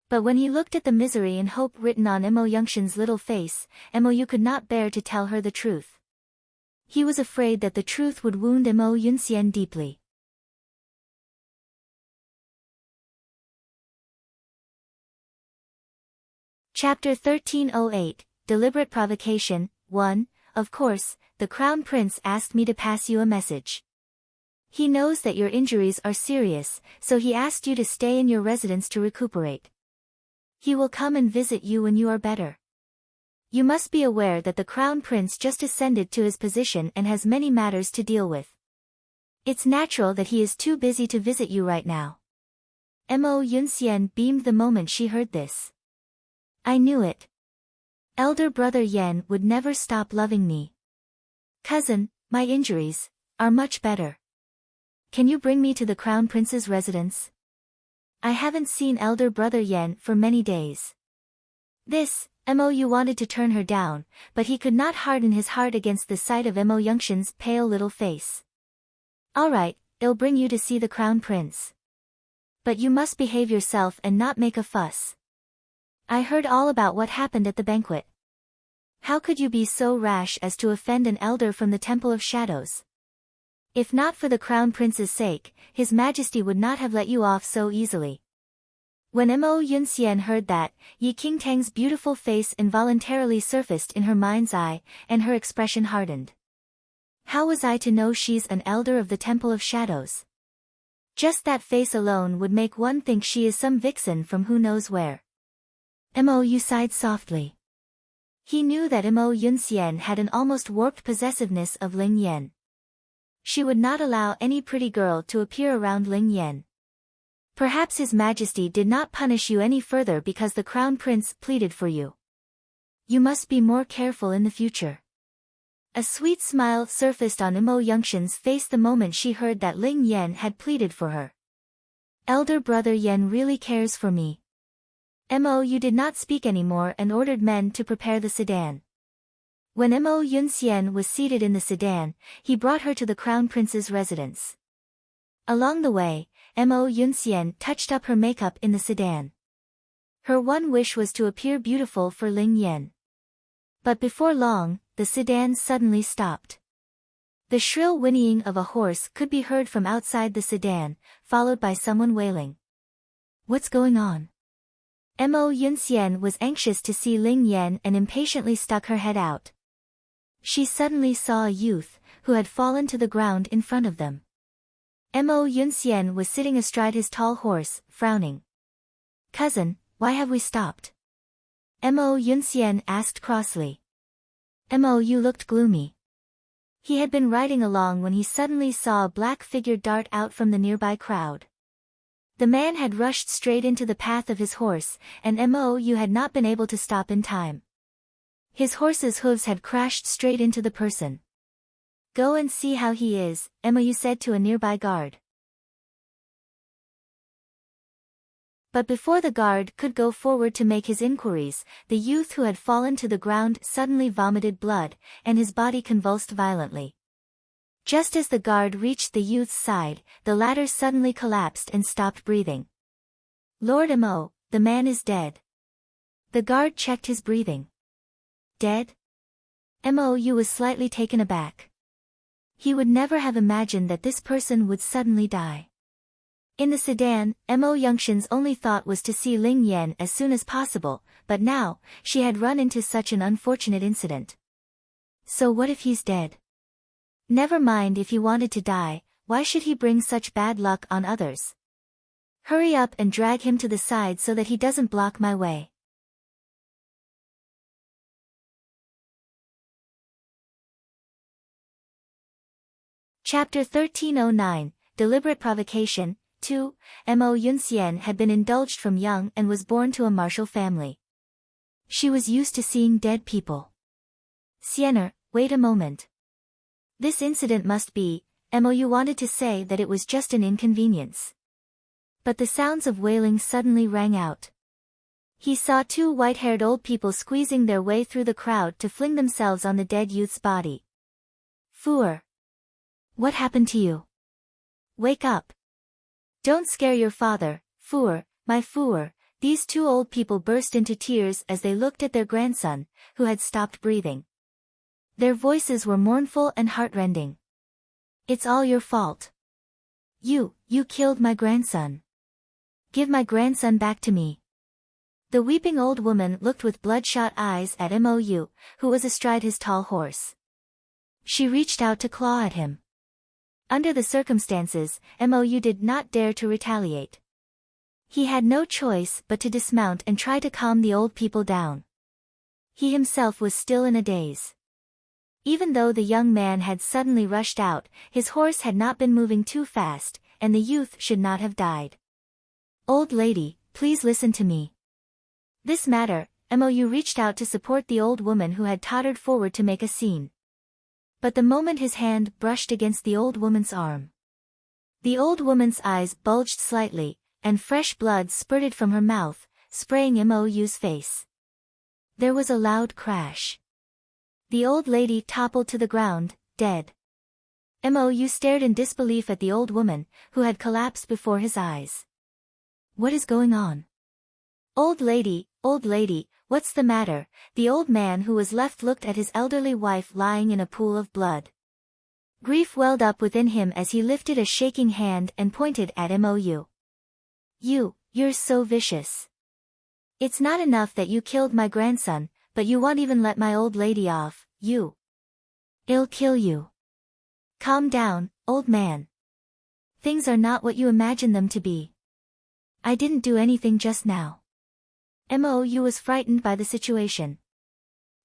But when he looked at the misery and hope written on Mo Yongshan's little face, Mou could not bear to tell her the truth. He was afraid that the truth would wound Mo Yunxian deeply. Chapter 1308, Deliberate Provocation, 1. Of course, the Crown Prince asked me to pass you a message. He knows that your injuries are serious, so he asked you to stay in your residence to recuperate. He will come and visit you when you are better. You must be aware that the Crown Prince just ascended to his position and has many matters to deal with. It's natural that he is too busy to visit you right now. Mo Yunxian beamed the moment she heard this. I knew it. Elder brother Yan would never stop loving me. Cousin, my injuries are much better. Can you bring me to the Crown Prince's residence? I haven't seen elder brother Yan for many days. This, Mou wanted to turn her down, but he could not harden his heart against the sight of Mo Yongshan's pale little face. Alright, I'll bring you to see the Crown Prince. But you must behave yourself and not make a fuss. I heard all about what happened at the banquet. How could you be so rash as to offend an elder from the Temple of Shadows? If not for the Crown Prince's sake, His Majesty would not have let you off so easily. When Mo Yunxian heard that, Yi Qingtang's beautiful face involuntarily surfaced in her mind's eye, and her expression hardened. How was I to know she's an elder of the Temple of Shadows? Just that face alone would make one think she is some vixen from who knows where. Mo sighed softly. He knew that Mo Yunxian had an almost warped possessiveness of Ling Yan. She would not allow any pretty girl to appear around Ling Yan. Perhaps His Majesty did not punish you any further because the Crown Prince pleaded for you. You must be more careful in the future. A sweet smile surfaced on Imo Yongshin's face the moment she heard that Ling Yan had pleaded for her. Elder brother Yan really cares for me. Mo Yu did not speak anymore and ordered men to prepare the sedan. When Mo Yunxian was seated in the sedan, he brought her to the Crown Prince's residence. Along the way, Mo Yunxian touched up her makeup in the sedan. Her one wish was to appear beautiful for Ling Yan. But before long, the sedan suddenly stopped. The shrill whinnying of a horse could be heard from outside the sedan, followed by someone wailing. What's going on? Mo Yunxian was anxious to see Ling Yan and impatiently stuck her head out. She suddenly saw a youth, who had fallen to the ground in front of them. Mo Yunxian was sitting astride his tall horse, frowning. Cousin, why have we stopped? Mo Yunxian asked crossly. Mo Yu looked gloomy. He had been riding along when he suddenly saw a black figure dart out from the nearby crowd. The man had rushed straight into the path of his horse, and Mo Yu had not been able to stop in time. His horse's hooves had crashed straight into the person. Go and see how he is, Mo Yu said to a nearby guard. But before the guard could go forward to make his inquiries, the youth who had fallen to the ground suddenly vomited blood, and his body convulsed violently. Just as the guard reached the youth's side, the latter suddenly collapsed and stopped breathing. Lord Mo, the man is dead. The guard checked his breathing. Dead? Mo Yu was slightly taken aback. He would never have imagined that this person would suddenly die. In the sedan, Mo Yongshin's only thought was to see Ling Yan as soon as possible, but now, she had run into such an unfortunate incident. So what if he's dead? Never mind if he wanted to die, why should he bring such bad luck on others? Hurry up and drag him to the side so that he doesn't block my way. Chapter 1309, Deliberate Provocation. 2. Mo Yunxian had been indulged from young and was born to a martial family. She was used to seeing dead people. Siener, wait a moment. This incident must be, Mo Yu wanted to say that it was just an inconvenience. But the sounds of wailing suddenly rang out. He saw two white-haired old people squeezing their way through the crowd to fling themselves on the dead youth's body. Fuer. What happened to you? Wake up. Don't scare your father, Fuer, my Fuer. These two old people burst into tears as they looked at their grandson, who had stopped breathing. Their voices were mournful and heartrending. It's all your fault. You killed my grandson. Give my grandson back to me. The weeping old woman looked with bloodshot eyes at Mo Yu, who was astride his tall horse. She reached out to claw at him. Under the circumstances, Mo Yu did not dare to retaliate. He had no choice but to dismount and try to calm the old people down. He himself was still in a daze. Even though the young man had suddenly rushed out, his horse had not been moving too fast, and the youth should not have died. Old lady, please listen to me. This matter, Mo Yu reached out to support the old woman who had tottered forward to make a scene. But the moment his hand brushed against the old woman's arm, the old woman's eyes bulged slightly, and fresh blood spurted from her mouth, spraying Mo Yu's face. There was a loud crash. The old lady toppled to the ground, dead. Mo Yu stared in disbelief at the old woman, who had collapsed before his eyes. What is going on? Old lady, what's the matter? The old man who was left looked at his elderly wife lying in a pool of blood. Grief welled up within him as he lifted a shaking hand and pointed at Mo Yu. You're so vicious. It's not enough that you killed my grandson, but you won't even let my old lady off. I'll kill you. Calm down, old man. Things are not what you imagine them to be. I didn't do anything just now. Mo Yu was frightened by the situation.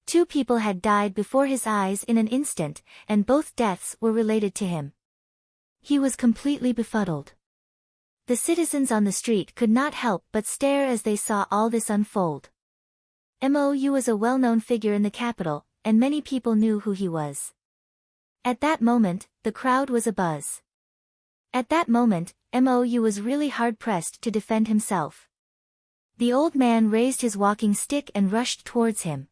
Two people had died before his eyes in an instant, and both deaths were related to him. He was completely befuddled. The citizens on the street could not help but stare as they saw all this unfold. Mou was a well-known figure in the capital, and many people knew who he was. At that moment, the crowd was abuzz. At that moment, Mou was really hard-pressed to defend himself. The old man raised his walking stick and rushed towards him.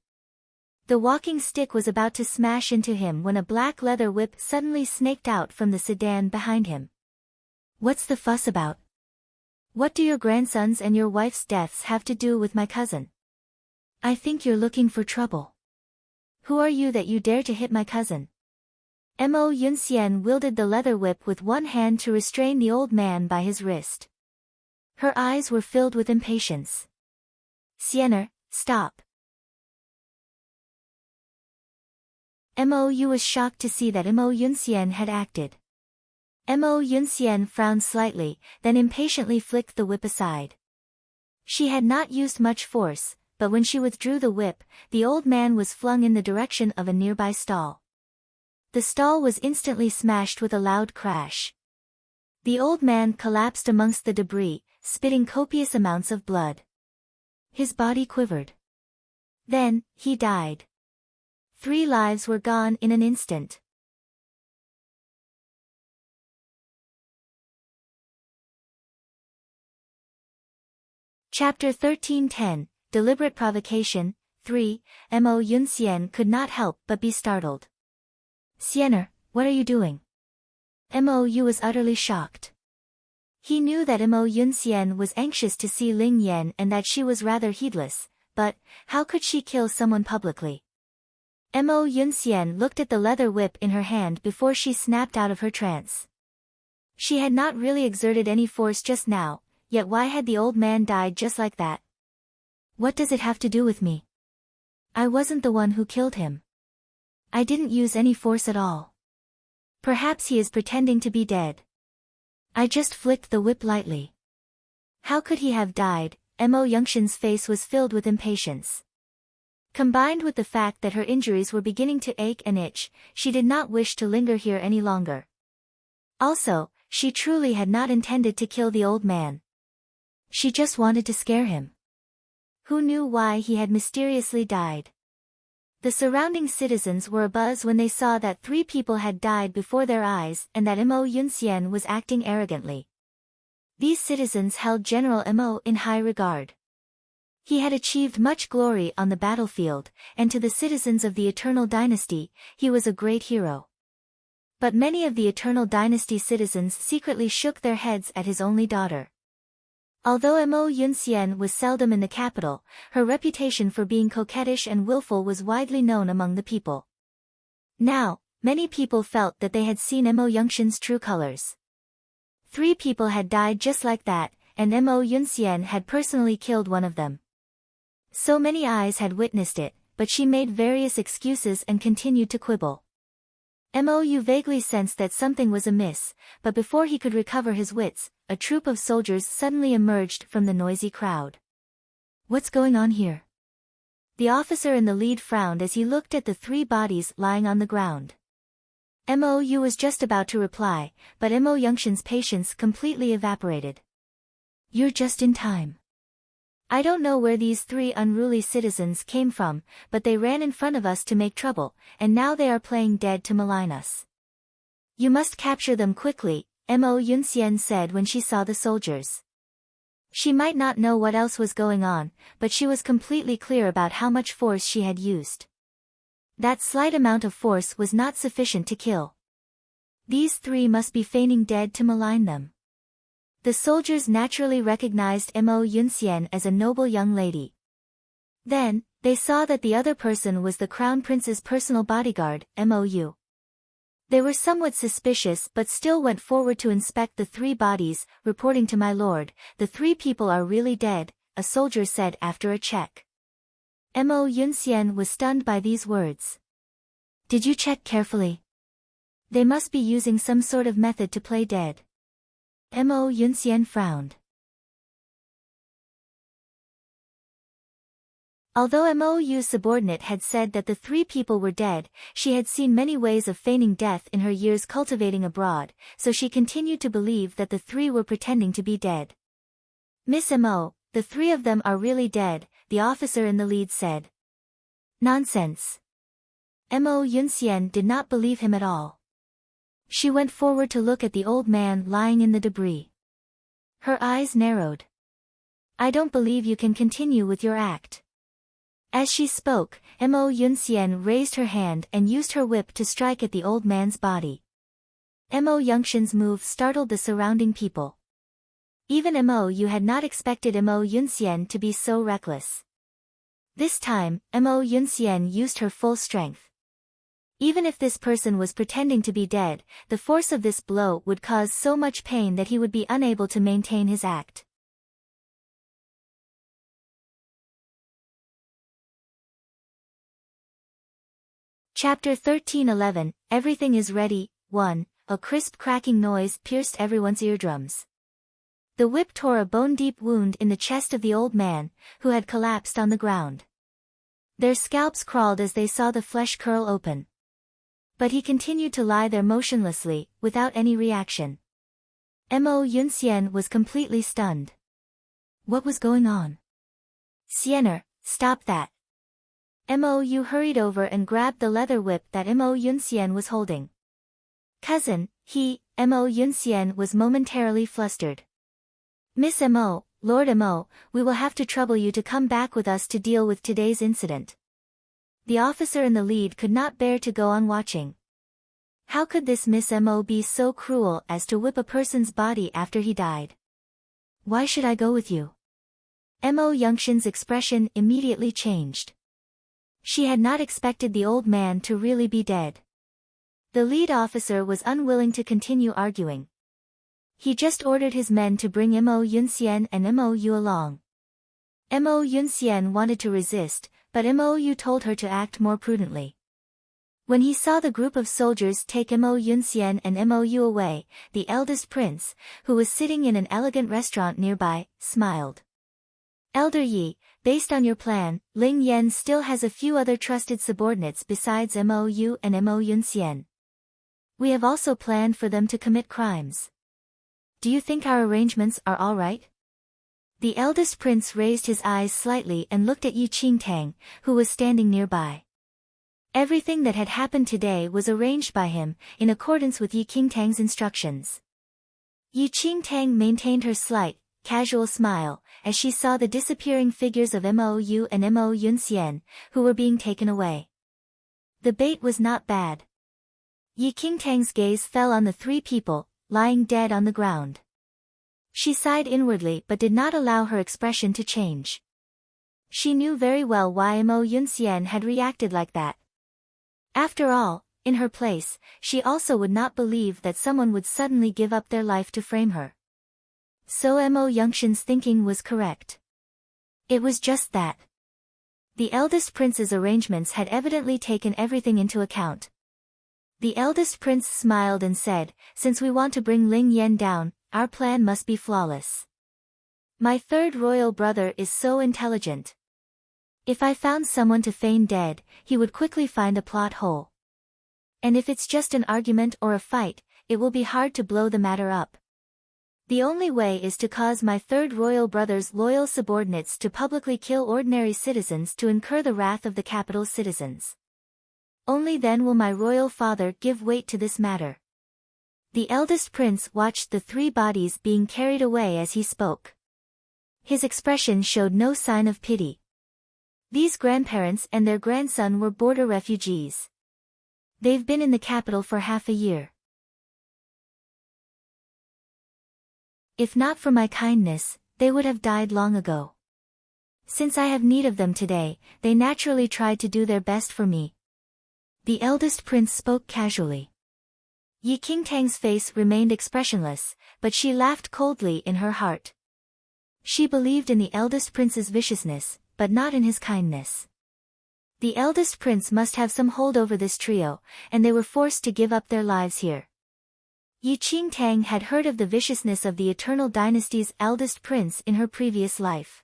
The walking stick was about to smash into him when a black leather whip suddenly snaked out from the sedan behind him. "What's the fuss about? What do your grandsons and your wife's deaths have to do with my cousin? I think you're looking for trouble. Who are you that you dare to hit my cousin?" Mo Yunxian wielded the leather whip with one hand to restrain the old man by his wrist. Her eyes were filled with impatience. "Xiener, stop." Mou was shocked to see that Mo Yunxian had acted. Mo Yunxian frowned slightly, then impatiently flicked the whip aside. She had not used much force, but when she withdrew the whip, the old man was flung in the direction of a nearby stall. The stall was instantly smashed with a loud crash. The old man collapsed amongst the debris, spitting copious amounts of blood. His body quivered. Then, he died. 3 lives were gone in an instant. Chapter 13:10, Deliberate Provocation, 3, Mo Yunxian could not help but be startled. "Xiener, what are you doing?" Mou was utterly shocked. He knew that Mo Yunxian was anxious to see Ling Yan and that she was rather heedless, but how could she kill someone publicly? Mo Yunxian looked at the leather whip in her hand before she snapped out of her trance. She had not really exerted any force just now, yet why had the old man died just like that? "What does it have to do with me? I wasn't the one who killed him. I didn't use any force at all. Perhaps he is pretending to be dead. I just flicked the whip lightly." How could he have died? Mo Yunxian's face was filled with impatience. Combined with the fact that her injuries were beginning to ache and itch, she did not wish to linger here any longer. Also, she truly had not intended to kill the old man. She just wanted to scare him. Who knew why he had mysteriously died? The surrounding citizens were abuzz when they saw that 3 people had died before their eyes and that Mo Yunxian was acting arrogantly. These citizens held General Mo in high regard. He had achieved much glory on the battlefield, and to the citizens of the Eternal Dynasty, he was a great hero. But many of the Eternal Dynasty citizens secretly shook their heads at his only daughter. Although Mo Yunxian was seldom in the capital, her reputation for being coquettish and willful was widely known among the people. Now, many people felt that they had seen Mo Yunxian's true colors. 3 people had died just like that, and Mo Yunxian had personally killed one of them. So many eyes had witnessed it, but she made various excuses and continued to quibble. Mou vaguely sensed that something was amiss, but before he could recover his wits, a troop of soldiers suddenly emerged from the noisy crowd. "What's going on here?" The officer in the lead frowned as he looked at the 3 bodies lying on the ground. Mou was just about to reply, but Mo Yunxian's patience completely evaporated. "You're just in time. I don't know where these 3 unruly citizens came from, but they ran in front of us to make trouble, and now they are playing dead to malign us. You must capture them quickly," Mo Yunxian said when she saw the soldiers. She might not know what else was going on, but she was completely clear about how much force she had used. That slight amount of force was not sufficient to kill. These 3 must be feigning dead to malign them. The soldiers naturally recognized Mo Yunxian as a noble young lady. Then, they saw that the other person was the Crown Prince's personal bodyguard, Mou. They were somewhat suspicious but still went forward to inspect the 3 bodies, reporting to my lord, "The 3 people are really dead," a soldier said after a check. Mo Yunxian was stunned by these words. "Did you check carefully? They must be using some sort of method to play dead." Mo Yunxian frowned. Although Mou's subordinate had said that the three people were dead, she had seen many ways of feigning death in her years cultivating abroad, so she continued to believe that the three were pretending to be dead. "Miss Mo, the three of them are really dead," the officer in the lead said. "Nonsense." Mo Yunxian did not believe him at all. She went forward to look at the old man lying in the debris. Her eyes narrowed. "I don't believe you can continue with your act." As she spoke, Mo Yunxian raised her hand and used her whip to strike at the old man's body. Mo Yunxian's move startled the surrounding people. Even Mo Yu had not expected Mo Yunxian to be so reckless. This time, Mo Yunxian used her full strength. Even if this person was pretending to be dead, the force of this blow would cause so much pain that he would be unable to maintain his act. Chapter 13:11, Everything is Ready. 1. A crisp cracking noise pierced everyone's eardrums. The whip tore a bone-deep wound in the chest of the old man, who had collapsed on the ground. Their scalps crawled as they saw the flesh curl open. But he continued to lie there motionlessly, without any reaction. Mo Yunxian was completely stunned. What was going on? "Siener, stop that." Mo Yu hurried over and grabbed the leather whip that Mo Yunxian was holding. "Cousin," Mo Yunxian was momentarily flustered. "Miss Mo, Lord Mo, we will have to trouble you to come back with us to deal with today's incident." The officer in the lead could not bear to go on watching. How could this Miss Mo be so cruel as to whip a person's body after he died? "Why should I go with you?" Mo Yunxian's expression immediately changed. She had not expected the old man to really be dead. The lead officer was unwilling to continue arguing. He just ordered his men to bring Mo Yunxian and Mo Yu along. Mo Yunxian wanted to resist, but Mo Yu told her to act more prudently. When he saw the group of soldiers take Mo Yunxian and Mo Yu away, the eldest prince, who was sitting in an elegant restaurant nearby, smiled. "Elder Yi, based on your plan, Ling Yan still has a few other trusted subordinates besides Mo Yu and Mo Yunxian. We have also planned for them to commit crimes. Do you think our arrangements are all right?" The eldest prince raised his eyes slightly and looked at Yi Qingtang, who was standing nearby. Everything that had happened today was arranged by him, in accordance with Yi Qingtang's instructions. Yi Qingtang maintained her slight, casual smile, as she saw the disappearing figures of Mo Yu and Mo Yunxian, who were being taken away. The bait was not bad. Yi Qingtang's gaze fell on the three people, lying dead on the ground. She sighed inwardly but did not allow her expression to change. She knew very well why Mo Yunxian had reacted like that. After all, in her place, she also would not believe that someone would suddenly give up their life to frame her. So Mo Yunxian's thinking was correct. It was just that. The eldest prince's arrangements had evidently taken everything into account. The eldest prince smiled and said, "Since we want to bring Ling Yan down, our plan must be flawless. My third royal brother is so intelligent. If I found someone to feign dead, he would quickly find a plot hole. And if it's just an argument or a fight, it will be hard to blow the matter up. The only way is to cause my third royal brother's loyal subordinates to publicly kill ordinary citizens to incur the wrath of the capital's citizens. Only then will my royal father give weight to this matter." The eldest prince watched the three bodies being carried away as he spoke. His expression showed no sign of pity. These grandparents and their grandson were border refugees. They've been in the capital for half a year. If not for my kindness, they would have died long ago. Since I have need of them today, they naturally tried to do their best for me. The eldest prince spoke casually. Yi Qingtang's face remained expressionless, but she laughed coldly in her heart. She believed in the eldest prince's viciousness, but not in his kindness. The eldest prince must have some hold over this trio, and they were forced to give up their lives here. Yi Qingtang had heard of the viciousness of the Eternal Dynasty's eldest prince in her previous life.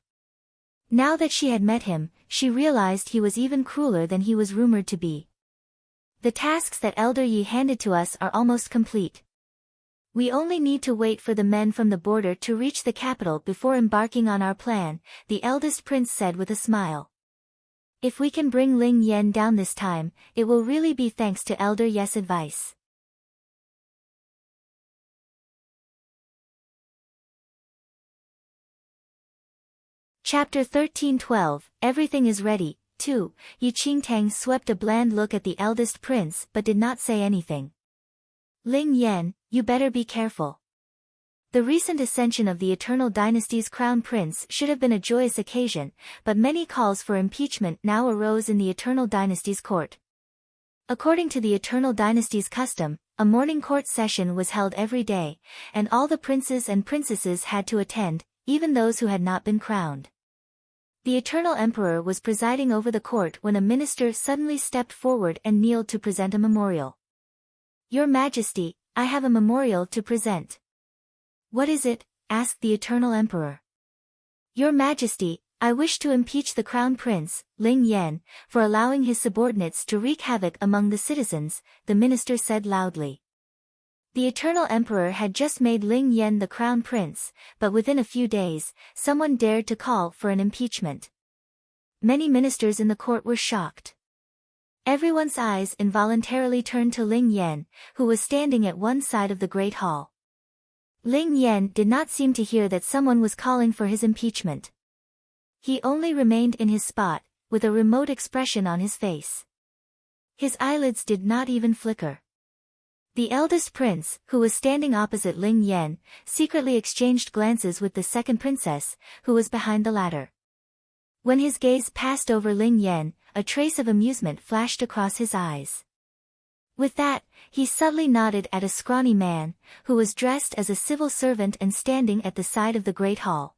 Now that she had met him, she realized he was even crueler than he was rumored to be. The tasks that Elder Yi handed to us are almost complete. We only need to wait for the men from the border to reach the capital before embarking on our plan, the eldest prince said with a smile. If we can bring Ling Yan down this time, it will really be thanks to Elder Yi's advice. Chapter 13:12, Everything is ready. 2. Yi Qingtang swept a bland look at the eldest prince but did not say anything. Ling Yan, you better be careful. The recent ascension of the Eternal Dynasty's crown prince should have been a joyous occasion, but many calls for impeachment now arose in the Eternal Dynasty's court. According to the Eternal Dynasty's custom, a morning court session was held every day, and all the princes and princesses had to attend, even those who had not been crowned. The Eternal Emperor was presiding over the court when a minister suddenly stepped forward and kneeled to present a memorial. Your Majesty, I have a memorial to present. What is it? Asked the Eternal Emperor. Your Majesty, I wish to impeach the Crown Prince, Ling Yan, for allowing his subordinates to wreak havoc among the citizens, the minister said loudly. The Eternal Emperor had just made Ling Yan the Crown Prince, but within a few days, someone dared to call for an impeachment. Many ministers in the court were shocked. Everyone's eyes involuntarily turned to Ling Yan, who was standing at one side of the Great Hall. Ling Yan did not seem to hear that someone was calling for his impeachment. He only remained in his spot, with a remote expression on his face. His eyelids did not even flicker. The eldest prince, who was standing opposite Ling Yan, secretly exchanged glances with the second princess, who was behind the latter. When his gaze passed over Ling Yan, a trace of amusement flashed across his eyes. With that, he subtly nodded at a scrawny man, who was dressed as a civil servant and standing at the side of the Great Hall.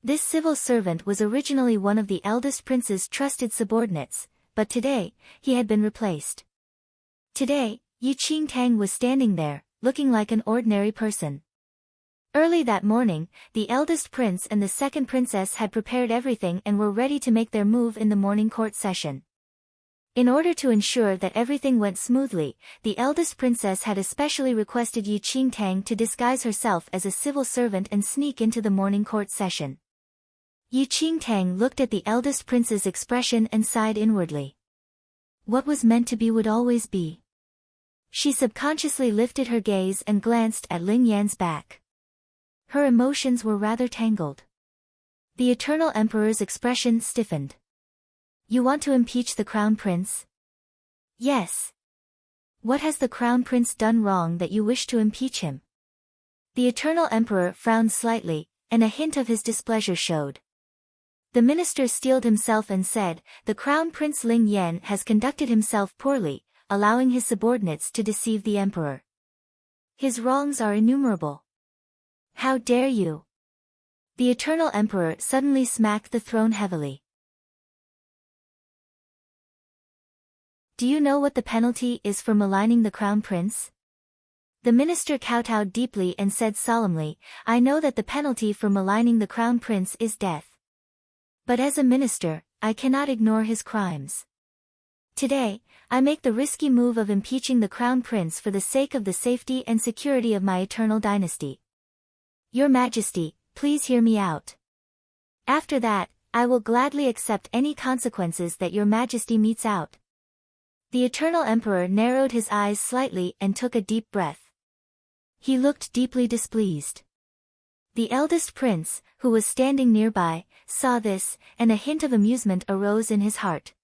This civil servant was originally one of the eldest prince's trusted subordinates, but today, he had been replaced. Today, Yi Qingtang was standing there, looking like an ordinary person. Early that morning, the eldest prince and the second princess had prepared everything and were ready to make their move in the morning court session. In order to ensure that everything went smoothly, the eldest princess had especially requested Yi Qingtang to disguise herself as a civil servant and sneak into the morning court session. Yi Qingtang looked at the eldest prince's expression and sighed inwardly. What was meant to be would always be. She subconsciously lifted her gaze and glanced at Ling Yan's back. Her emotions were rather tangled. The Eternal Emperor's expression stiffened. You want to impeach the Crown Prince? Yes. What has the Crown Prince done wrong that you wish to impeach him? The Eternal Emperor frowned slightly, and a hint of his displeasure showed. The minister steeled himself and said, the Crown Prince Ling Yan has conducted himself poorly, allowing his subordinates to deceive the emperor. His wrongs are innumerable. How dare you? The Eternal Emperor suddenly smacked the throne heavily. Do you know what the penalty is for maligning the Crown Prince? The minister kowtowed deeply and said solemnly, I know that the penalty for maligning the Crown Prince is death. But as a minister, I cannot ignore his crimes. Today, I make the risky move of impeaching the Crown Prince for the sake of the safety and security of my eternal dynasty. Your Majesty, please hear me out. After that, I will gladly accept any consequences that your Majesty metes out. The Eternal Emperor narrowed his eyes slightly and took a deep breath. He looked deeply displeased. The eldest prince, who was standing nearby, saw this, and a hint of amusement arose in his heart.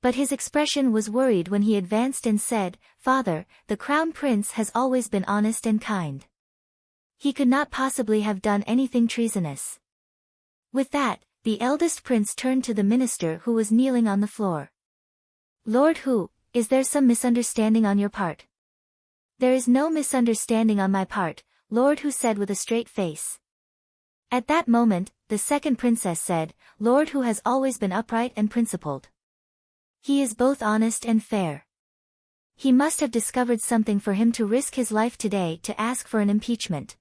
But his expression was worried when he advanced and said, Father, the Crown Prince has always been honest and kind. He could not possibly have done anything treasonous. With that, the eldest prince turned to the minister who was kneeling on the floor. Lord Hu, is there some misunderstanding on your part? There is no misunderstanding on my part, Lord Hu said with a straight face. At that moment, the second princess said, Lord Hu has always been upright and principled. He is both honest and fair. He must have discovered something for him to risk his life today to ask for an impeachment.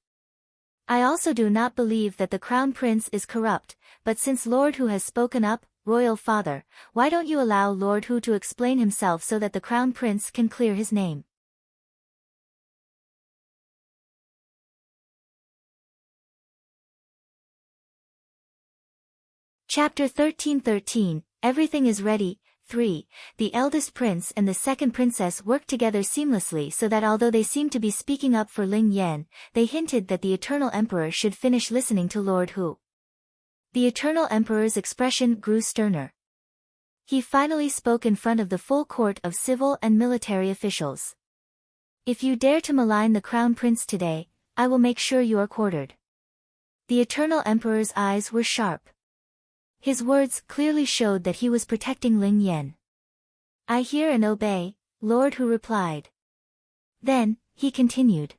I also do not believe that the crown prince is corrupt, but since Lord Hu has spoken up, royal father, why don't you allow Lord Hu to explain himself so that the crown prince can clear his name? Chapter 13:13, Everything is ready. 3. The eldest prince and the second princess worked together seamlessly so that although they seemed to be speaking up for Ling Yan, they hinted that the eternal emperor should finish listening to Lord Hu. The eternal emperor's expression grew sterner. He finally spoke in front of the full court of civil and military officials. If you dare to malign the crown prince today, I will make sure you are quartered. The eternal emperor's eyes were sharp. His words clearly showed that he was protecting Ling Yan. I hear and obey, Lord Hu replied. Then, he continued.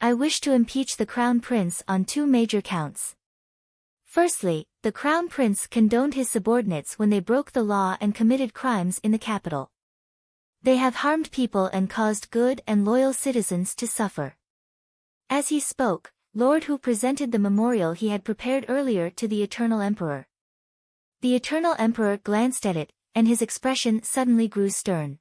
I wish to impeach the crown prince on 2 major counts. Firstly, the crown prince condoned his subordinates when they broke the law and committed crimes in the capital. They have harmed people and caused good and loyal citizens to suffer. As he spoke, Lord Hu presented the memorial he had prepared earlier to the eternal emperor. The eternal emperor glanced at it, and his expression suddenly grew stern.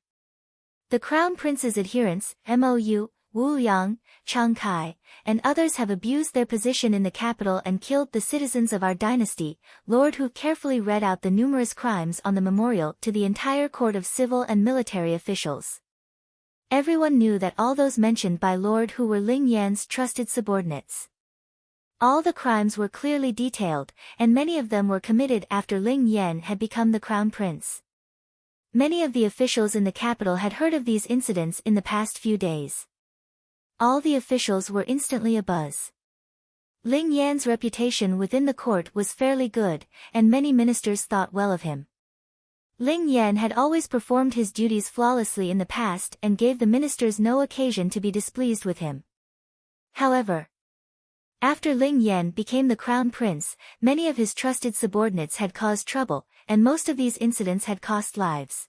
The crown prince's adherents, Mou, Wu Yang, Chang Kai, and others have abused their position in the capital and killed the citizens of our dynasty. Lord Hu carefully read out the numerous crimes on the memorial to the entire court of civil and military officials. Everyone knew that all those mentioned by Lord Hu were Ling Yan's trusted subordinates. All the crimes were clearly detailed, and many of them were committed after Ling Yan had become the crown prince. Many of the officials in the capital had heard of these incidents in the past few days. All the officials were instantly abuzz. Ling Yan's reputation within the court was fairly good, and many ministers thought well of him. Ling Yan had always performed his duties flawlessly in the past and gave the ministers no occasion to be displeased with him. However, after Ling Yan became the crown prince, many of his trusted subordinates had caused trouble, and most of these incidents had cost lives.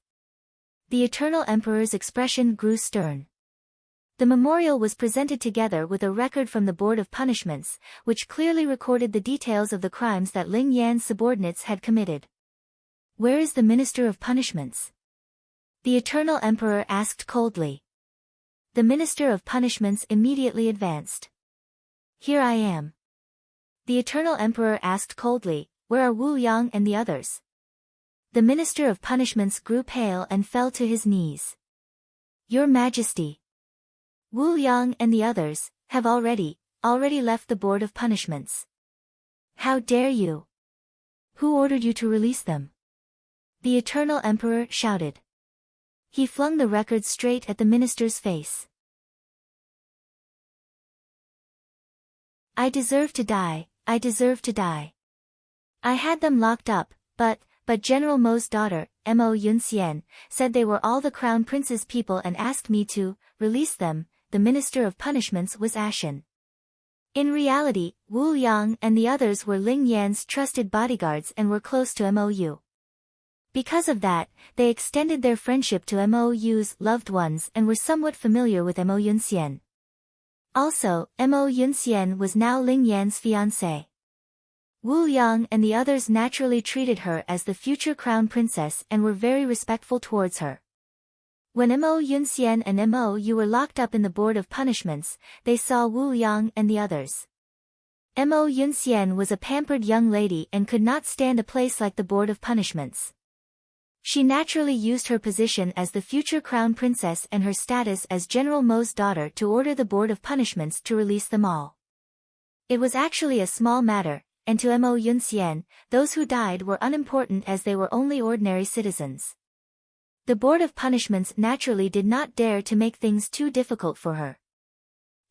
The eternal emperor's expression grew stern. The memorial was presented together with a record from the Board of Punishments, which clearly recorded the details of the crimes that Ling Yan's subordinates had committed. Where is the Minister of Punishments? The eternal emperor asked coldly. The Minister of Punishments immediately advanced. Here I am. The eternal emperor asked coldly, where are Wu Yang and the others? The Minister of Punishments grew pale and fell to his knees. Your Majesty. Wu Yang and the others have already left the Board of Punishments. How dare you? Who ordered you to release them? The eternal emperor shouted. He flung the record straight at the minister's face. I deserve to die, I deserve to die. I had them locked up, but General Mo's daughter, Mo Yunxian, said they were all the crown prince's people and asked me to release them. The Minister of Punishments was ashen. In reality, Wu Yang and the others were Ling Yan's trusted bodyguards and were close to Mou. Because of that, they extended their friendship to Mou's loved ones and were somewhat familiar with Mo Yunxian. Also, Mo Yunxian was now Ling Yan's fiancée. Wu Yang and the others naturally treated her as the future crown princess and were very respectful towards her. When Mo Yunxian and Mou were locked up in the Board of Punishments, they saw Wu Yang and the others. Mo Yunxian was a pampered young lady and could not stand a place like the Board of Punishments. She naturally used her position as the future crown princess and her status as General Mo's daughter to order the Board of Punishments to release them all. It was actually a small matter, and to Mo Yunxian, those who died were unimportant as they were only ordinary citizens. The Board of Punishments naturally did not dare to make things too difficult for her.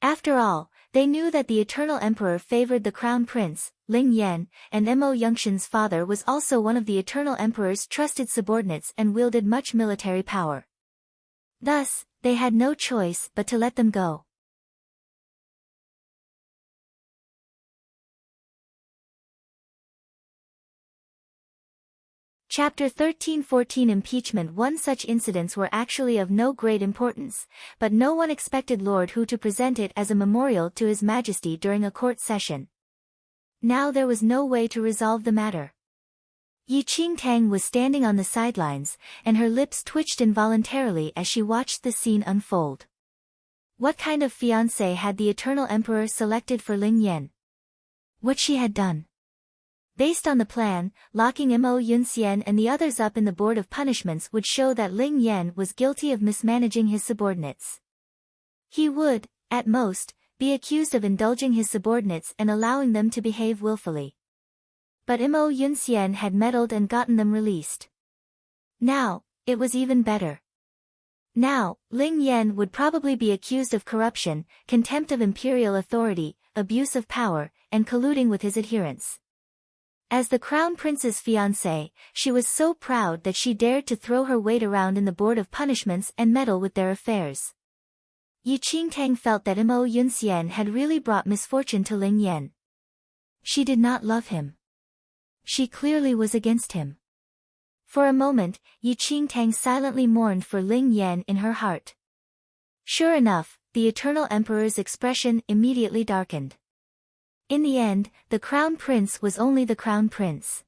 After all, they knew that the Eternal Emperor favored the Crown Prince, Ling Yan, and Mo Yunxian's father was also one of the Eternal Emperor's trusted subordinates and wielded much military power. Thus, they had no choice but to let them go. Chapter 13-14 Impeachment. One such incidents were actually of no great importance, but no one expected Lord Hu to present it as a memorial to His Majesty during a court session. Now there was no way to resolve the matter. Yi Qingtang was standing on the sidelines, and her lips twitched involuntarily as she watched the scene unfold. What kind of fiancé had the Eternal Emperor selected for Ling Yan? What she had done? Based on the plan, locking Mo Yunxian and the others up in the Board of Punishments would show that Ling Yan was guilty of mismanaging his subordinates. He would, at most, be accused of indulging his subordinates and allowing them to behave willfully. But Mo Yunxian had meddled and gotten them released. Now, it was even better. Now, Ling Yan would probably be accused of corruption, contempt of imperial authority, abuse of power, and colluding with his adherents. As the Crown Prince's fiancée, she was so proud that she dared to throw her weight around in the Board of Punishments and meddle with their affairs. Yi Qingtang felt that Mo Yunxian had really brought misfortune to Ling Yan. She did not love him. She clearly was against him. For a moment, Yi Qingtang silently mourned for Ling Yan in her heart. Sure enough, the Eternal Emperor's expression immediately darkened. In the end, the Crown Prince was only the Crown Prince.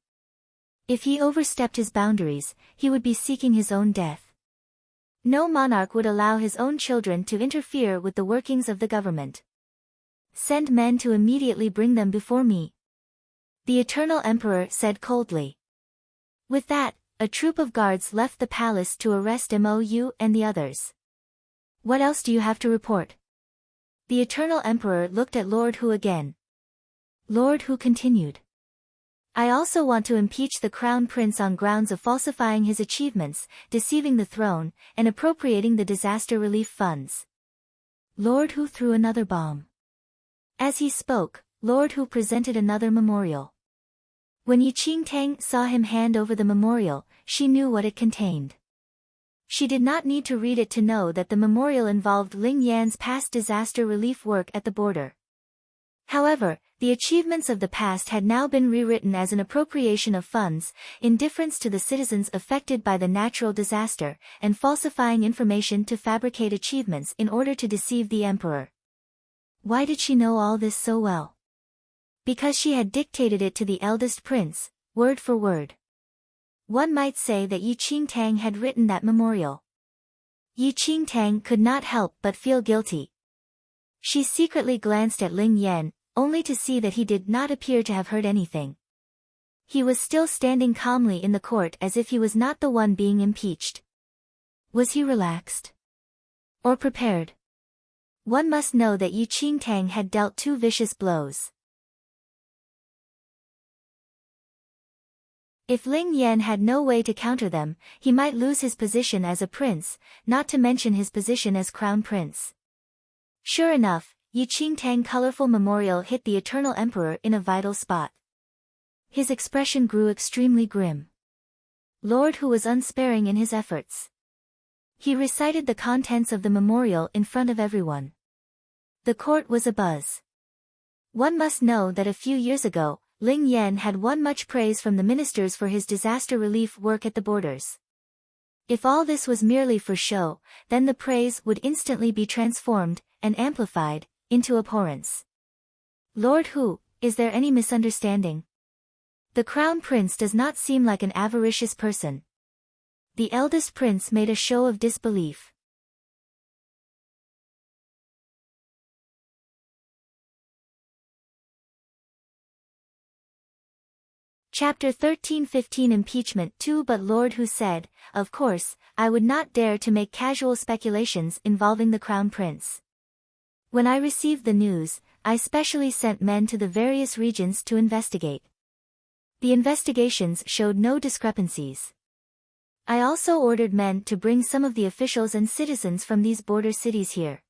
If he overstepped his boundaries, he would be seeking his own death. No monarch would allow his own children to interfere with the workings of the government. Send men to immediately bring them before me, the Eternal Emperor said coldly. With that, a troop of guards left the palace to arrest Mo Yu and the others. What else do you have to report? The Eternal Emperor looked at Lord Hu again. Lord Hu continued. I also want to impeach the Crown Prince on grounds of falsifying his achievements, deceiving the throne, and appropriating the disaster relief funds. Lord Hu threw another bomb. As he spoke, Lord Hu presented another memorial. When Yi Qingtang saw him hand over the memorial, she knew what it contained. She did not need to read it to know that the memorial involved Ling Yan's past disaster relief work at the border. However, the achievements of the past had now been rewritten as an appropriation of funds, indifference to the citizens affected by the natural disaster, and falsifying information to fabricate achievements in order to deceive the emperor. Why did she know all this so well? Because she had dictated it to the eldest prince, word for word. One might say that Yi Qingtang had written that memorial. Yi Qingtang could not help but feel guilty. She secretly glanced at Ling Yan, only to see that he did not appear to have heard anything. He was still standing calmly in the court as if he was not the one being impeached. Was he relaxed? Or prepared? One must know that Yi Qingtang had dealt 2 vicious blows. If Ling Yan had no way to counter them, he might lose his position as a prince, not to mention his position as crown prince. Sure enough, Yi Qingtang's colorful memorial hit the Eternal Emperor in a vital spot. His expression grew extremely grim. Lord Hu was unsparing in his efforts. He recited the contents of the memorial in front of everyone. The court was abuzz. One must know that a few years ago, Ling Yan had won much praise from the ministers for his disaster relief work at the borders. If all this was merely for show, then the praise would instantly be transformed, and amplified, into abhorrence. Lord Hu, is there any misunderstanding? The crown prince does not seem like an avaricious person. The eldest prince made a show of disbelief. Chapter 13-15 Impeachment 2 But Lord Hu said, of course, I would not dare to make casual speculations involving the crown prince. When I received the news, I specially sent men to the various regions to investigate. The investigations showed no discrepancies. I also ordered men to bring some of the officials and citizens from these border cities here.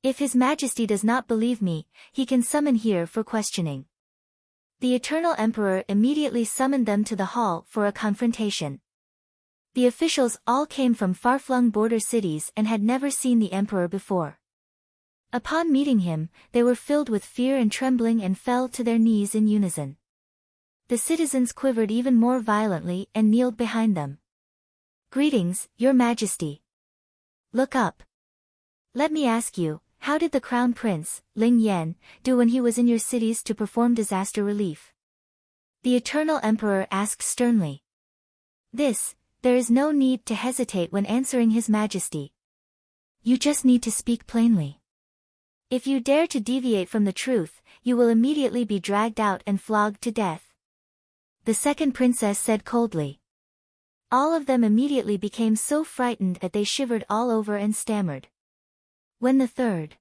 If His Majesty does not believe me, he can summon here for questioning. The Eternal Emperor immediately summoned them to the hall for a confrontation. The officials all came from far-flung border cities and had never seen the Emperor before. Upon meeting him, they were filled with fear and trembling and fell to their knees in unison. The citizens quivered even more violently and kneeled behind them. "Greetings, Your Majesty. Look up. Let me ask you, how did the Crown Prince, Ling Yan, do when he was in your cities to perform disaster relief?" The Eternal Emperor asked sternly. There is no need to hesitate when answering His Majesty. You just need to speak plainly. If you dare to deviate from the truth, you will immediately be dragged out and flogged to death. The second princess said coldly. All of them immediately became so frightened that they shivered all over and stammered. When the third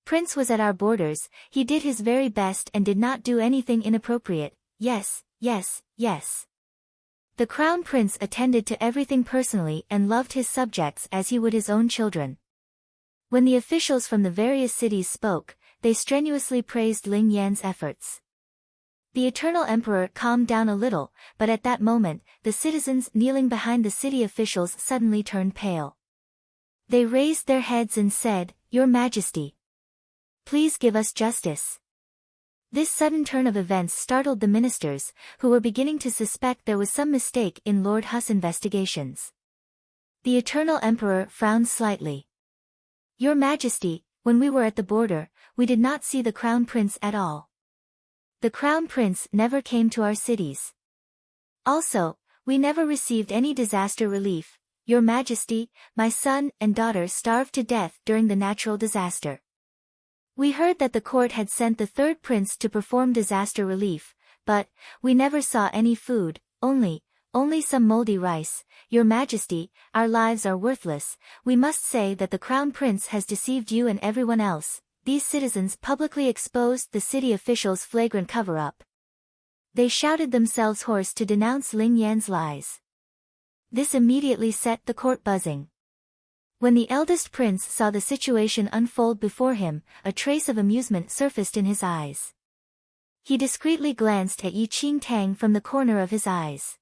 prince was at our borders, he did his very best and did not do anything inappropriate. Yes, yes, yes. The Crown Prince attended to everything personally and loved his subjects as he would his own children. When the officials from the various cities spoke, they strenuously praised Ling Yan's efforts. The Eternal Emperor calmed down a little, but at that moment, the citizens kneeling behind the city officials suddenly turned pale. They raised their heads and said, "Your Majesty, please give us justice." This sudden turn of events startled the ministers, who were beginning to suspect there was some mistake in Lord Huss' investigations. The Eternal Emperor frowned slightly. "Your Majesty, when we were at the border, we did not see the Crown Prince at all. The Crown Prince never came to our cities. Also, we never received any disaster relief. Your Majesty, my son and daughter starved to death during the natural disaster. We heard that the court had sent the third prince to perform disaster relief, but we never saw any food, only some moldy rice. Your Majesty, our lives are worthless. We must say that the Crown Prince has deceived you and everyone else." These citizens publicly exposed the city officials' flagrant cover-up. They shouted themselves hoarse to denounce Ling Yan's lies. This immediately set the court buzzing. When the eldest prince saw the situation unfold before him, a trace of amusement surfaced in his eyes. He discreetly glanced at Yi Qingtang from the corner of his eyes.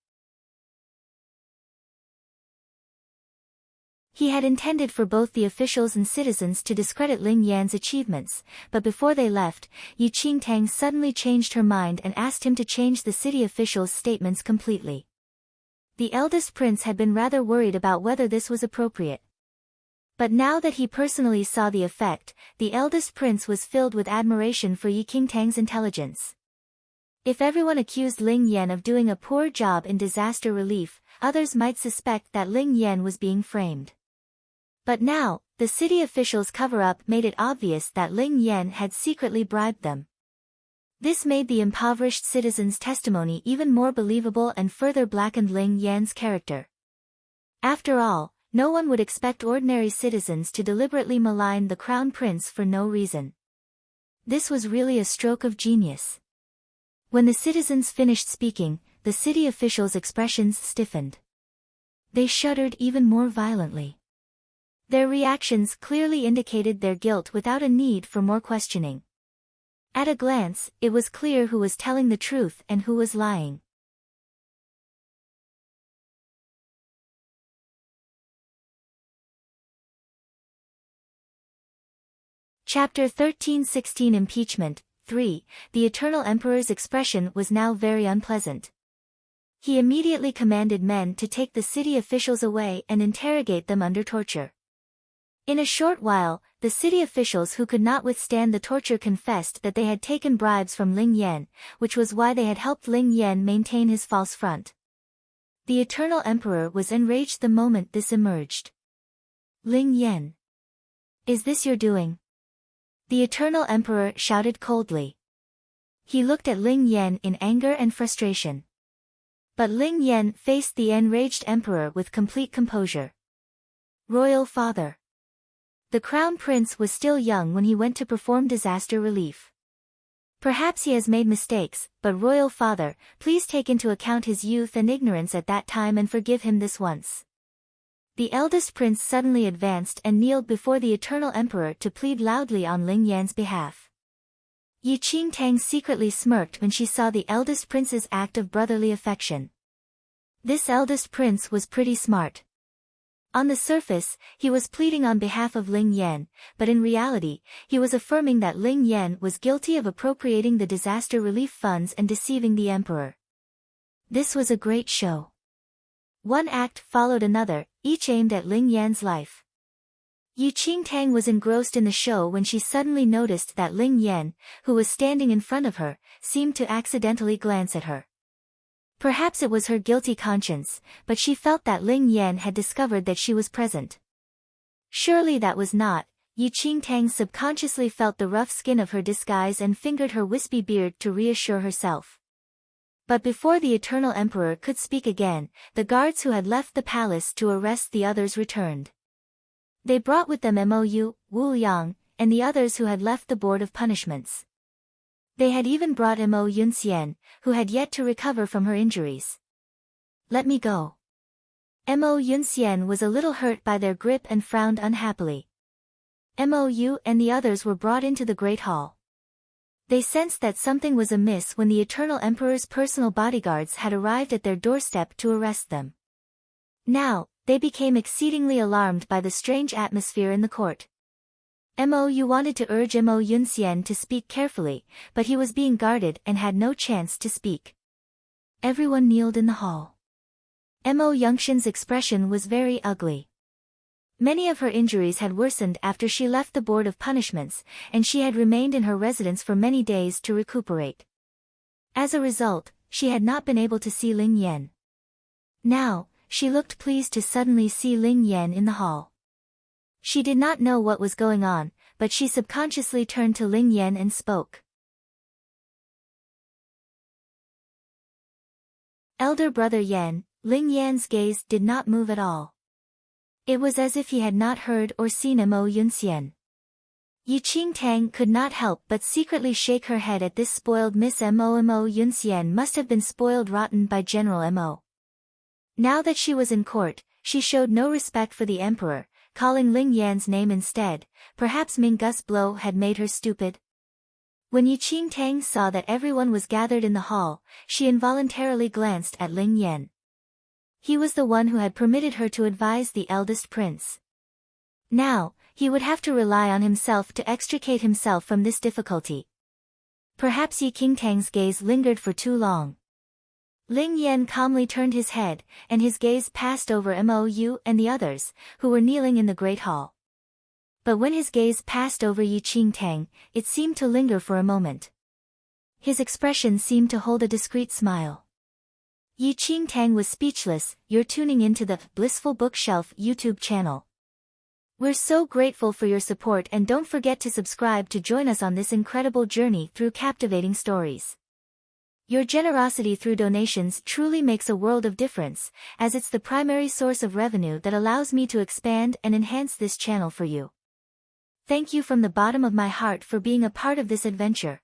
He had intended for both the officials and citizens to discredit Ling Yan's achievements, but before they left, Yi Qingtang suddenly changed her mind and asked him to change the city officials' statements completely. The eldest prince had been rather worried about whether this was appropriate. But now that he personally saw the effect, the eldest prince was filled with admiration for Yi Qingtang's intelligence. If everyone accused Ling Yan of doing a poor job in disaster relief, others might suspect that Ling Yan was being framed. But now, the city officials' cover-up made it obvious that Ling Yan had secretly bribed them. This made the impoverished citizens' testimony even more believable and further blackened Ling Yan's character. After all, no one would expect ordinary citizens to deliberately malign the Crown Prince for no reason. This was really a stroke of genius. When the citizens finished speaking, the city officials' expressions stiffened. They shuddered even more violently. Their reactions clearly indicated their guilt without a need for more questioning. At a glance, it was clear who was telling the truth and who was lying. Chapter 13-16 Impeachment 3. The Eternal Emperor's expression was now very unpleasant. He immediately commanded men to take the city officials away and interrogate them under torture. In a short while, the city officials who could not withstand the torture confessed that they had taken bribes from Ling Yan, which was why they had helped Ling Yan maintain his false front. The Eternal Emperor was enraged the moment this emerged. "Ling Yan, is this your doing?" The Eternal Emperor shouted coldly. He looked at Ling Yan in anger and frustration. But Ling Yan faced the enraged emperor with complete composure. "Royal Father. The Crown Prince was still young when he went to perform disaster relief. Perhaps he has made mistakes, but Royal Father, please take into account his youth and ignorance at that time and forgive him this once." The eldest prince suddenly advanced and kneeled before the Eternal Emperor to plead loudly on Ling Yan's behalf. Yi Qingtang secretly smirked when she saw the eldest prince's act of brotherly affection. This eldest prince was pretty smart. On the surface, he was pleading on behalf of Ling Yan, but in reality, he was affirming that Ling Yan was guilty of appropriating the disaster relief funds and deceiving the emperor. This was a great show. One act followed another, each aimed at Ling Yan's life. Yi Qingtang was engrossed in the show when she suddenly noticed that Ling Yan, who was standing in front of her, seemed to accidentally glance at her. Perhaps it was her guilty conscience, but she felt that Ling Yan had discovered that she was present. Surely that was not. Yi Qingtang subconsciously felt the rough skin of her disguise and fingered her wispy beard to reassure herself. But before the Eternal Emperor could speak again, the guards who had left the palace to arrest the others returned. They brought with them Mou, Wu Yang, and the others who had left the Board of Punishments. They had even brought Mo Yunxian, who had yet to recover from her injuries. "Let me go." Mo Yunxian was a little hurt by their grip and frowned unhappily. Mou and the others were brought into the Great Hall. They sensed that something was amiss when the Eternal Emperor's personal bodyguards had arrived at their doorstep to arrest them. Now, they became exceedingly alarmed by the strange atmosphere in the court. Mou wanted to urge Mo Yunxian to speak carefully, but he was being guarded and had no chance to speak. Everyone kneeled in the hall. Mo Yunxian's expression was very ugly. Many of her injuries had worsened after she left the Board of Punishments, and she had remained in her residence for many days to recuperate. As a result, she had not been able to see Ling Yan. Now, she looked pleased to suddenly see Ling Yan in the hall. She did not know what was going on, but she subconsciously turned to Ling Yan and spoke. Elder brother Yan, Ling Yan's gaze did not move at all. It was as if he had not heard or seen Mo Yunxian. Yi Qingtang could not help but secretly shake her head at this spoiled Miss Mo. Mo Yunxian must have been spoiled rotten by General Mo. Now that she was in court, she showed no respect for the emperor, calling Ling Yan's name instead. Perhaps Minggu's blow had made her stupid. When Yi Qingtang saw that everyone was gathered in the hall, she involuntarily glanced at Ling Yan. He was the one who had permitted her to advise the eldest prince. Now, he would have to rely on himself to extricate himself from this difficulty. Perhaps Yi Qingtang's gaze lingered for too long. Ling Yan calmly turned his head, and his gaze passed over Mou and the others, who were kneeling in the Great Hall. But when his gaze passed over Yi Qingtang, it seemed to linger for a moment. His expression seemed to hold a discreet smile. Yi Qingtang was speechless. "You're tuning into the Blissful Bookshelf YouTube channel. We're so grateful for your support, and don't forget to subscribe to join us on this incredible journey through captivating stories. Your generosity through donations truly makes a world of difference, as it's the primary source of revenue that allows me to expand and enhance this channel for you. Thank you from the bottom of my heart for being a part of this adventure.